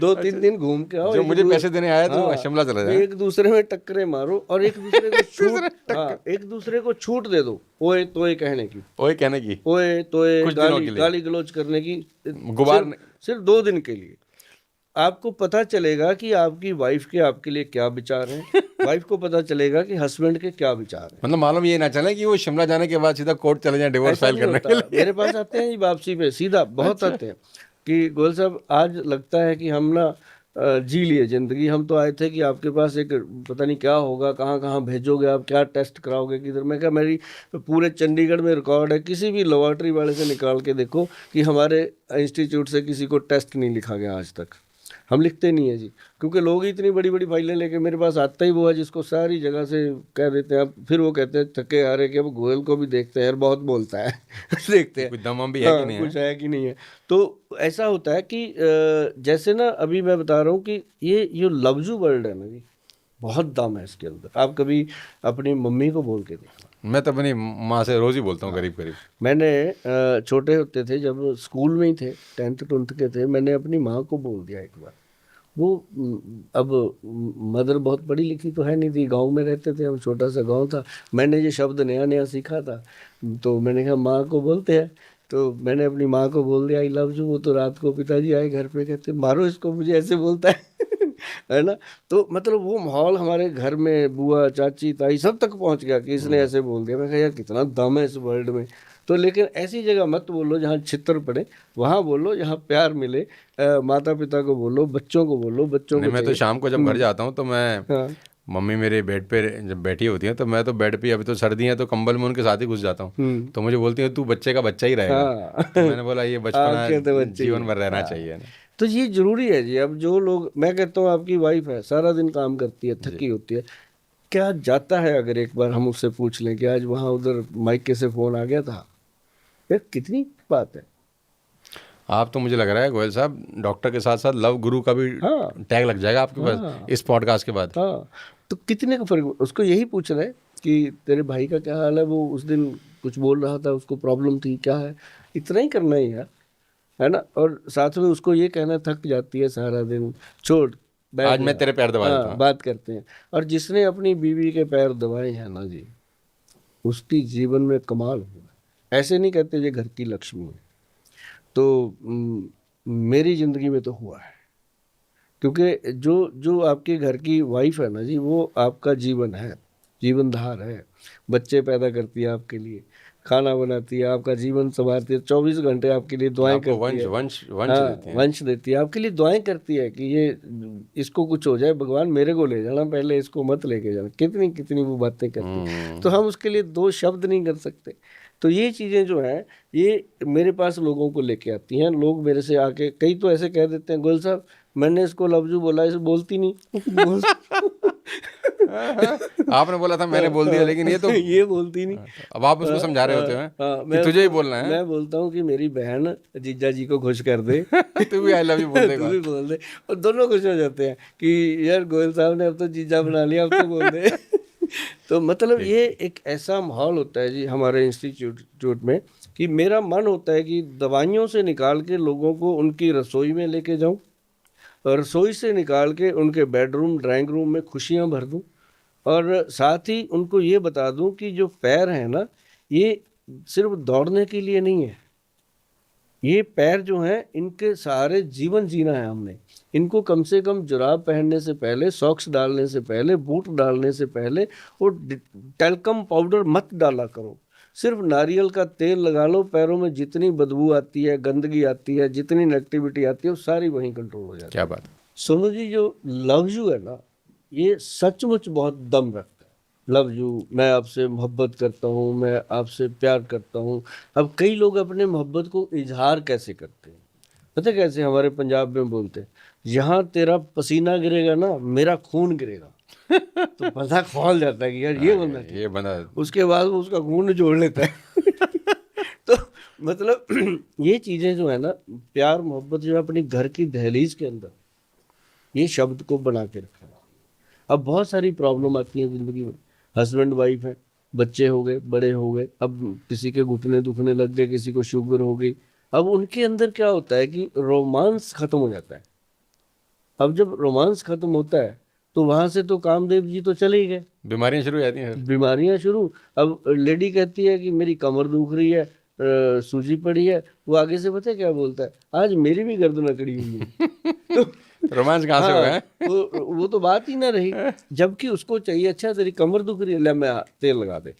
2-3 दिन घूम के आओ, जो मुझे पैसे देने आया तो हाँ, शिमला चला जाए। एक दूसरे में टक्करे मारो और एक दूसरे को छूट, हाँ एक दूसरे को छूट दे दो, ओए तोए कहने की, ओए कहने की, ओए तोए कुछ दिनों के लिए, गाली गलौज करने की, गुबार सिर्फ 2 दिन के लिए। आपको पता चलेगा कि आपकी वाइफ के आपके लिए क्या विचार हैं, वाइफ को पता चलेगा कि हस्बैंड के क्या विचार हैं। मतलब मालूम ये ना चले कि वो शिमला जाने के बाद सीधा कोर्ट चले जाए डिवोर्स ऐसा फाइल नहीं करने होता। के लिए। मेरे पास आते हैं जी वापसी पे सीधा, बहुत आते हैं कि गोयल साहब आज लगता है कि हम ना जी लिए जिंदगी, हम तो आए थे कि आपके पास एक पता नहीं क्या होगा, कहाँ कहाँ भेजोगे आप, क्या टेस्ट कराओगे किधर। मैं क्या, मेरी पूरे चंडीगढ़ में रिकॉर्ड है, किसी भी लेबॉर्ट्री वाले से निकाल के देखो कि हमारे इंस्टीट्यूट से किसी को टेस्ट नहीं लिखा गया आज तक। हम लिखते नहीं है जी, क्योंकि लोग इतनी बड़ी बड़ी फाइलें लेके मेरे पास आता ही वो है जिसको सारी जगह से कह देते हैं। अब फिर वो कहते हैं थके हारे कि अब गोयल को भी देखते हैं यार, बहुत बोलता है देखते हैं कुछ दम भी है कि नहीं है? कुछ है कि नहीं है। तो ऐसा होता है कि जैसे ना अभी मैं बता रहा हूँ कि ये लफ्जू वर्ड है ना जी, बहुत दम है इसके अंदर। आप कभी अपनी मम्मी को बोल के देखो। मैं तो अपनी माँ से रोज ही बोलता हूँ करीब करीब। मैंने छोटे होते थे जब स्कूल में ही थे, 10th-12th के थे, मैंने अपनी माँ को बोल दिया एक बार। वो अब मदर बहुत पढ़ी लिखी तो है नहीं थी, गांव में रहते थे हम, छोटा सा गांव था, मैंने ये शब्द नया नया सीखा था, तो मैंने कहा माँ को बोलते हैं, तो मैंने अपनी माँ को बोल दिया आई लव यू। वो तो रात को पिताजी आए घर पे, कहते मारो इसको, मुझे ऐसे बोलता है है ना। तो मतलब वो माहौल हमारे घर में बुआ चाची ताई सब तक पहुंच गया कि इसने ऐसे बोल दिया। मैं कहा यार कितना दम है इस वर्ल्ड में। तो लेकिन ऐसी जगह मत बोलो जहाँ छितर पड़े, वहाँ बोलो जहाँ प्यार मिले। माता पिता को बोलो, बच्चों को बोलो, बच्चों नहीं, को मैं तो शाम को जब घर जाता हूँ तो मैं, हाँ मम्मी मेरे बेड पे जब बैठी होती है तो मैं तो बेड पे, अभी तो सर्दी है तो कंबल में उनके साथ ही घुस जाता हूँ। तो मुझे बोलती है तू बच्चे का बच्चा ही रहेगा। हाँ तो मैंने बोला ये बचपना आंखें तो बच्चे ही जीवन भर रहना हाँ। चाहिए ना। तो ये जरूरी है जी। अब जो लोग, मैं कहता हूँ आपकी वाइफ है सारा दिन काम करती है, थकी होती है, क्या जाता है अगर एक बार हम उससे पूछ लें कि आज वहाँ उधर माइके से फोन आ गया था, यार कितनी बात है। आप तो मुझे लग रहा है गोयल साहब डॉक्टर के साथ साथ लव गुरु का भी हाँ टैग लग जाएगा आपके हाँ पास इस पॉडकास्ट के बाद। हाँ। तो कितने का फर्क, उसको यही पूछना है कि तेरे भाई का क्या हाल है, वो उस दिन कुछ बोल रहा था, उसको प्रॉब्लम थी क्या है, इतना ही करना ही यार, है ना। और साथ में उसको ये कहना थक जाती है सारा दिन, छोड़ बैठ आज मैं जा। तेरे पैर दबा देता हाँ हूँ। बात करते हैं। और जिसने अपनी बीवी के पैर दबाए हैं ना जी, उसकी जीवन में कमाल हुआ। ऐसे नहीं कहते ये घर की लक्ष्मी है, तो मेरी जिंदगी में तो हुआ है। क्योंकि जो जो आपके घर की वाइफ है ना जी, वो आपका जीवन है, जीवनधार है। बच्चे पैदा करती है आपके लिए, खाना बनाती है, आपका जीवन संवारती है, 24 घंटे आपके लिए दुआएं आपको करती वंश है। वंश वंश हाँ देती हैं। वंश देती है, आपके लिए दुआएं करती है कि ये इसको कुछ हो जाए, भगवान मेरे को ले जाना, पहले इसको मत लेके जाना। कितनी कितनी वो बातें करती है, तो हम उसके लिए 2 शब्द नहीं कर सकते। तो ये चीज़ें जो हैं ये मेरे पास लोगों को लेके आती हैं। लोग मेरे से आके, कई तो ऐसे कह देते हैं गोयल साहब मैंने इसको लफ्जू बोला, इसे बोलती नहीं आपने बोला था मैंने बोल दिया, लेकिन ये तो ये बोलती नहीं। अब आप उसको समझा रहे होते हैं कि तुझे ही बोलना है। मैं बोलता हूँ कि मेरी बहन जीजा जी को खुश कर दे तू भी आई लव यू बोल दे। तू भी बोल दे, और दोनों खुश हो जाते हैं कि यार गोयल साहब ने अब तो जीजा बना लिया, अब तो बोल दे तो मतलब ये एक ऐसा माहौल होता है जी हमारे इंस्टीट्यूट में कि मेरा मन होता है कि दवाइयों से निकाल के लोगों को उनकी रसोई में लेके जाऊं, और रसोई से निकाल के उनके बेडरूम ड्राइंग रूम में खुशियां भर दूं, और साथ ही उनको ये बता दूं कि जो पैर है ना, ये सिर्फ दौड़ने के लिए नहीं है, ये पैर जो हैं इनके सहारे जीवन जीना है हमने। इनको कम से कम जुराब पहनने से पहले, सॉक्स डालने से पहले, बूट डालने से पहले वो टैल्कम पाउडर मत डाला करो। सिर्फ नारियल का तेल लगा लो, पैरों में जितनी बदबू आती है, गंदगी आती है, जितनी नेगेटिविटी आती है, वो सारी वहीं कंट्रोल हो जाती है। क्या बात है। सोनू जी, जो लव यू है ना, ये सचमुच बहुत दम रखता है। लव यू, मैं आपसे मोहब्बत करता हूँ, मैं आपसे प्यार करता हूँ। अब कई लोग अपने मोहब्बत को इजहार कैसे करते हैं, पता है कैसे? हमारे पंजाब में बोलते हैं, यहाँ तेरा पसीना गिरेगा ना, मेरा खून गिरेगा। तो पता खोल जाता है कि यार ये बंदा ये बंदा उसके बाद वो उसका खून जोड़ लेता है। तो मतलब ये चीजें जो है ना, प्यार मोहब्बत जो है अपनी घर की दहलीज के अंदर ये शब्द को बना के रखा है। अब बहुत सारी प्रॉब्लम आती है जिंदगी में, हस्बैंड वाइफ है, बच्चे हो गए, बड़े हो गए, अब किसी के घुटने दुखने लग गए, किसी को शुगर हो गई। अब उनके अंदर क्या होता है कि रोमांस खत्म हो जाता है। अब जब रोमांस खत्म होता है तो वहां से तो कामदेव जी तो चले ही गए, बीमारियां शुरू हो जाती हैं। बीमारियां शुरू। अब लेडी कहती है कि मेरी कमर दुख रही है, सूजी पड़ी है, वो आगे से पता है क्या बोलता है, आज मेरी भी गर्दन अकड़ी हुई है। रोमांस कहाँ से हो गया? हाँ, वो तो बात ही ना रही। जबकि उसको चाहिए, अच्छा तेरी कमर दुख रही है, ले मैं तेल लगा दे।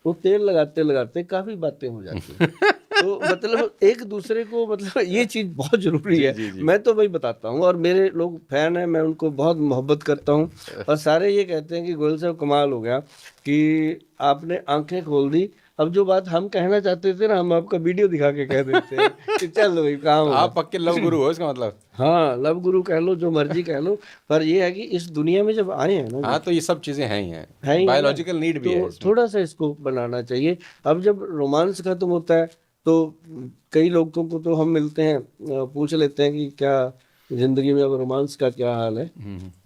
वो तेल लगाते लगाते काफी बातें हो जाती हैं। तो मतलब एक दूसरे को, मतलब ये चीज बहुत जरूरी है। जी, जी। मैं तो वही बताता हूँ, और मेरे लोग फैन हैं, मैं उनको बहुत मोहब्बत करता हूँ। और सारे ये कहते हैं कि गोयल साहब कमाल हो गया कि आपने आंखें खोल दी। अब जो बात हम कहना चाहते थे ना, हम आपका वीडियो दिखा के कह देते हैं कि चल भाई काम हो आप पक्के लव गुरु हो इसका मतलब। हाँ, लव गुरु कह लो, जो मर्जी कह लो, पर ये है कि इस दुनिया में जब आए हैं ना, हाँ, तो ये सब चीजें हैं ही हैं, है ही ना, बायोलॉजिकल नीड भी है तो इसमें। थोड़ा सा इसको बनाना चाहिए। अब जब रोमांस खत्म होता है तो कई लोगों को तो हम मिलते हैं, पूछ लेते हैं कि क्या जिंदगी में अब रोमांस का क्या हाल है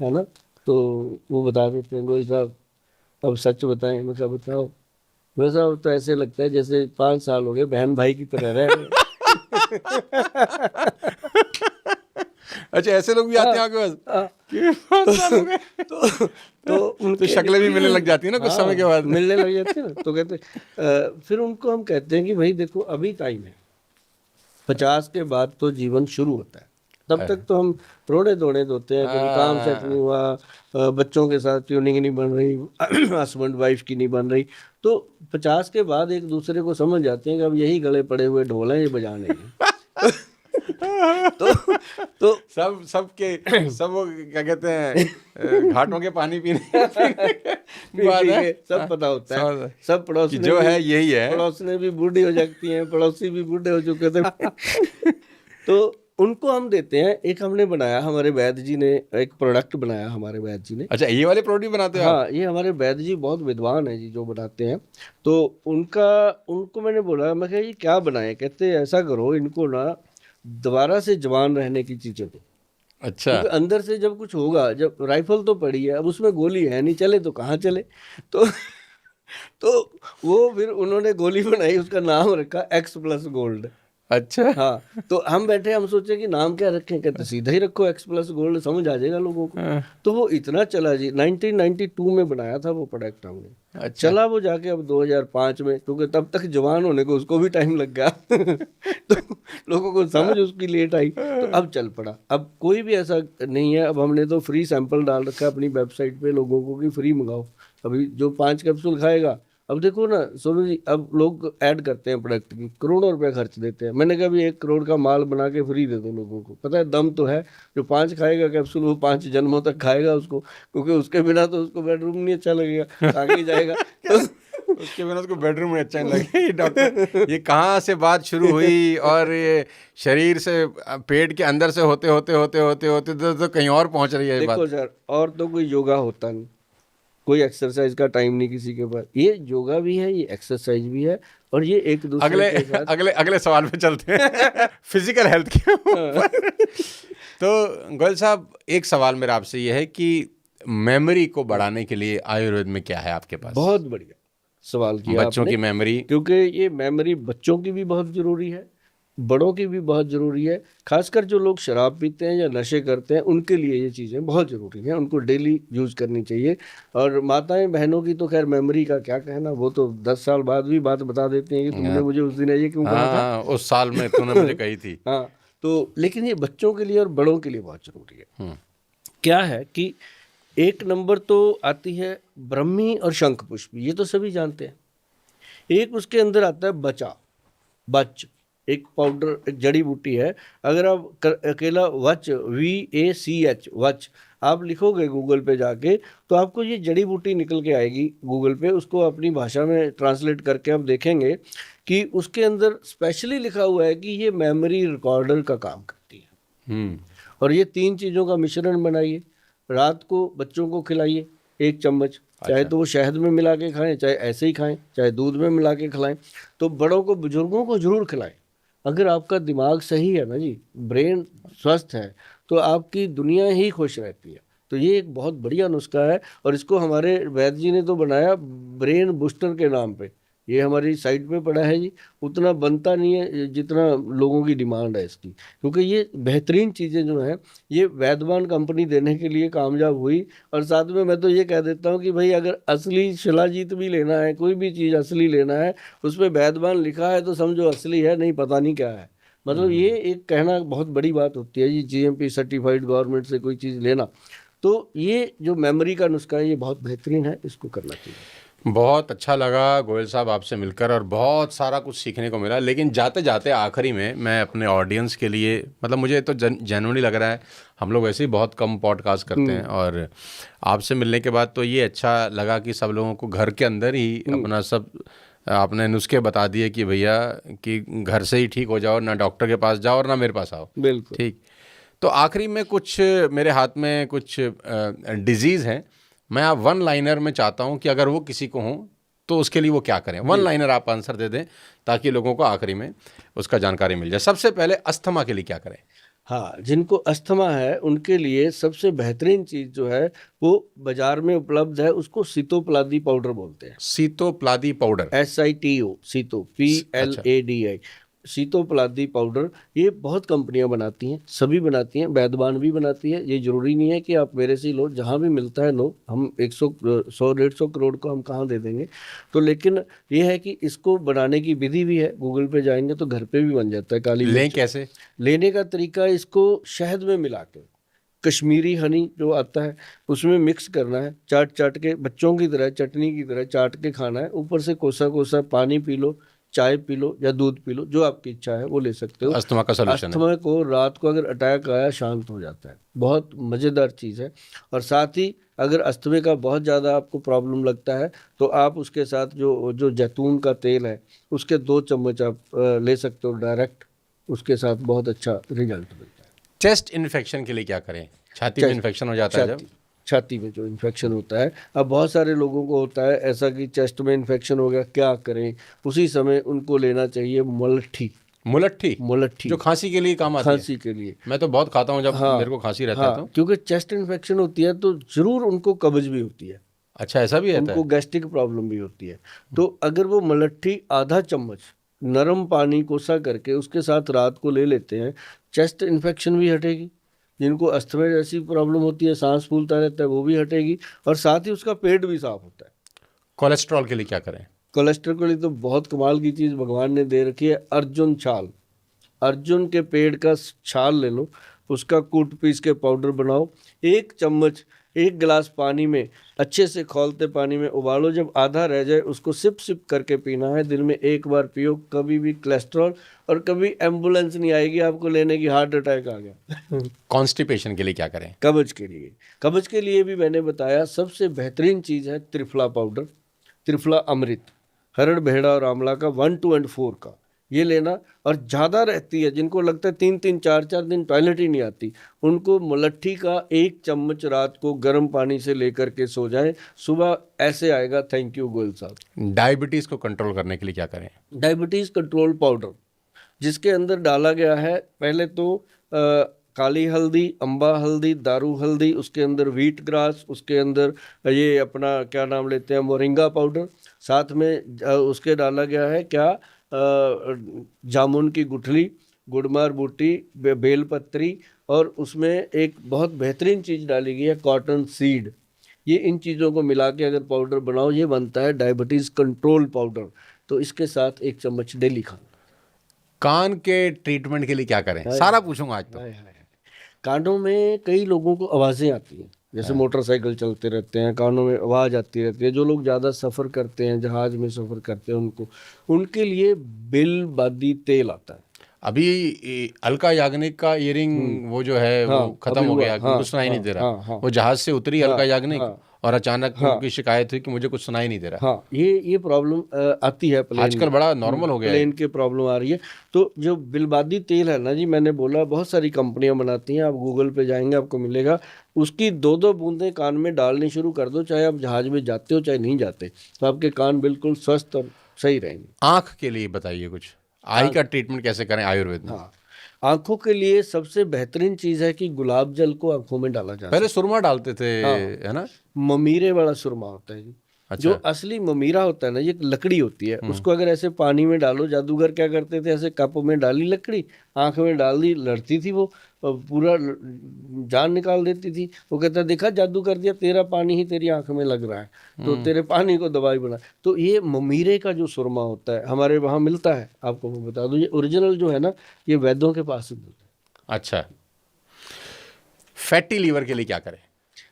ना? तो वो बता देते हैं, गोई साहब अब सच बताएं। मैं क्या बताओ? वैसा तो ऐसे लगता है जैसे 5 साल हो गए बहन भाई की तरह रह रहे हैं। अच्छा, ऐसे लोग भी आते हैं आपके पास हाँ, कि 5 साल हो गए? तो तो शक्लें भी मिलने लग जाती है ना कुछ समय के बाद। मिलने लग जाती है ना, तो कहते फिर उनको हम कहते हैं कि भाई देखो अभी टाइम है, 50 के बाद तो जीवन शुरू होता है। तब तक तो हम रोड़े दौड़े होते हैं, कभी काम सेट नहीं हुआ, बच्चों के साथ ट्यूनिंग नहीं बन रही, हस्बैंड वाइफ की नहीं बन रही। तो 50 के बाद एक दूसरे को समझ जाते हैं कि अब यही गले पड़े हुए ढोल हैं, ये बजाने हैं। तो सब वो क्या कहते हैं, घाटों के पानी पीने बात है। सब पता होता है, समझ- सब कि पड़ोस जो है यही है। पड़ोसने भी बूढ़ी हो जाती हैं, पड़ोसी भी बूढ़े हो चुके थे। तो उनको हम देते हैं। एक हमने बनाया, हमारे वैद्य जी ने एक प्रोडक्ट बनाया, हमारे वैद्य जी ने। अच्छा, ये वाले प्रोडक्ट बनाते हो आप? हाँ, ये हमारे वैद्य जी बहुत विद्वान है जी, जो बनाते हैं। तो उनको मैंने बोला, मैं कहा ये क्या बनाए? कहते ऐसा करो, इनको ना दोबारा से जवान रहने की चीजें दो। अच्छा, क्योंकि अंदर से जब कुछ होगा, जब राइफल तो पड़ी है, अब उसमें गोली है नहीं, चले तो कहाँ चले। तो तो वो फिर उन्होंने गोली बनाई, उसका नाम रखा X+Gold। अच्छा। हाँ, तो हम बैठे, हम सोचे कि नाम क्या रखें, कहते सीधा ही रखो X+Gold, समझ आ जाएगा लोगों को। हाँ। तो वो इतना चला जी, 1992 में बनाया था वो प्रोडक्ट हमने। अच्छा। चला वो जाके अब 2005 में, क्योंकि तब तक जवान होने को उसको भी टाइम लग गया। तो लोगों को समझ उसकी लेट आई, तो अब चल पड़ा। अब कोई भी ऐसा नहीं है, अब हमने तो फ्री सैंपल डाल रखा है अपनी वेबसाइट पे लोगों को कि फ्री मंगाओ। अभी जो 5 कैप्सूल खाएगा, अब देखो ना सोनू जी, अब लोग ऐड करते हैं प्रोडक्ट की, करोड़ों रुपए खर्च देते हैं। मैंने कहा भी 1 करोड़ का माल बना के फ्री दे दो लोगों को, पता है दम तो है। जो 5 खाएगा कैप्सूल, वो 5 जन्मों तक खाएगा उसको, क्योंकि उसके बिना तो उसको बेडरूम नहीं अच्छा लगेगा, आगे ही जाएगा। तो उसके बिना उसको बेडरूम में अच्छा नहीं लगे। ये डॉक्टर, ये कहाँ से बात शुरू हुई, और ये शरीर से, पेट के अंदर से होते होते होते होते होते तो कहीं और पहुंच रही है ये बात। देखो सर, और तो कोई योगा होता नहीं, कोई एक्सरसाइज का टाइम नहीं किसी के पास। ये योगा भी है, ये एक्सरसाइज भी है, और ये एक दूसरे अगले के साथ। अगले सवाल पे चलते हैं, फिजिकल हेल्थ के ऊपर। तो गोयल साहब, एक सवाल मेरा आपसे ये है कि मेमोरी को बढ़ाने के लिए आयुर्वेद में क्या है आपके पास? बहुत बढ़िया सवाल किया बच्चों आपने, की मेमोरी। क्योंकि ये मेमोरी बच्चों की भी बहुत जरूरी है, बड़ों की भी बहुत ज़रूरी है। खासकर जो लोग शराब पीते हैं या नशे करते हैं उनके लिए ये चीज़ें बहुत ज़रूरी हैं, उनको डेली यूज़ करनी चाहिए। और माताएं बहनों की तो खैर मेमोरी का क्या कहना, वो तो 10 साल बाद भी बात बता देती हैं कि तुमने मुझे उस दिन ये क्यों कहा था। हाँ, उस साल में तूने मुझे कही थी। हाँ, तो लेकिन ये बच्चों के लिए और बड़ों के लिए बहुत ज़रूरी है। हम्म, क्या है कि एक नंबर तो आती है ब्रह्मी और शंख पुष्प, ये तो सभी जानते हैं। एक उसके अंदर आता है बच, एक पाउडर, एक जड़ी बूटी है। अगर आप अकेला वच, VACH वच आप लिखोगे गूगल पे जाके तो आपको ये जड़ी बूटी निकल के आएगी गूगल पे। उसको अपनी भाषा में ट्रांसलेट करके आप देखेंगे कि उसके अंदर स्पेशली लिखा हुआ है कि ये मेमोरी रिकॉर्डर का काम करती है। हम्म, और ये 3 चीज़ों का मिश्रण बनाइए, रात को बच्चों को खिलाइए 1 चम्मच, चाहे तो वो शहद में मिला के खाएं, चाहे ऐसे ही खाएं, चाहे दूध में मिला के खिलाएं। तो बड़ों को, बुजुर्गों को जरूर खिलाएं। अगर आपका दिमाग सही है ना जी, ब्रेन स्वस्थ है, तो आपकी दुनिया ही खुश रहती है। तो ये एक बहुत बढ़िया नुस्खा है और इसको हमारे वैद्य जी ने तो बनाया ब्रेन बूस्टर के नाम पे। ये हमारी साइट पे पड़ा है जी। उतना बनता नहीं है जितना लोगों की डिमांड है इसकी, क्योंकि ये बेहतरीन चीज़ें जो हैं ये वैद्यमान कंपनी देने के लिए कामयाब हुई। और साथ में मैं तो ये कह देता हूँ कि भाई अगर असली शिलाजीत भी लेना है, कोई भी चीज़ असली लेना है, उस पर वैद्यमान लिखा है तो समझो असली है, नहीं पता नहीं क्या है। मतलब ये एक कहना बहुत बड़ी बात होती है जी, GMP सर्टिफाइड गवर्नमेंट से कोई चीज़ लेना। तो ये जो मेमोरी का नुस्खा है ये बहुत बेहतरीन है, इसको करना चाहिए। बहुत अच्छा लगा गोयल साहब आपसे मिलकर और बहुत सारा कुछ सीखने को मिला। लेकिन जाते जाते आखिरी में मैं अपने ऑडियंस के लिए, मतलब मुझे तो जेन्युइनली लग रहा है, हम लोग वैसे ही बहुत कम पॉडकास्ट करते हैं और आपसे मिलने के बाद तो ये अच्छा लगा कि सब लोगों को घर के अंदर ही अपना सब आपने नुस्खे बता दिए कि भैया कि घर से ही ठीक हो जाओ, ना डॉक्टर के पास जाओ और ना मेरे पास आओ। बिल्कुल। ठीक। तो आखिरी में कुछ मेरे हाथ में कुछ डिजीज़ हैं, मैं आप वन लाइनर में चाहता हूं कि अगर वो किसी को हो तो उसके लिए वो क्या करें। वन लाइनर आप आंसर दे दें ताकि लोगों को आखिरी में उसका जानकारी मिल जाए। सबसे पहले अस्थमा के लिए क्या करें? हाँ, जिनको अस्थमा है उनके लिए सबसे बेहतरीन चीज़ जो है वो बाजार में उपलब्ध है, उसको सीतोप्लादी पाउडर बोलते हैं। सीतोप्लादी पाउडर। SITO, सीतो, अच्छा, PLADI, सीतोप्लादी पाउडर। ये बहुत कंपनियां बनाती हैं, सभी बनाती हैं, वैद्यमान भी बनाती है। ये जरूरी नहीं है कि आप मेरे से ही लो, जहाँ भी मिलता है लो। हम 100-150 करोड़ को हम कहाँ दे देंगे। तो लेकिन ये है कि इसको बनाने की विधि भी है, गूगल पे जाएंगे तो घर पे भी बन जाता है। काली लें मिर्च कैसे? लेने का तरीका, इसको शहद में मिला के, कश्मीरी हनी जो आता है उसमें मिक्स करना है, चाट चाट के बच्चों की तरह, चटनी की तरह चाट के खाना है। ऊपर से कोसा कोसा पानी पी लो, चाय पी लो या दूध पी लो, जो आपकी इच्छा है वो ले सकते तो हो। अस्थमा का सोल्यूशन है। अस्थमा को रात को अगर अटैक आया शांत हो जाता है, बहुत मज़ेदार चीज़ है। और साथ ही अगर अस्थमे का बहुत ज़्यादा आपको प्रॉब्लम लगता है तो आप उसके साथ जो जो जैतून का तेल है उसके 2 चम्मच आप ले सकते हो डायरेक्ट, उसके साथ बहुत अच्छा रिजल्ट मिलता है। चेस्ट इन्फेक्शन के लिए क्या करें? छाती में इन्फेक्शन हो जाता है जब? छाती में जो इन्फेक्शन होता है, अब बहुत सारे लोगों को होता है ऐसा कि चेस्ट में इन्फेक्शन हो गया, क्या करें? उसी समय उनको लेना चाहिए मुलट्ठी। मुलट्ठी मुलट्ठी जो खांसी के लिए काम आती है। खांसी के लिए। मैं तो बहुत खाता हूँ जब हाँ मेरे को खांसी रहता है हाँ, तो। क्योंकि चेस्ट इन्फेक्शन होती है तो जरूर उनको कब्ज भी होती है, अच्छा, ऐसा भी रहता उनको है? गैस्ट्रिक प्रॉब्लम भी होती है। तो अगर वो मुलट्ठी आधा चम्मच नरम पानी कोसा करके उसके साथ रात को ले लेते हैं, चेस्ट इन्फेक्शन भी हटेगी। जिनको अस्थमा जैसी प्रॉब्लम होती है, सांस फूलता रहता है, वो भी हटेगी। और साथ ही उसका पेट भी साफ होता है। कोलेस्ट्रॉल के लिए क्या करें? कोलेस्ट्रॉल के लिए तो बहुत कमाल की चीज़ भगवान ने दे रखी है, अर्जुन छाल। अर्जुन के पेड़ का छाल ले लो, उसका कूट पीस के पाउडर बनाओ, 1 चम्मच 1 गिलास पानी में अच्छे से खौलते पानी में उबालो, जब आधा रह जाए उसको सिप सिप करके पीना है। दिन में 1 बार पियो, कभी भी कोलेस्ट्रॉल और कभी एम्बुलेंस नहीं आएगी आपको लेने की, हार्ट अटैक आ गया। कॉन्स्टिपेशन के लिए क्या करें? कब्ज के लिए भी मैंने बताया, सबसे बेहतरीन चीज़ है त्रिफला पाउडर, त्रिफला अमृत, हरड़ भेड़ा और आंवला का 1, 2 और 4 का ये लेना। और ज़्यादा रहती है, जिनको लगता है 3-3 4-4 दिन टॉयलेट ही नहीं आती, उनको मुलट्ठी का 1 चम्मच रात को गर्म पानी से लेकर के सो जाएं, सुबह ऐसे आएगा। थैंक यू गोयल साहब। डायबिटीज़ को कंट्रोल करने के लिए क्या करें? डायबिटीज़ कंट्रोल पाउडर, जिसके अंदर डाला गया है पहले तो काली हल्दी, अम्बा हल्दी, दारू हल्दी, उसके अंदर व्हीट ग्रास, उसके अंदर ये अपना क्या नाम लेते हैं मोरिंगा पाउडर, साथ में उसके डाला गया है क्या जामुन की गुठली, गुड़मार बूटी, बेलपत्री, और उसमें एक बहुत बेहतरीन चीज़ डाली गई है कॉटन सीड। ये इन चीज़ों को मिला के अगर पाउडर बनाओ, ये बनता है डायबिटीज़ कंट्रोल पाउडर। तो इसके साथ 1 चम्मच डेली खाना। कान के ट्रीटमेंट के लिए क्या करें, सारा पूछूंगा आज तो। हाय हाय। कानों में कई लोगों को आवाज़ें आती हैं, जैसे मोटरसाइकिल चलते रहते हैं, कानों में आवाज़ आती रहती है। जो लोग ज़्यादा सफ़र करते हैं, जहाज़ में सफ़र करते हैं, उनके लिए बिलबादी तेल आता है। अभी अलका याग्निक का इयरिंग वो जो है वो खत्म हो गया, उनको सुनाई नहीं दे रहा। वो जहाज से उतरी अलका याग्निक और अचानक उनकी शिकायत हुई कि मुझे कुछ सुनाई नहीं दे रहा। हाँ, ये प्रॉब्लम आती है प्लेन आजकल बड़ा नॉर्मल हो गया है। प्लेन के प्रॉब्लम आ रही है। तो जो बिलबादी तेल है ना जी, मैंने बोला बहुत सारी कंपनियां बनाती हैं, आप गूगल पे जाएंगे आपको मिलेगा। उसकी 2-2 बूंदें कान में डालनी शुरू कर दो, चाहे आप जहाज में जाते हो चाहे नहीं जाते, तो आपके कान बिल्कुल स्वस्थ और सही रहेंगे। आँख के लिए बताइए कुछ, आई का ट्रीटमेंट कैसे करें आयुर्वेद में? हाँ, आंखों के लिए सबसे बेहतरीन चीज़ है कि गुलाब जल को आंखों में डाला जाता है। पहले सुरमा डालते थे, है ना? ममीरे वाला सुरमा होता है जी। अच्छा। जो असली ममीरा होता है ना, ये लकड़ी होती है, उसको अगर ऐसे पानी में डालो, जादूगर क्या करते थे, ऐसे कप में डाली लकड़ी, आंख में डाल दी, लड़ती थी वो, पूरा जान निकाल देती थी। वो कहता देखा जादू कर दिया, तेरा पानी ही तेरी आंख में लग रहा है, तो तेरे पानी को दवाई बना। तो ये ममीरे का जो सुरमा होता है हमारे वहाँ मिलता है, आपको मैं बता दूं, ये ओरिजिनल जो है ना, ये वैद्यों के पास ही मिलता है। अच्छा, फैटी लीवर के लिए क्या करें?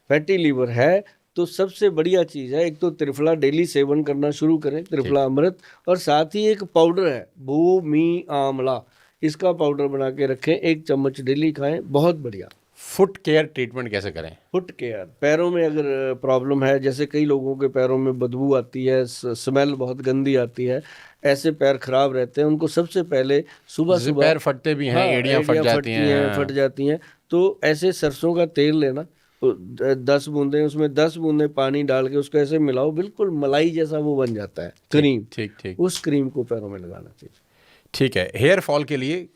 फैटी लीवर है तो सबसे बढ़िया चीज़ है, एक तो त्रिफला डेली सेवन करना शुरू करें, त्रिफला अमृत, और साथ ही एक पाउडर है भूमि आंवला, इसका पाउडर बना के रखें, 1 चम्मच डेली खाएं, बहुत बढ़िया। फुट केयर ट्रीटमेंट कैसे करें? फुट केयर, पैरों में अगर प्रॉब्लम है, जैसे कई लोगों के पैरों में बदबू आती है, स्मेल बहुत गंदी आती है, ऐसे पैर खराब रहते हैं, उनको सबसे पहले सुबह सुबह पैर फटते भी हैं, एड़ियाँ फट जाती हैं, तो ऐसे सरसों का तेल लेना, 10 बूंदे, उसमें 10 बूंदे पानी डाल के उसको ऐसे मिलाओ, बिल्कुल मलाई जैसा वो बन जाता है, क्रीम। ठीक। उस क्रीम को पैरों में लगाना चाहिए। ठीक है। हेयर फॉल के लिए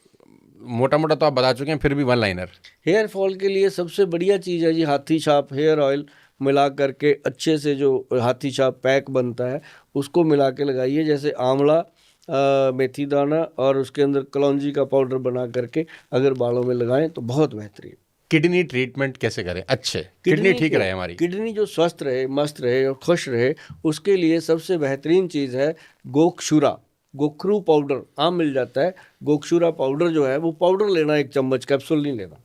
मोटा मोटा तो आप बता चुके हैं, फिर भी वन लाइनर। हेयर फॉल के लिए सबसे बढ़िया चीज़ है जी हाथी छाप हेयर ऑयल, मिला करके अच्छे से जो हाथी छाप पैक बनता है उसको मिला के लगाइए, जैसे आंवला, मेथी दाना और उसके अंदर कलौंजी का पाउडर बना करके अगर बालों में लगाएं तो बहुत बेहतरीन। किडनी ट्रीटमेंट कैसे करें? अच्छे किडनी ठीक रहे, हमारी किडनी जो स्वस्थ रहे, मस्त रहे और खुश रहे, उसके लिए सबसे बेहतरीन चीज़ है गोक्षुरा, गोखरू पाउडर आम मिल जाता है। गोक्षुरा पाउडर जो है वो पाउडर लेना, 1 चम्मच, कैप्सूल नहीं लेना।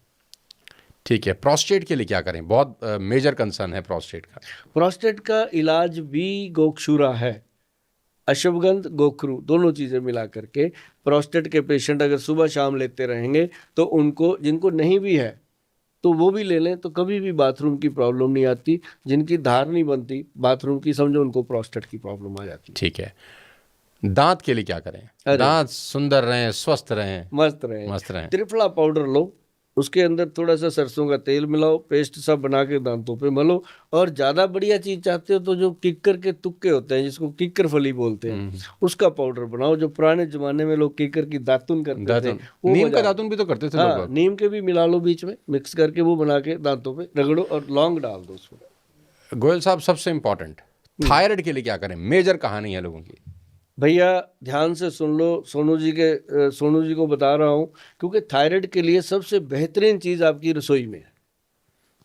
ठीक है। प्रोस्टेट के लिए क्या करें? बहुत मेजर कंसर्न है प्रोस्टेट का। प्रोस्टेट का इलाज भी गोक्षुरा है, अश्वगंध गोखरू दोनों चीज़ें मिला करके। प्रोस्टेट के पेशेंट अगर सुबह शाम लेते रहेंगे तो उनको, जिनको नहीं भी है तो वो भी ले लें, तो कभी भी बाथरूम की प्रॉब्लम नहीं आती। जिनकी धार नहीं बनती बाथरूम की, समझो उनको प्रोस्टेट की प्रॉब्लम आ जाती है। ठीक है। दांत के लिए क्या करें? दांत सुंदर रहें, स्वस्थ रहें, मस्त रहें। त्रिफला पाउडर लो, उसके अंदर थोड़ा सा सरसों का तेल मिलाओ, पेस्ट सब बना के दांतों पे मलो। और ज़्यादा बढ़िया चीज़ चाहते हो तो जो किक्कर के तुक्के होते हैं, जिसको किक्कर फली बोलते हैं, उसका पाउडर बनाओ। जो पुराने जमाने में लोग किक्कर की दातुन करते थे, नीम का दातुन भी तो करते थे लोग। नीम के भी मिला लो बीच में, मिक्स करके वो बना के दांतों पे रगड़ो और लौंग डाल दो उसमें। गोयल साहब, सबसे इम्पोर्टेंट, थायराइड के लिए क्या करें? मेजर कहानी है लोगों की। भैया ध्यान से सुन लो, सोनू जी को बता रहा हूँ, क्योंकि थायराइड के लिए सबसे बेहतरीन चीज़ आपकी रसोई में है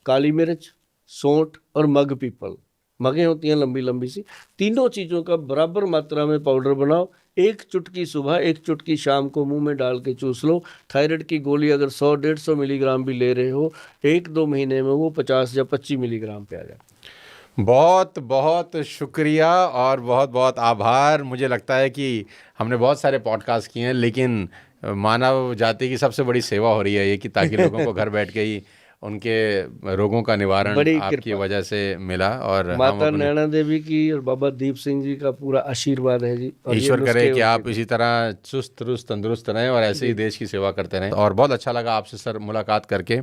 काली मिर्च, सौंठ और मग पीपल। मगें होती हैं लंबी लंबी सी, तीनों चीज़ों का बराबर मात्रा में पाउडर बनाओ। 1 चुटकी सुबह, 1 चुटकी शाम को मुंह में डाल के चूस लो। थायराइड की गोली अगर 100-150 मिलीग्राम भी ले रहे हो, 1-2 महीने में वो 50 या 25 मिलीग्राम पे आ जाए। बहुत बहुत शुक्रिया और बहुत बहुत आभार। मुझे लगता है कि हमने बहुत सारे पॉडकास्ट किए हैं, लेकिन मानव जाति की सबसे बड़ी सेवा हो रही है ये, कि ताकि लोगों को घर बैठ के ही उनके रोगों का निवारण आपकी वजह से मिला। और माता नैना देवी की और बाबा दीप सिंह जी का पूरा आशीर्वाद है जी। और ईश्वर करे कि आप इसी तरह चुस्त दुरुस्त तंदुरुस्त रहें और ऐसे ही देश की सेवा करते रहें। और बहुत अच्छा लगा आपसे सर मुलाकात करके,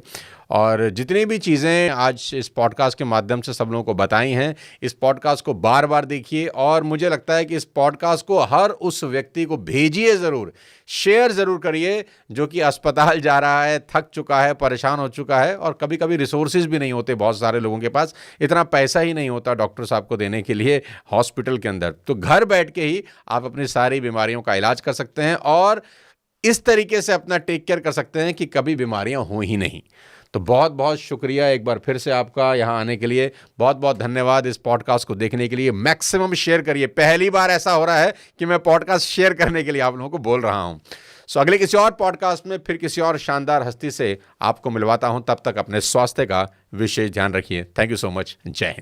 और जितनी भी चीज़ें आज इस पॉडकास्ट के माध्यम से सब लोगों को बताई हैं, इस पॉडकास्ट को बार बार देखिए। और मुझे लगता है कि इस पॉडकास्ट को हर उस व्यक्ति को भेजिए ज़रूर, शेयर ज़रूर करिए जो कि अस्पताल जा रहा है, थक चुका है, परेशान हो चुका है, और कभी कभी रिसोर्सेज भी नहीं होते बहुत सारे लोगों के पास, इतना पैसा ही नहीं होता डॉक्टर साहब को देने के लिए हॉस्पिटल के अंदर। तो घर बैठ के ही आप अपनी सारी बीमारियों का इलाज कर सकते हैं और इस तरीके से अपना टेक केयर कर सकते हैं कि कभी बीमारियां हों ही नहीं। तो बहुत बहुत शुक्रिया एक बार फिर से आपका यहाँ आने के लिए। बहुत बहुत धन्यवाद इस पॉडकास्ट को देखने के लिए। मैक्सिमम शेयर करिए। पहली बार ऐसा हो रहा है कि मैं पॉडकास्ट शेयर करने के लिए आप लोगों को बोल रहा हूँ। सो अगले किसी और पॉडकास्ट में फिर किसी और शानदार हस्ती से आपको मिलवाता हूँ। तब तक अपने स्वास्थ्य का विशेष ध्यान रखिए। Thank you so much. जय हिंद।